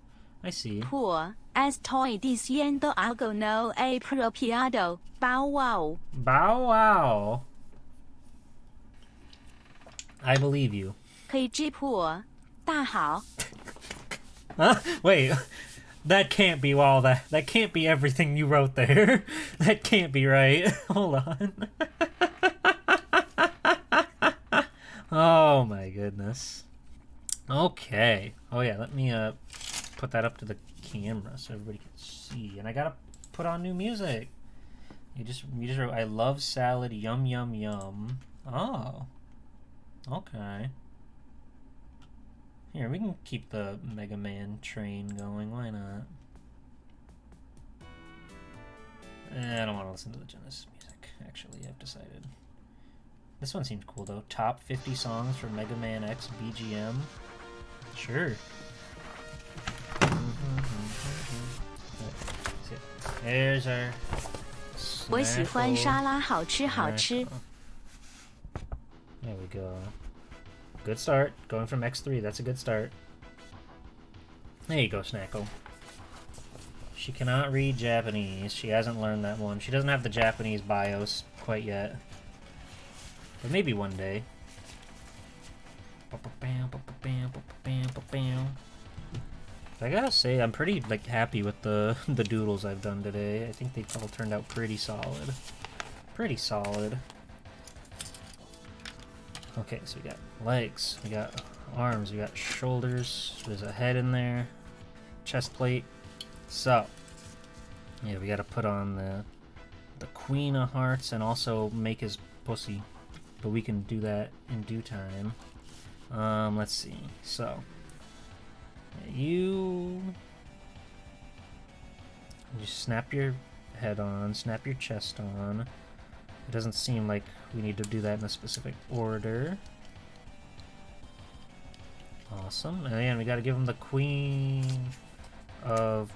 I see. Poor, estoy diciendo algo no apropiado. Bow wow. Bow wow. I believe you. 黑之破，大好。 Huh? Wait, that can't be all that. That can't be everything you wrote there. That can't be right. Hold on. Oh my goodness. Okay. Oh yeah, let me put that up to the camera so everybody can see. And I gotta put on new music. You just wrote, I love salad, yum yum yum. Oh. Okay. Here, we can keep the Mega Man train going. Why not? I don't want to listen to the Genesis music, actually, I've decided. This one seems cool, though. Top 50 songs for Mega Man X BGM. Sure. There's our 我喜欢沙拉，好吃好吃。 There we go. Good start. Going from X3, that's a good start. There you go, Snackle. She cannot read Japanese. She hasn't learned that one. She doesn't have the Japanese BIOS quite yet. But maybe one day. I gotta say, I'm pretty like happy with the doodles I've done today. I think they all turned out pretty solid. Pretty solid. Okay, so we got legs, we got arms, we got shoulders, there's a head in there, chest plate. So, yeah, we gotta put on the Queen of Hearts and also make his pussy. But we can do that in due time. Let's see. So, you just snap your head on, snap your chest on. It doesn't seem like we need to do that in a specific order. Awesome. And then we gotta give him the Queen of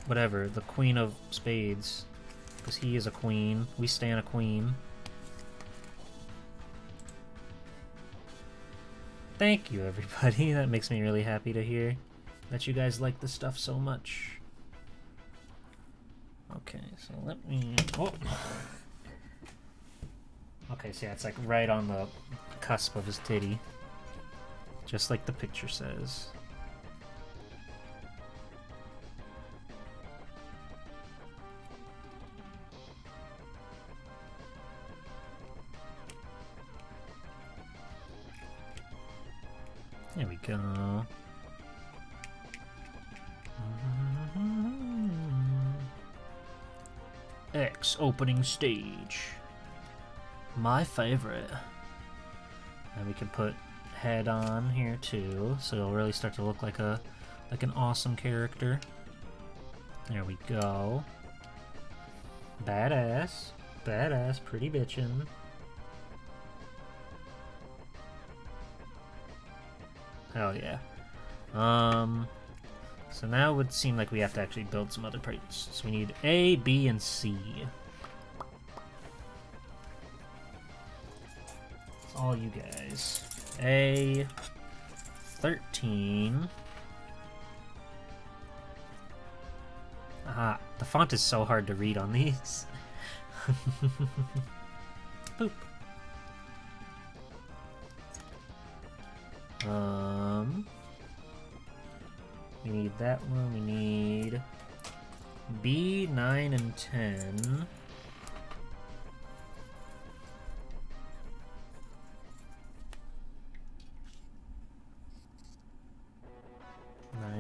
whatever, the Queen of Spades. Because he is a queen. We stand a queen. Thank you, everybody. That makes me really happy to hear that you guys like this stuff so much. Okay, so let me... Oh. Okay, so yeah, it's like right on the cusp of his titty. Just like the picture says. There we go. X opening stage. My favorite. And we can put head on here too, so it'll really start to look like an awesome character. There we go. Badass. Badass, pretty bitchin'. Hell yeah. So now it would seem like we have to actually build some other parts. So we need A, B, and C. It's all you guys. A 13. Aha, the font is so hard to read on these. Boop. We need that one. We need B, 9, and 10.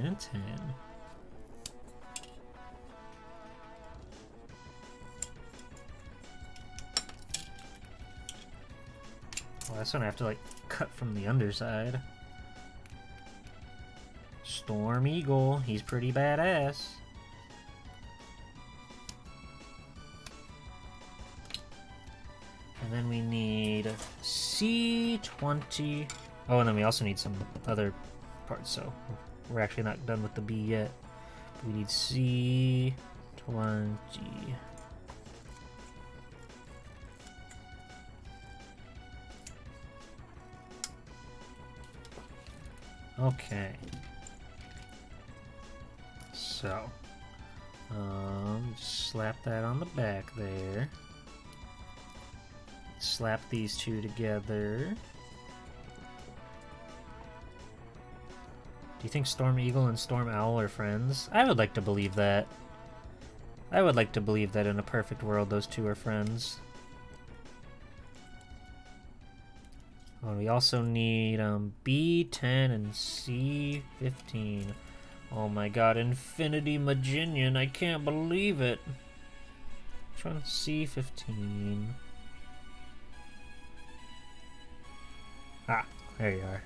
And 10. that's when I have to, like, cut from the underside. Storm Eagle, he's pretty badass. And then we need C20. Oh, and then we also need some other parts, so we're actually not done with the B yet. We need C20. Okay. So, just slap that on the back there. Slap these two together. Do you think Storm Eagle and Storm Owl are friends? I would like to believe that. I would like to believe that in a perfect world those two are friends. Oh, we also need B10 and C15. Oh my god, Infinity Maginian, I can't believe it. Which one's C15? Ah, there you are.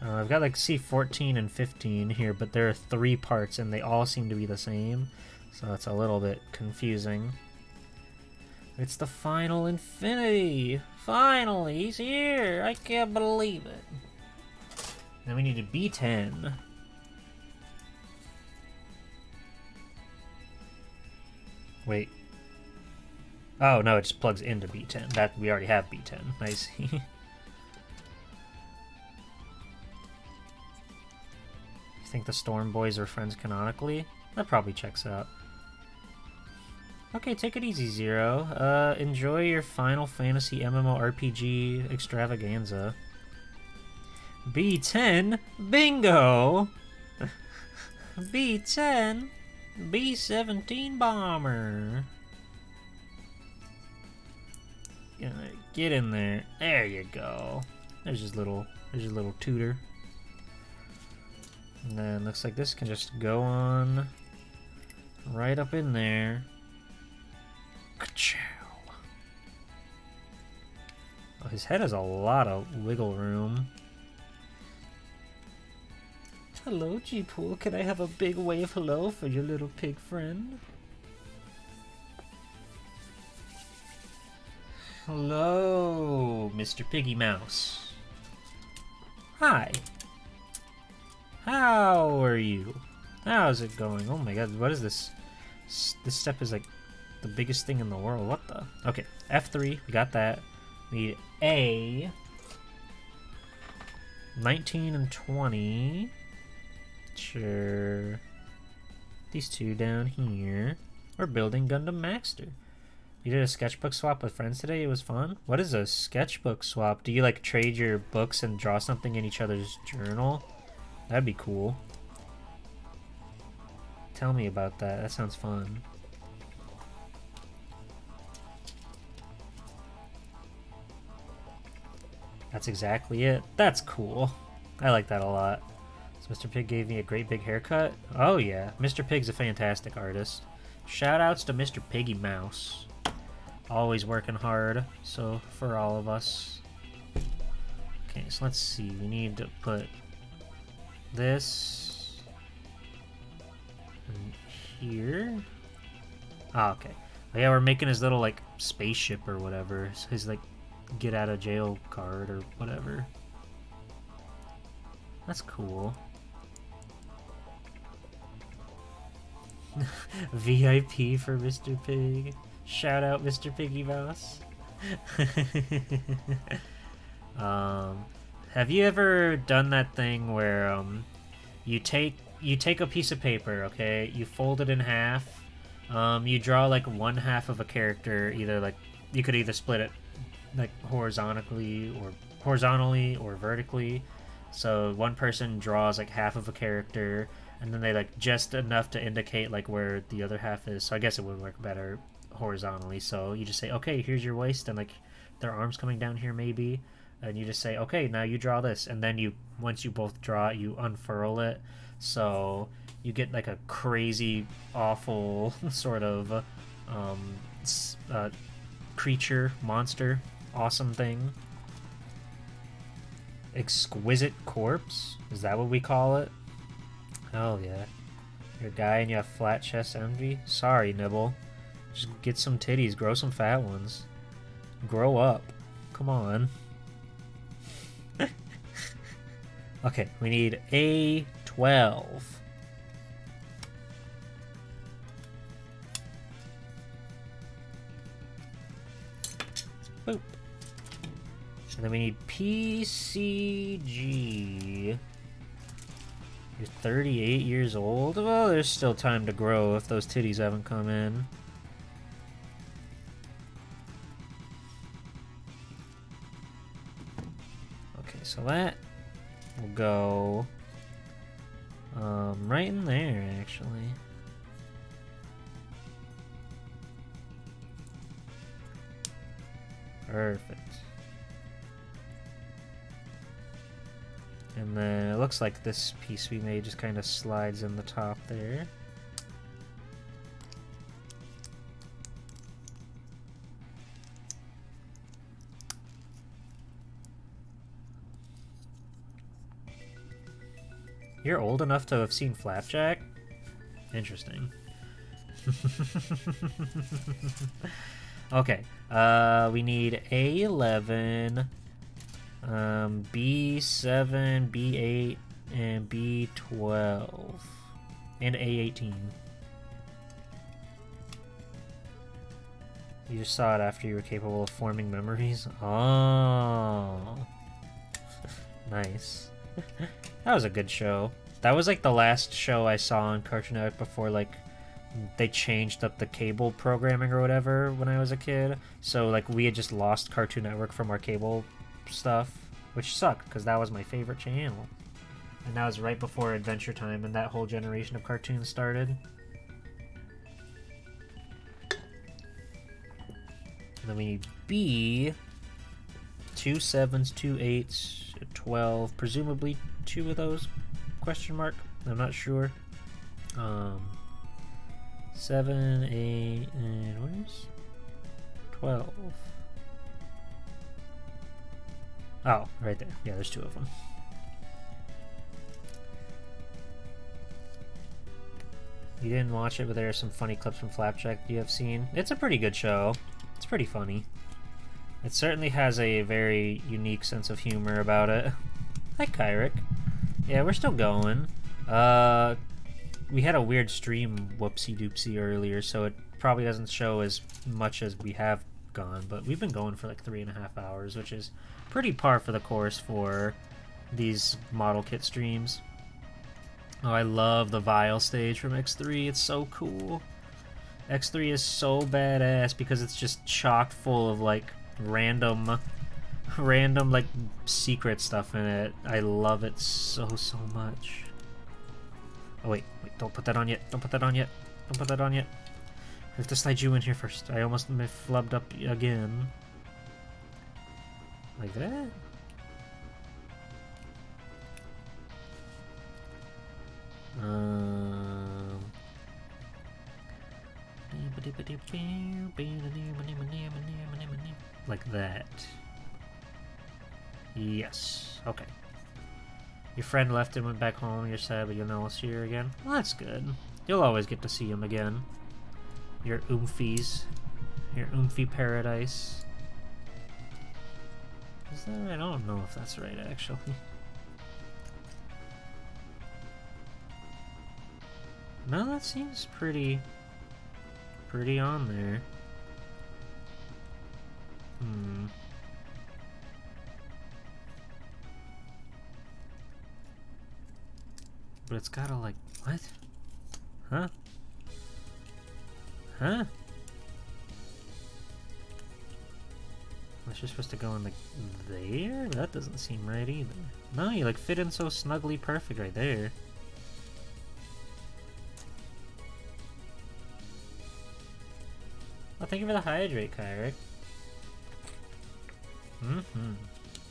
I've got like C14 and 15 here, but there are 3 parts and they all seem to be the same. So it's a little bit confusing. It's the final Infinity! Finally, he's here! I can't believe it. Then we need a B10. Wait. Oh, no, it just plugs into B10. That we already have B10. I see. You think the Storm Boys are friends canonically? That probably checks out. Okay, take it easy, Zero. Enjoy your Final Fantasy MMORPG extravaganza. B10? Bingo! B10? B-17 bomber. Get in there. There you go. There's his little tutor. And then looks like this can just go on right up in there. Ka-chow. Oh, his head has a lot of wiggle room. Hello, G-Pool. Can I have a big wave hello for your little pig friend? Hello, Mr. Piggy Mouse. Hi. How are you? How's it going? Oh my god, what is this? This step is like the biggest thing in the world. What the? Okay, F3, we got that. We need A. 19 and 20. Sure. These two down here. We're building Gundam Maxter. You did a sketchbook swap with friends today? It was fun? What is a sketchbook swap? Do you like trade your books and draw something in each other's journal? That'd be cool. Tell me about that. That sounds fun. That's exactly it. That's cool. I like that a lot. So Mr. Pig gave me a great big haircut? Oh yeah, Mr. Pig's a fantastic artist. Shoutouts to Mr. Piggy Mouse. Always working hard, so for all of us. Okay, so let's see. We need to put this in here. Ah, okay. Oh, yeah, we're making his little, like, spaceship or whatever. His, like, get out of jail card or whatever. That's cool. VIP for Mr. Pig. Shout out Mr. Piggy Mouse. Have you ever done that thing where you take a piece of paper, okay? You fold it in half. You draw like one half of a character, either like you could either split it like horizontally or vertically. So one person draws like half of a character, and then they like just enough to indicate like where the other half is. So I guess it would work better horizontally. So you just say, okay, here's your waist, and like their arms coming down here maybe, and you just say, okay, now you draw this, and then once you both draw it, you unfurl it, so you get like a crazy, awful sort of creature, monster, awesome thing. Exquisite corpse? Is that what we call it? Hell yeah. You're a guy and you have flat chest envy? Sorry, Nibble. Just get some titties, grow some fat ones. Grow up. Come on. Okay, we need A12. Boop. And then we need PCG. You're 38 years old? Well, there's still time to grow if those titties haven't come in. Okay, so that will go right in there, actually. Perfect. And then it looks like this piece we made just kind of slides in the top there. You're old enough to have seen Flapjack? Interesting. Okay, we need A11, B7, B8, and B12, and A18. You just saw it after you were capable of forming memories? Oh. Nice. That was a good show. That was like the last show I saw on Cartoon Network before like they changed up the cable programming or whatever when I was a kid. So like we had just lost Cartoon Network from our cable stuff, which sucked because that was my favorite channel. And that was right before Adventure Time and that whole generation of cartoons started. And then we need B, 2 7s, 2 8s, 12, presumably 2 of those, question mark, I'm not sure. 7, 8, and where's 12? Oh, right there. Yeah, there's 2 of them. You didn't watch it, but there are some funny clips from Flapjack you have seen. It's a pretty good show. It's pretty funny. It certainly has a very unique sense of humor about it. Hi, Kyrick. Yeah, we're still going. We had a weird stream whoopsie-doopsie earlier, so it probably doesn't show as much as we have gone, but we've been going for like 3.5 hours, which is pretty par for the course for these model kit streams. Oh, I love the Vile stage from X3. It's so cool. X3 is so badass because it's just chock full of like random like secret stuff in it. I love it so much. Oh wait, don't put that on yet. Don't put that on yet. Don't put that on yet. I have to slide you in here first. I almost flubbed up again. Like that? Like that. Yes. Okay. Your friend left and went back home. You're sad, but you'll never see her again. Well, that's good. You'll always get to see him again. Your oomfies. Your oomfie paradise. Is that right? I don't know if that's right, actually. No, that seems pretty on there. But it's gotta like, what? Huh? Huh? Unless you're supposed to go in like there? That doesn't seem right either. No, you like fit in so snugly perfect right there. Oh, thank you for the hydrate, Kyrick.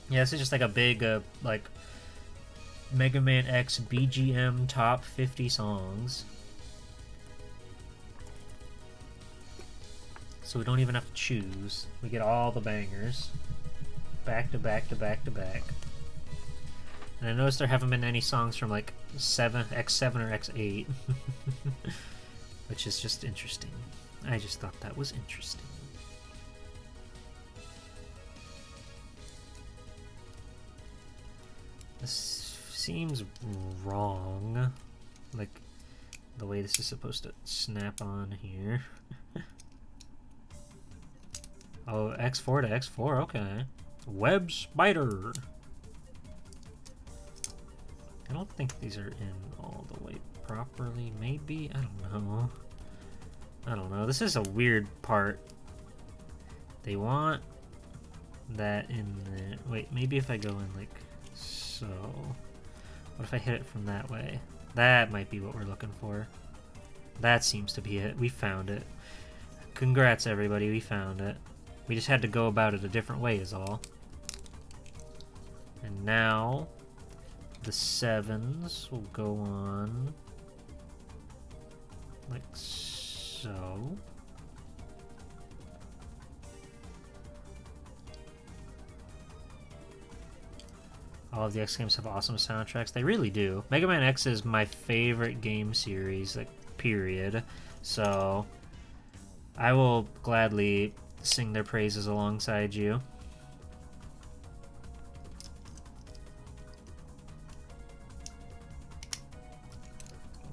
Yeah, this is just like a big, like, Mega Man X BGM Top 50 Songs. So we don't even have to choose. We get all the bangers. Back to back to back to back. And I noticed there haven't been any songs from like X7 or X8. Which is just interesting. I just thought that was interesting. This seems wrong. Like the way this is supposed to snap on here. Oh, X4 to X4, okay. Web spider. I don't think these are in all the way properly. Maybe? I don't know. I don't know. This is a weird part. They want that in the... Wait, maybe if I go in like so... What if I hit it from that way? That might be what we're looking for. That seems to be it. We found it. Congrats, everybody. We found it. We just had to go about it a different way is all. And now the 7s will go on like so. All of the X games have awesome soundtracks. They really do. Mega Man X is my favorite game series, like, period. So I will gladly sing their praises alongside you.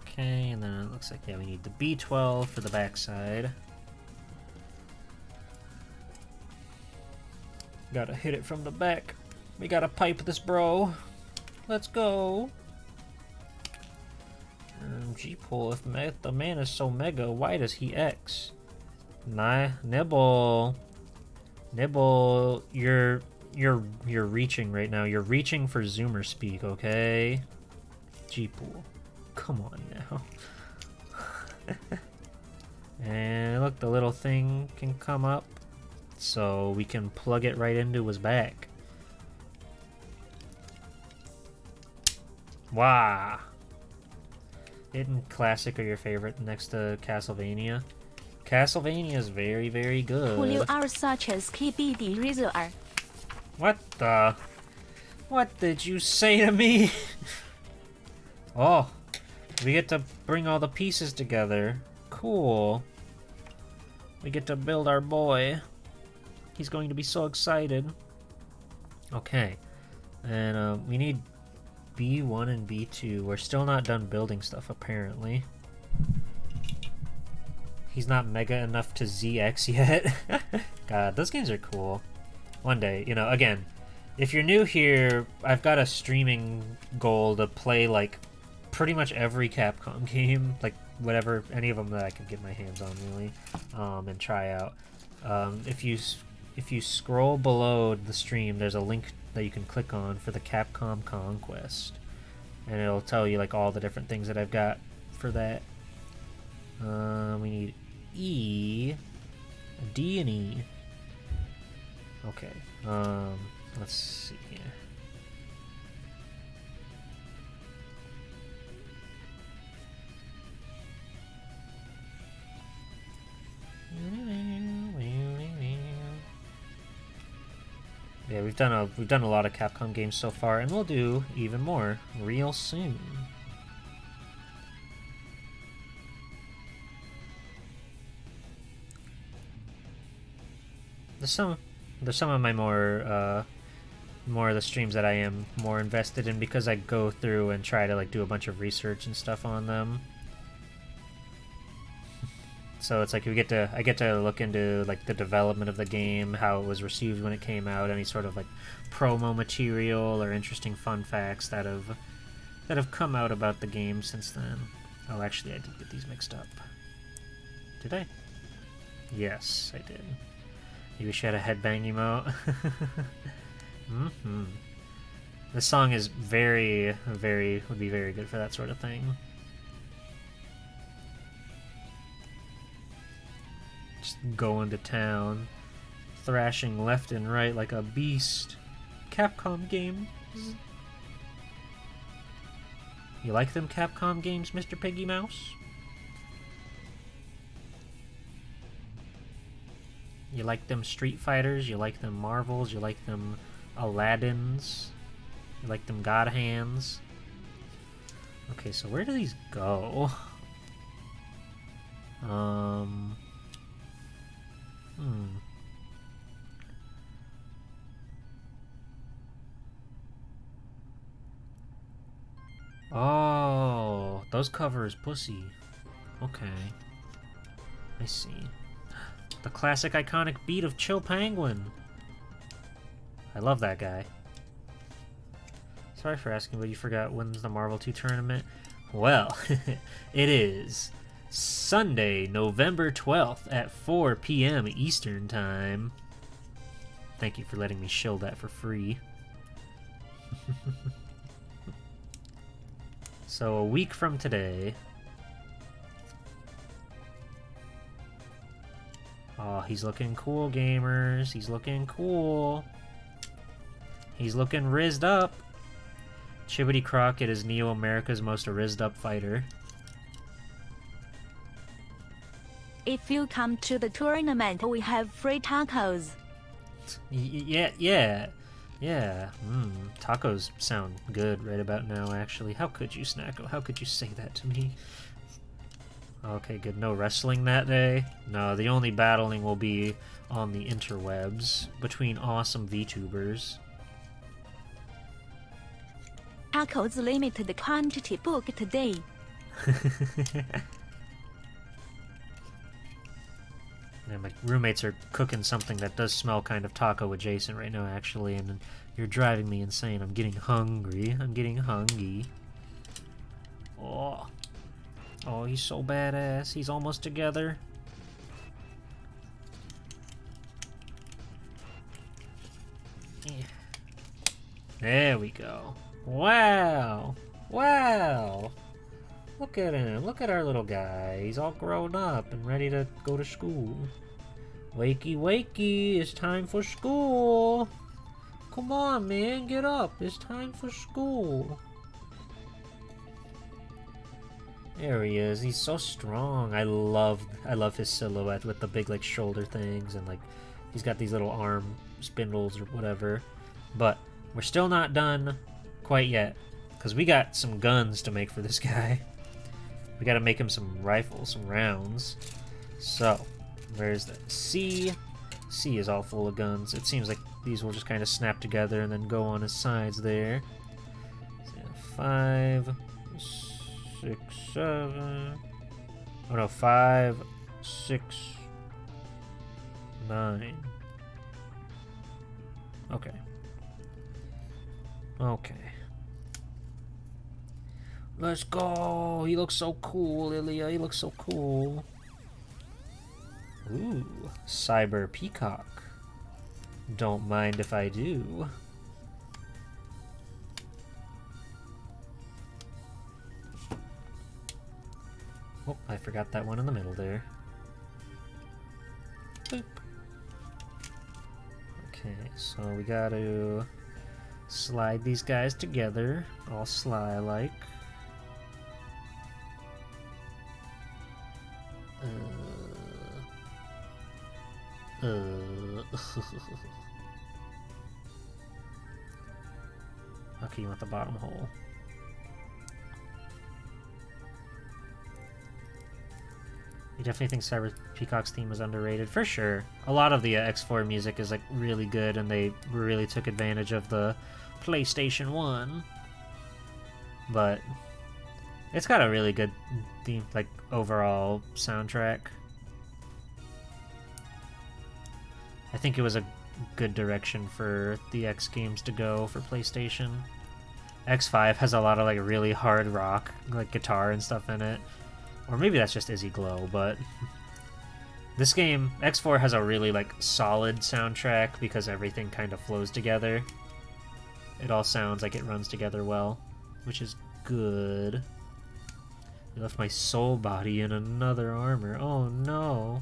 Okay, and then it looks like, yeah, we need the B12 for the backside. Gotta hit it from the back. We gotta pipe this, bro. Let's go. G-pull, if the man is so mega, why does he X? Nah, Nibble. Nibble, you're reaching right now. You're reaching for Zoomer speak, okay? G-pull. Come on now. And look, the little thing can come up. So we can plug it right into his back. Wow. Isn't Classic or your favorite next to Castlevania? Castlevania is very, very good. Who you are such as KBD Rizzer. What the? What did you say to me? Oh, we get to bring all the pieces together. Cool. We get to build our boy. He's going to be so excited. Okay. And we need B1 and B2. We're still not done building stuff, apparently. He's not mega enough to ZX yet. God, those games are cool. One day, you know, again, if you're new here, I've got a streaming goal to play, like, pretty much every Capcom game. Like, whatever, any of them that I can get my hands on, really, and try out. If you scroll below the stream, there's a link that you can click on for the Capcom Conquest. And it'll tell you, like, all the different things that I've got for that. We need E, D, and E. Okay. Let's see here. Yeah, we've done a lot of Capcom games so far, and we'll do even more real soon. There's some of my more of the streams that I am more invested in because I go through and try to, like, do a bunch of research and stuff on them. So it's like I get to look into, like, the development of the game, how it was received when it came out, any sort of, like, promo material or interesting fun facts that have come out about the game since then. Oh, actually, I did get these mixed up. Did I? Yes, I did. You wish you had a headbang emote. This song is would be very good for that sort of thing. Just going to town, thrashing left and right like a beast. Capcom games. You like them Capcom games, Mr. Piggy Mouse? You like them Street Fighters? You like them Marvels? You like them Aladdins? You like them God Hands? Okay, so where do these go? Oh, those cover is pussy. Okay. I see. The classic iconic beat of Chill Penguin. I love that guy. Sorry for asking, but you forgot when's the Marvel 2 tournament? Well, it is Sunday, November 12th at 4 p.m. Eastern Time. Thank you for letting me shill that for free. So a week from today. Oh, he's looking cool, gamers. He's looking cool. He's looking rizzed up. Chibbity Crockett is Neo America's most rizzed up fighter. If you come to the tournament, we have free tacos. Yeah. Tacos sound good right about now, actually. How could you, Snacko? How could you say that to me? Okay, good. No wrestling that day? No, the only battling will be on the interwebs between awesome VTubers. Tacos limited quantity booked today. Yeah, my roommates are cooking something that does smell kind of taco adjacent right now, actually, and you're driving me insane. I'm getting hungry. I'm getting hungry. Oh, he's so badass. He's almost together. Yeah. There we go. Wow. Look at him. Look at our little guy. He's all grown up and ready to go to school. Wakey, it's time for school. Come on, man, get up. It's time for school. There he is. He's so strong. I love his silhouette with the big like shoulder things, and like he's got these little arm spindles or whatever. But we're still not done quite yet, because we got some guns to make for this guy. We gotta make him some rifles, some rounds. So, where's that? C is all full of guns. It seems like these will just kind of snap together and then go on his sides there. So, 5, 6, 7. Oh no, 5, 6, 9. Okay. Let's go! He looks so cool, Ilya. He looks so cool. Ooh, Cyber Peacock. Don't mind if I do. Oh, I forgot that one in the middle there. Boop. Okay, so we gotta slide these guys together, all sly-like. Okay, you want the bottom hole. You definitely think Cyber Peacock's theme is underrated? For sure. A lot of the X4 music is like really good, and they really took advantage of the PlayStation 1. But it's got a really good theme, like overall soundtrack. I think it was a good direction for the X games to go for PlayStation. X5 has a lot of like really hard rock, like guitar and stuff in it. Or maybe that's just Izzy Glow, but this game, X4 has a really like solid soundtrack because everything kind of flows together. It all sounds like it runs together well, which is good. You left my soul body in another armor. Oh no.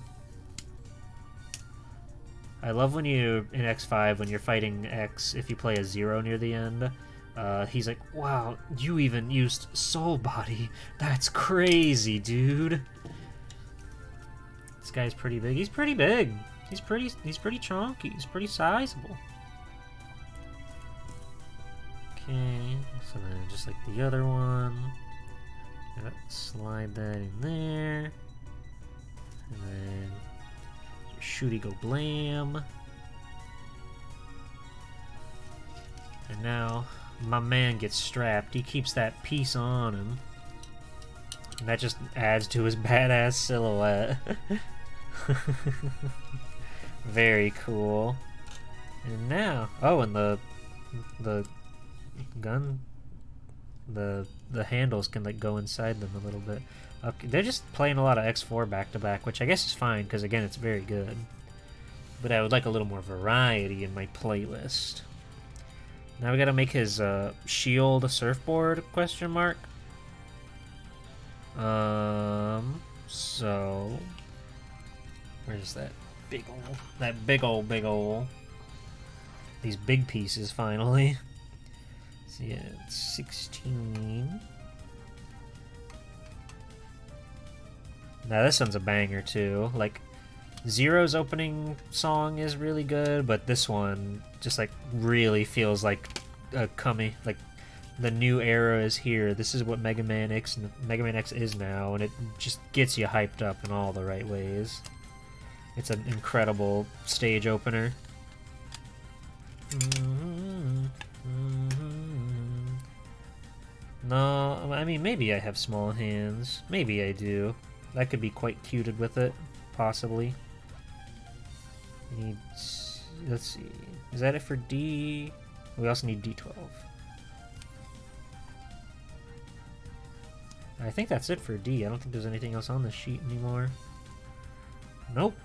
I love when you, in X5, when you're fighting X, if you play a 0 near the end, He's like, wow, you even used soul body. That's crazy, dude. This guy's pretty big. He's pretty big. He's pretty chunky. He's pretty sizable. Okay, so then just like the other one, gotta slide that in there, and then your shooty go blam. And now my man gets strapped. He keeps that piece on him. And that just adds to his badass silhouette. Very cool. And now, oh, and the gun, the handles can like go inside them a little bit. Okay, they're just playing a lot of X4 back to back, which I guess is fine because again it's very good. But I would like a little more variety in my playlist. Now we gotta make his shield a surfboard, question mark. So where's that big ol', these big pieces finally. So yeah, it's 16. Now this one's a banger too. Like Zero's opening song is really good, but this one just like really feels like like the new era is here. This is what Mega Man X is now, and it just gets you hyped up in all the right ways. It's an incredible stage opener. No, I mean maybe I have small hands. Maybe I do. I could be quite cuted with it, possibly. Let's see. Is that it for D? We also need D12. I think that's it for D. I don't think there's anything else on this sheet anymore. Nope.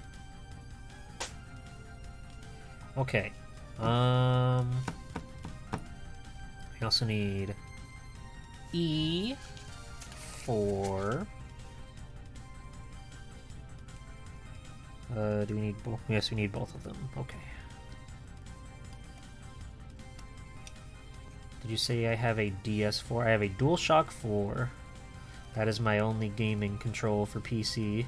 Okay. I also need E for... do we need both? Yes, we need both of them. Okay. Did you say I have a DS4? I have a DualShock 4. That is my only gaming control for PC.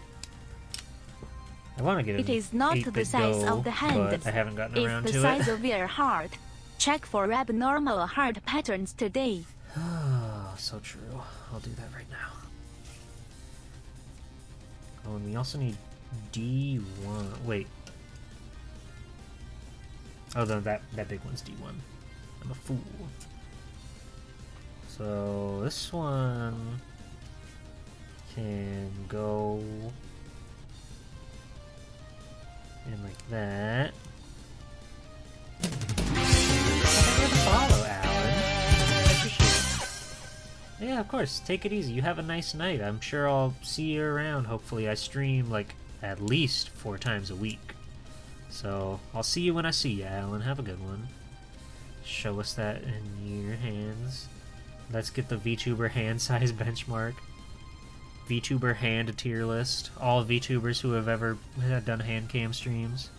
I want to get It is not the size of the hand. but I haven't gotten around to It's it. the size of your heart. Check for abnormal heart patterns today. So true. I'll do that right now. Oh, and we also need D1. Wait. Oh, no, that big one's D1. I'm a fool. So this one can go in like that. Follow, Alan. I appreciate it. Yeah, of course. Take it easy. You have a nice night. I'm sure I'll see you around. Hopefully I stream like at least 4 times a week. So I'll see you when I see you, Alan. Have a good one. Show us that in your hands. Let's get the VTuber hand size benchmark. VTuber hand tier list. All VTubers who have ever done Handcam streams.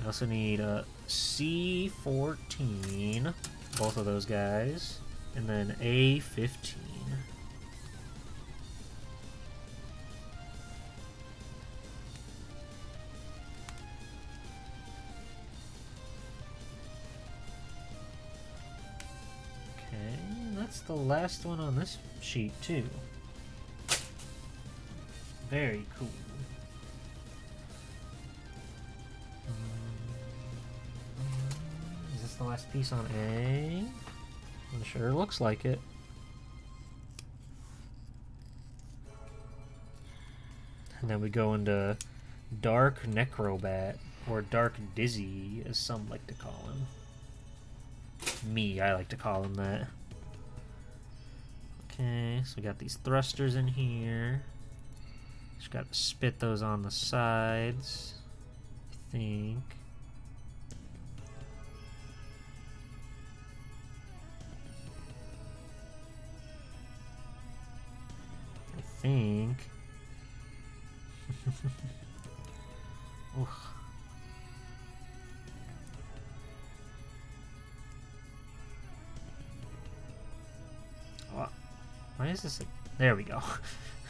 I also need a C14. Both of those guys. And then A15. That's the last one on this sheet too. Very cool. Is this the last piece on A? It sure looks like it. And then we go into Dark Necrobat, or Dark Dizzy, as some like to call him. I like to call him that. Okay, so we got these thrusters in here. Just got to spit those on the sides, I think. Oof. Why is this? There we go.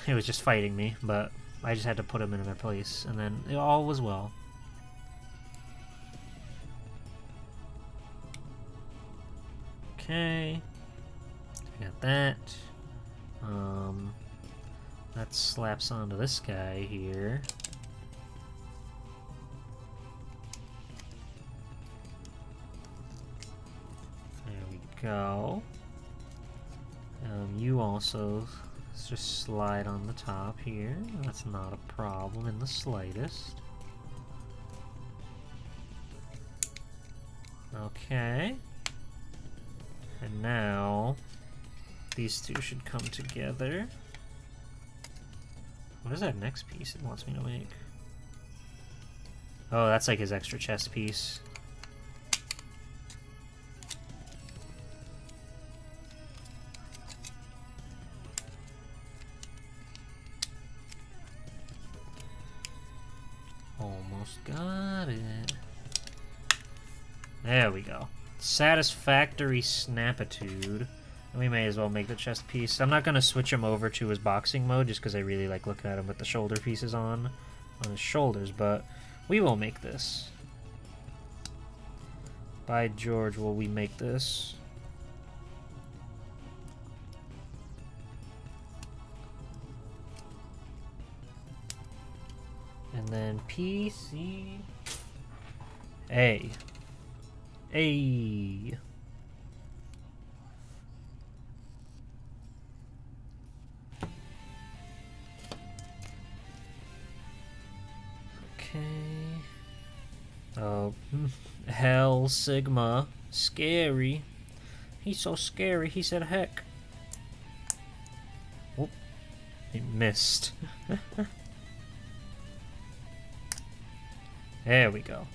It was just fighting me, but I just had to put him in their place, and then it all was well. Okay. Got that. That slaps onto this guy here. There we go. You also just slide on the top here. That's not a problem in the slightest. Okay. And now these two should come together. What is that next piece it wants me to make? Oh, that's like his extra chest piece. Almost got it. There we go. Satisfactory Snappitude. We may as well make the chest piece. I'm not going to switch him over to his boxing mode just because I really like looking at him with the shoulder pieces on his shoulders, but we will make this. By George, will we make this? And then PC A. A. Okay. Oh, hell, Sigma. Scary. He's so scary, he said heck. Whoop. He missed. There we go.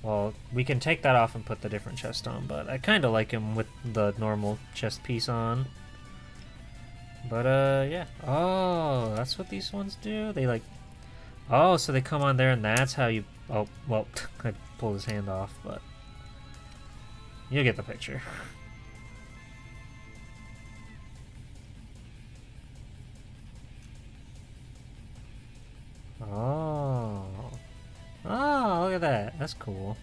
Well, we can take that off and put the different chest on, but I kind of like him with the normal chest piece on. But, yeah. Oh, that's what these ones do? They, like... Oh, so they come on there and that's how you... Oh, well, I pulled his hand off, but... You get the picture. Oh. Oh, look at that. That's cool.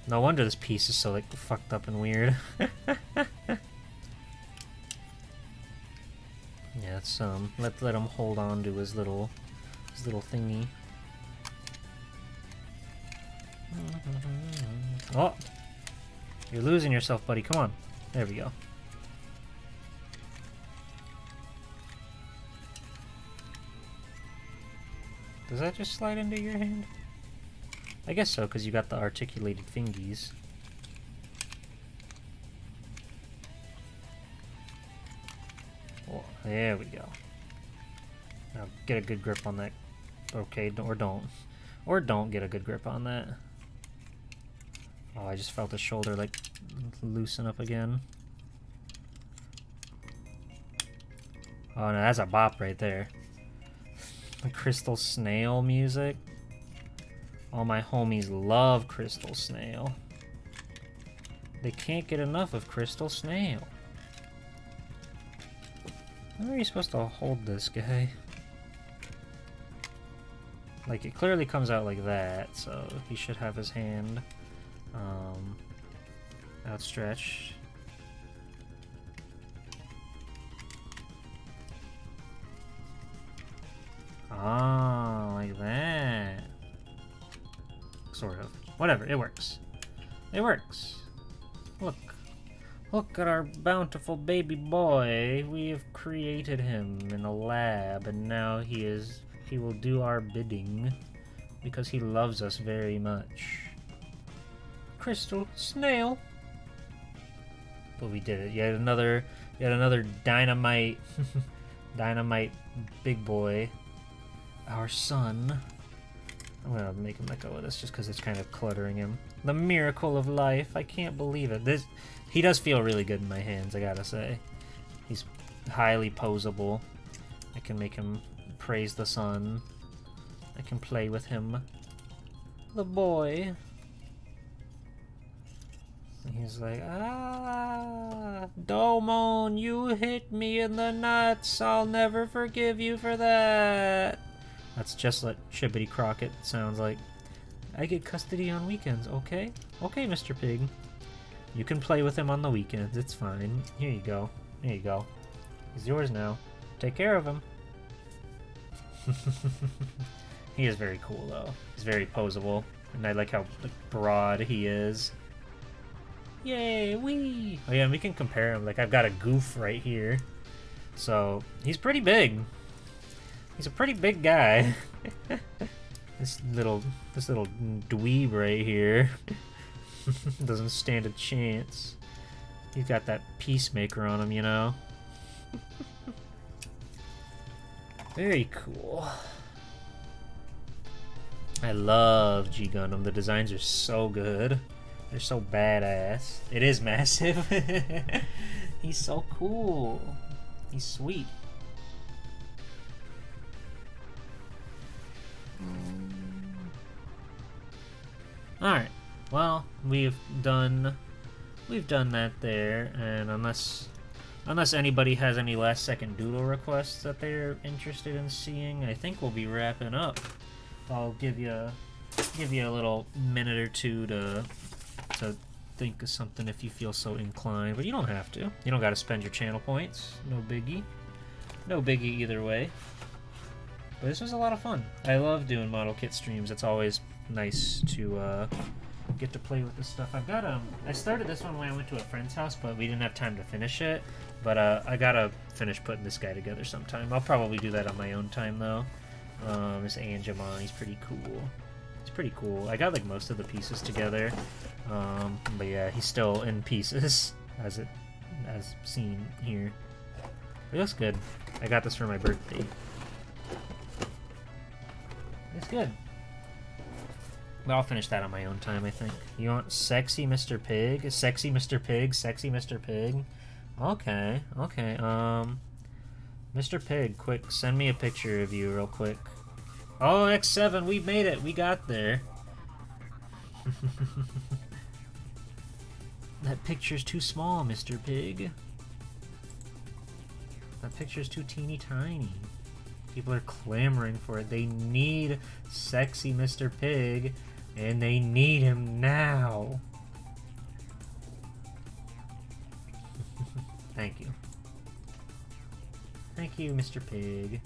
No wonder this piece is so, like, fucked up and weird. Yeah, it's, let him hold on to his little thingy. Oh! You're losing yourself, buddy. Come on. There we go. Does that just slide into your hand? I guess so, because you got the articulated fingies. Oh, there we go. Now get a good grip on that. Okay, or don't. Or don't get a good grip on that. Oh, I just felt the shoulder, like, loosen up again. Oh, no, that's a bop right there. The Crystal Snail music. All my homies love Crystal Snail. They can't get enough of Crystal Snail. How are you supposed to hold this guy? Like, it clearly comes out like that, so he should have his hand outstretched. Ah, like that. Sort of. Whatever, it works. It works. Look. Look at our bountiful baby boy. We have created him in a lab, and now he will do our bidding because he loves us very much. Crystal Snail. But we did it. Yet another dynamite dynamite big boy. Our son. I'm gonna make him let go of this just because it's kind of cluttering him. The miracle of life. I can't believe it. He does feel really good in my hands, I gotta say. He's highly posable. I can make him praise the sun. I can play with him. The boy. He's like, ah, Domon, you hit me in the nuts. I'll never forgive you for that. That's just what Shibbity Crockett sounds like. I get custody on weekends, okay? Okay, Mr. Pig. You can play with him on the weekends, it's fine. Here you go. Here you go. He's yours now. Take care of him. He is very cool, though. He's very poseable. And I like how broad he is. Yay, wee! Oh yeah, and we can compare him. Like, I've got a goof right here. So, he's pretty big. He's a pretty big guy. This little dweeb right here doesn't stand a chance. He's got that peacemaker on him, you know? Very cool. I love G Gundam. The designs are so good. They're so badass. It is massive. He's so cool. He's sweet. Alright. Well, we've done that there, and unless anybody has any last second doodle requests that they're interested in seeing, I think we'll be wrapping up. I'll give you a little minute or two to think of something if you feel so inclined, but you don't have to. You don't got to spend your channel points. No biggie. No biggie either way. But this was a lot of fun. I love doing model kit streams. It's always nice to get to play with this stuff. I've got I started this one when I went to a friend's house, but we didn't have time to finish it. But I gotta finish putting this guy together sometime. I'll probably do that on my own time though. This Angemon, he's pretty cool. It's pretty cool. I got like most of the pieces together, but yeah, he's still in pieces as seen here. It looks good. I got this for my birthday. It's good. But I'll finish that on my own time, I think. You want sexy Mr. Pig? Sexy Mr. Pig? Sexy Mr. Pig? Okay, okay, Mr. Pig, quick, send me a picture of you real quick. Oh, X7, we made it! We got there! That picture's too small, Mr. Pig. That picture's too teeny tiny. People are clamoring for it. They need sexy Mr. Pig, and they need him now. Thank you. Thank you, Mr. Pig.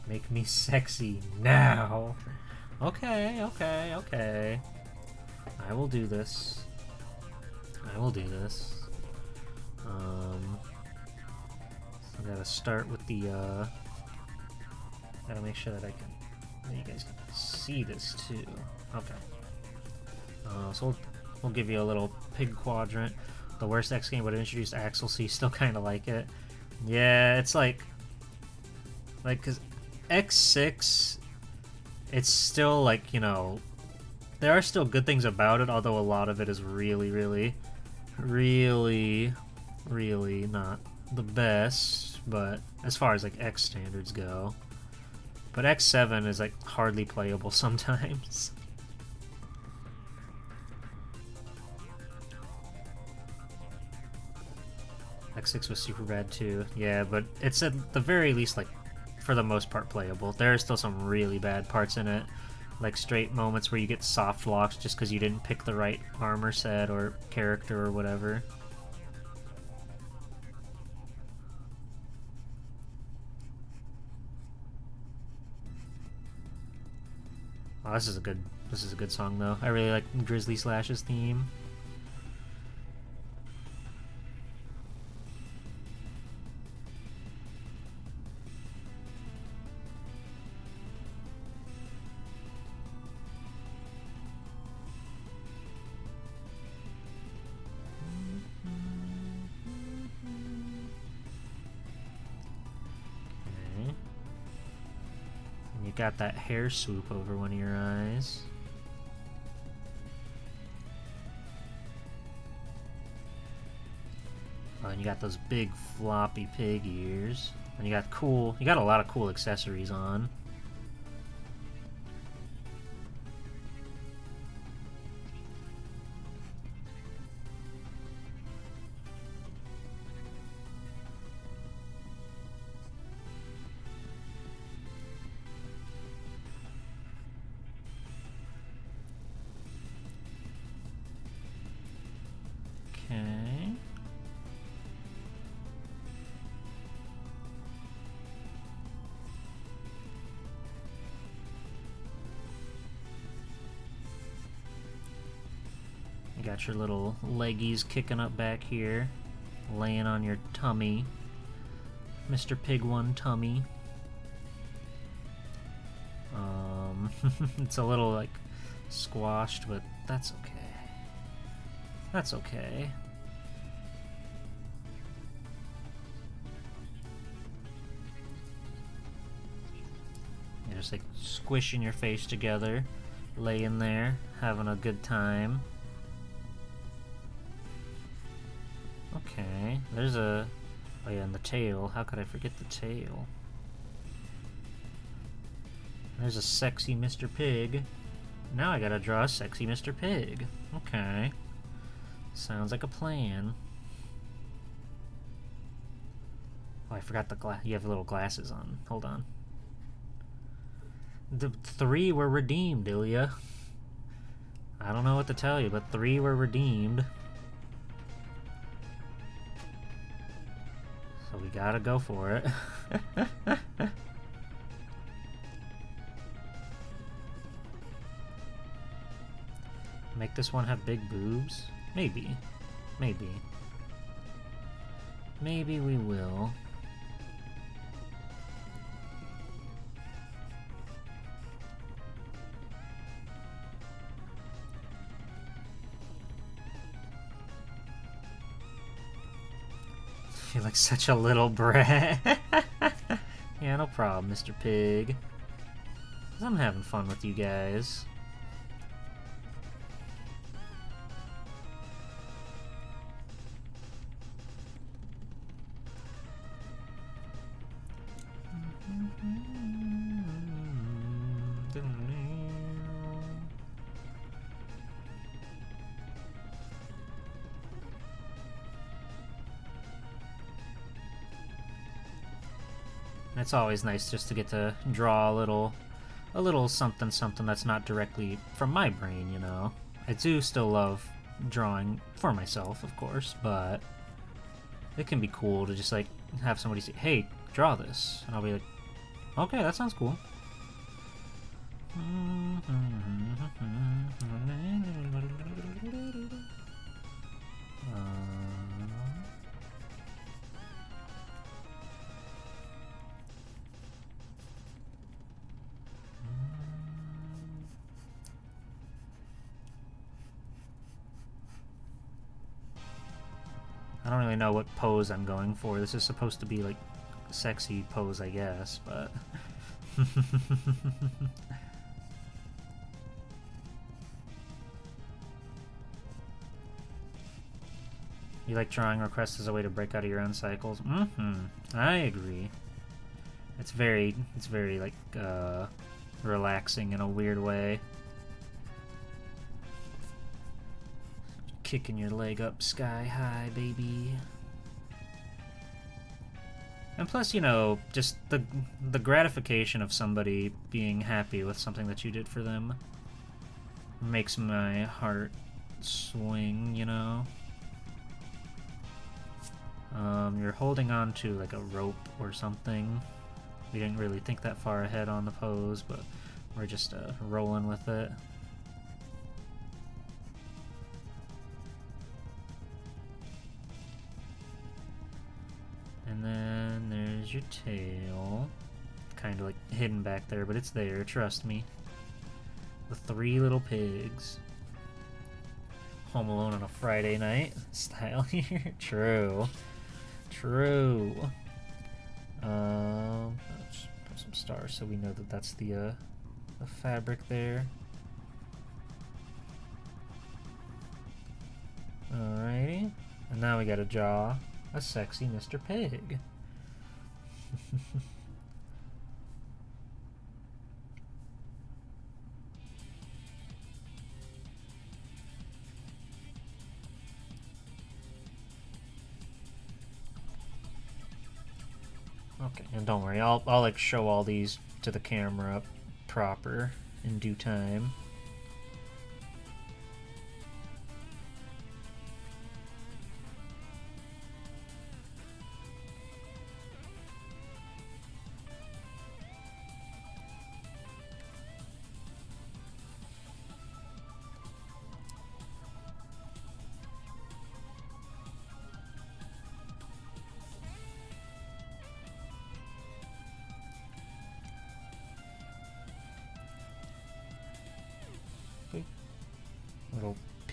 Make me sexy now. Okay, okay, okay. I will do this. I will do this. So I gotta start with the, gotta make sure that you guys can see this too. Okay. So we'll give you a little pig quadrant. The worst X game would have introduced Axel, so you still kind of like it. Yeah, it's like, cause X6, it's still like, you know, there are still good things about it, although a lot of it is really, really, really, really not the best, but as far as like X standards go. But X7 is like hardly playable sometimes. X6 was super bad too. Yeah, but it's at the very least, like, for the most part playable. There are still some really bad parts in it. Like straight moments where you get soft locks just because you didn't pick the right armor set or character or whatever. Oh, this is a good song though. I really like Grizzly Slash's theme. Got that hair swoop over one of your eyes. Oh, and you got those big floppy pig ears. And you got a lot of cool accessories on. You got your little leggies kicking up back here, laying on your tummy. Mr. Pig 1 tummy. It's a little, like, squashed, but that's okay. That's okay. You're just, like, squishing your face together, laying there, having a good time. Okay, there's a... Oh yeah, and the tail. How could I forget the tail? There's a sexy Mr. Pig. Now I gotta draw a sexy Mr. Pig. Okay. Sounds like a plan. Oh, I forgot the glass. You have little glasses on. Hold on. The 3 were redeemed, Ilya. I don't know what to tell you, but 3 were redeemed. So we gotta go for it. Make this one have big boobs? Maybe. Maybe. Maybe we will. You're like such a little brat. Yeah, no problem, Mr. Pig. 'Cause I'm having fun with you guys. It's always nice just to get to draw a little something that's not directly from my brain, you know. I do still love drawing for myself, of course, but it can be cool to just like have somebody say, "Hey, draw this," and I'll be like, "Okay, that sounds cool." I don't really know what pose I'm going for. This is supposed to be like a sexy pose, I guess, but... You like drawing requests as a way to break out of your own cycles? I agree. It's very like, relaxing in a weird way. Kicking your leg up sky high, baby. And plus, you know, just the gratification of somebody being happy with something that you did for them makes my heart swing, you know? You're holding on to like a rope or something. We didn't really think that far ahead on the pose, but we're just rolling with it. And then there's your tail. Kind of like hidden back there, but it's there, trust me. The 3 little pigs. Home Alone on a Friday night style here. True. True. Let's put some stars so we know that that's the fabric there. Alrighty. And now we gotta draw a sexy Mr. Pig. Okay, and don't worry, I'll like show all these to the camera proper in due time.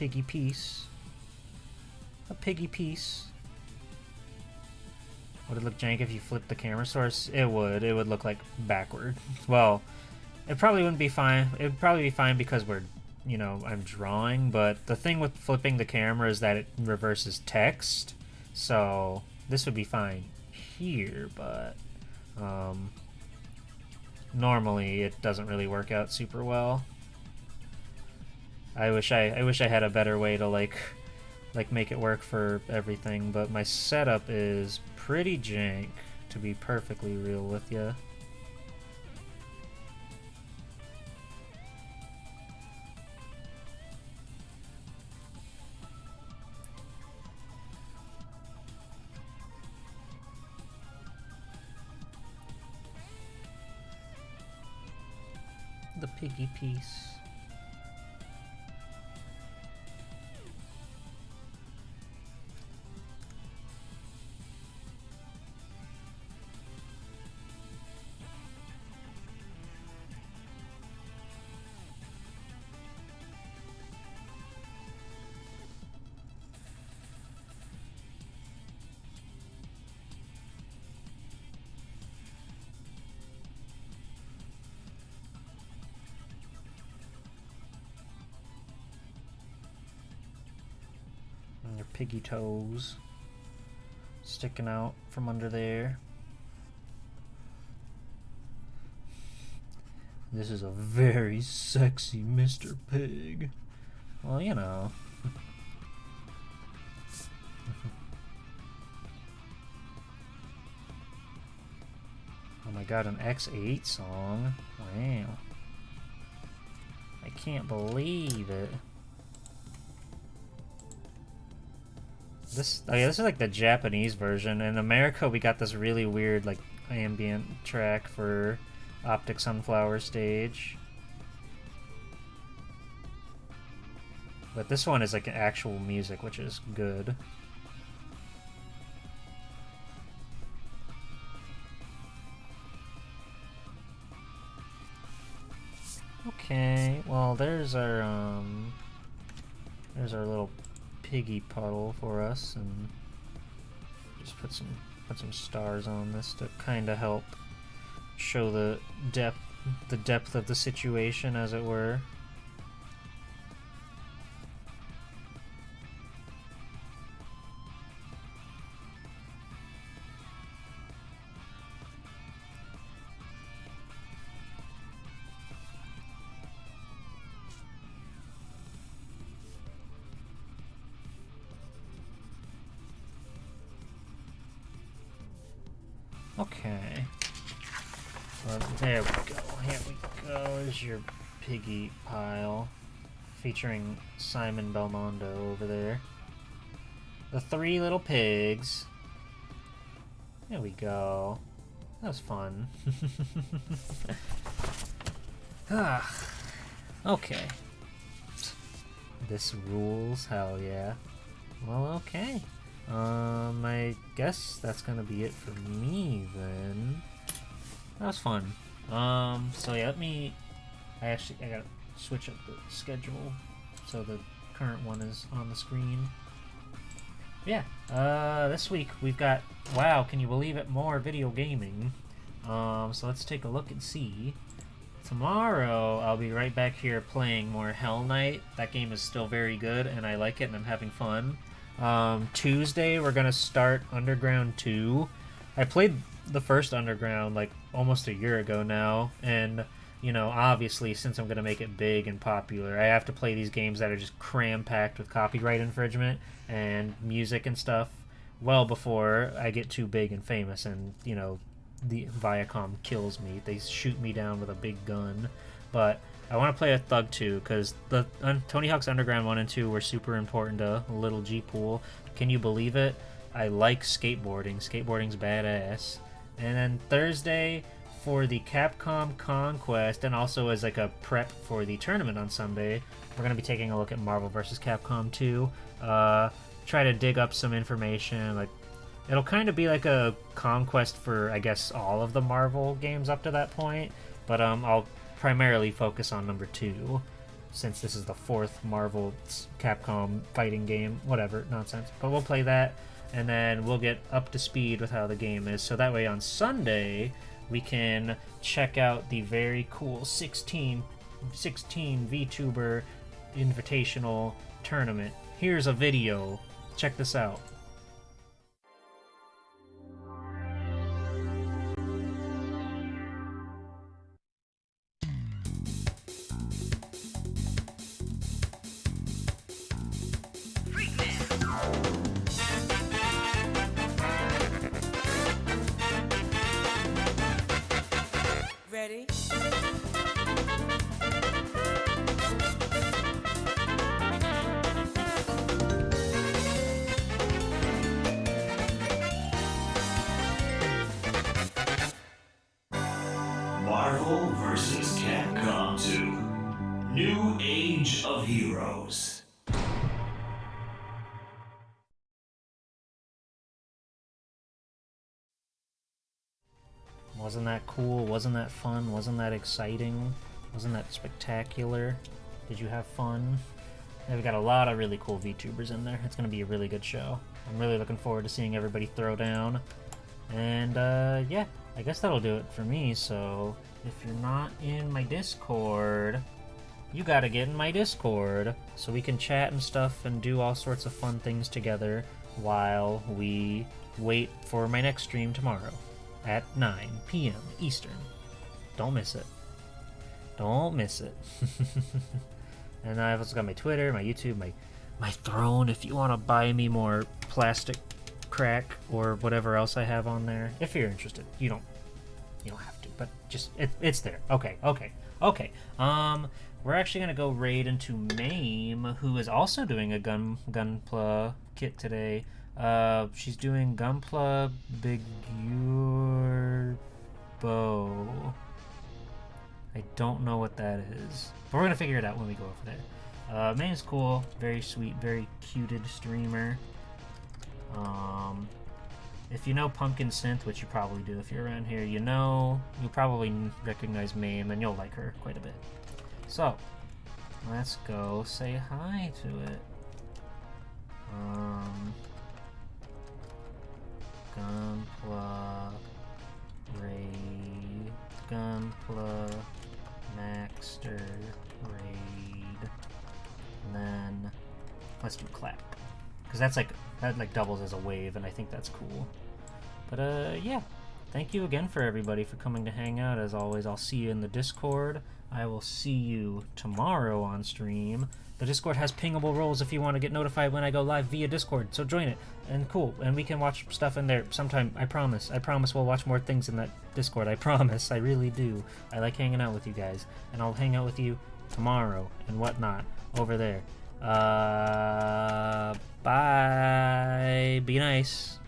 piggy piece. A piggy piece. Would it look jank if you flipped the camera source? It would. It would look like backward. Well, it probably wouldn't be fine. It would probably be fine because we're, you know, I'm drawing, but the thing with flipping the camera is that it reverses text. So this would be fine here, but normally it doesn't really work out super well. I wish I had a better way to like make it work for everything, but my setup is pretty jank, to be perfectly real with you. The piggy piece. Your piggy toes sticking out from under there. This is a very sexy Mr. Pig. Well, you know. Oh my god, an X8 song. Wow. I can't believe it. This is like the Japanese version. In America, we got this really weird like ambient track for Optic Sunflower Stage. But this one is like actual music, which is good. Okay, well there's our little piggy puddle for us, and just put some stars on this to kind of help show the depth of the situation, as it were. Okay. Well, there we go. Here we go. There's your piggy pile. Featuring Simon Belmondo over there. The three little pigs. There we go. That was fun. Okay. This rules. Hell yeah. Well, okay. I guess that's gonna be it for me then. That was fun. So yeah, I gotta switch up the schedule so the current one is on the screen. Yeah, this week we've got, wow, can you believe it, more video gaming. So let's take a look and see. Tomorrow I'll be right back here playing more Hell Knight. That game is still very good and I like it and I'm having fun. Tuesday we're gonna start Underground 2. I played the first Underground like almost a year ago now, and you know, obviously since I'm gonna make it big and popular, I have to play these games that are just cram-packed with copyright infringement and music and stuff well before I get too big and famous and, you know, the Viacom kills me. They shoot me down with a big gun. But I want to play a Thug 2 because the Tony Hawk's Underground 1 and 2 were super important to Little G-Pool. Can you believe it? I like skateboarding. Skateboarding's badass. And then Thursday for the Capcom Conquest, and also as like a prep for the tournament on Sunday, we're going to be taking a look at Marvel vs. Capcom 2. Try to dig up some information. Like, it'll kind of be like a conquest for, I guess, all of the Marvel games up to that point. But I'll primarily focus on number 2. since this is the 4th Marvel Capcom fighting game, whatever, nonsense. But we'll play that, and then we'll get up to speed with how the game is, so that way on Sunday we can check out the very cool 16 VTuber Invitational Tournament. Here's a video. Check this out. Ready? Marvel vs. Capcom 2. New Age of Heroes. Wasn't that cool? Wasn't that fun? Wasn't that exciting? Wasn't that spectacular? Did you have fun? And we've got a lot of really cool VTubers in there. It's going to be a really good show. I'm really looking forward to seeing everybody throw down. And yeah, I guess that'll do it for me. So if you're not in my Discord, you gotta get in my Discord so we can chat and stuff and do all sorts of fun things together while we wait for my next stream tomorrow at 9 p.m. Eastern. Don't miss it. Don't miss it. And I've also got my Twitter, my YouTube, my throne if you want to buy me more plastic crack or whatever else I have on there. If you're interested. You don't have to, but just it's there. Okay. We're actually gonna go raid into Mame, who is also doing a Gunpla kit today. She's doing Gunpla Bigure Bow. I don't know what that is, but we're gonna figure it out when we go over there. Mame's cool, very sweet, very cuted streamer. If you know Pumpkin Synth, which you probably do if you're around here, you'll probably recognize Mame, and you'll like her quite a bit. So, let's go say hi to it. Gunpla raid, Gunpla Maxter raid, and then let's do clap, because that doubles as a wave, and I think that's cool. But yeah, thank you again for everybody for coming to hang out. As always, I'll see you in the Discord. I will see you tomorrow on stream. The Discord has pingable roles if you want to get notified when I go live via Discord, so join it. And cool, and we can watch stuff in there sometime. I promise we'll watch more things in that Discord. I promise, I really do. I like hanging out with you guys, and I'll hang out with you tomorrow and whatnot over there. Bye. Be nice.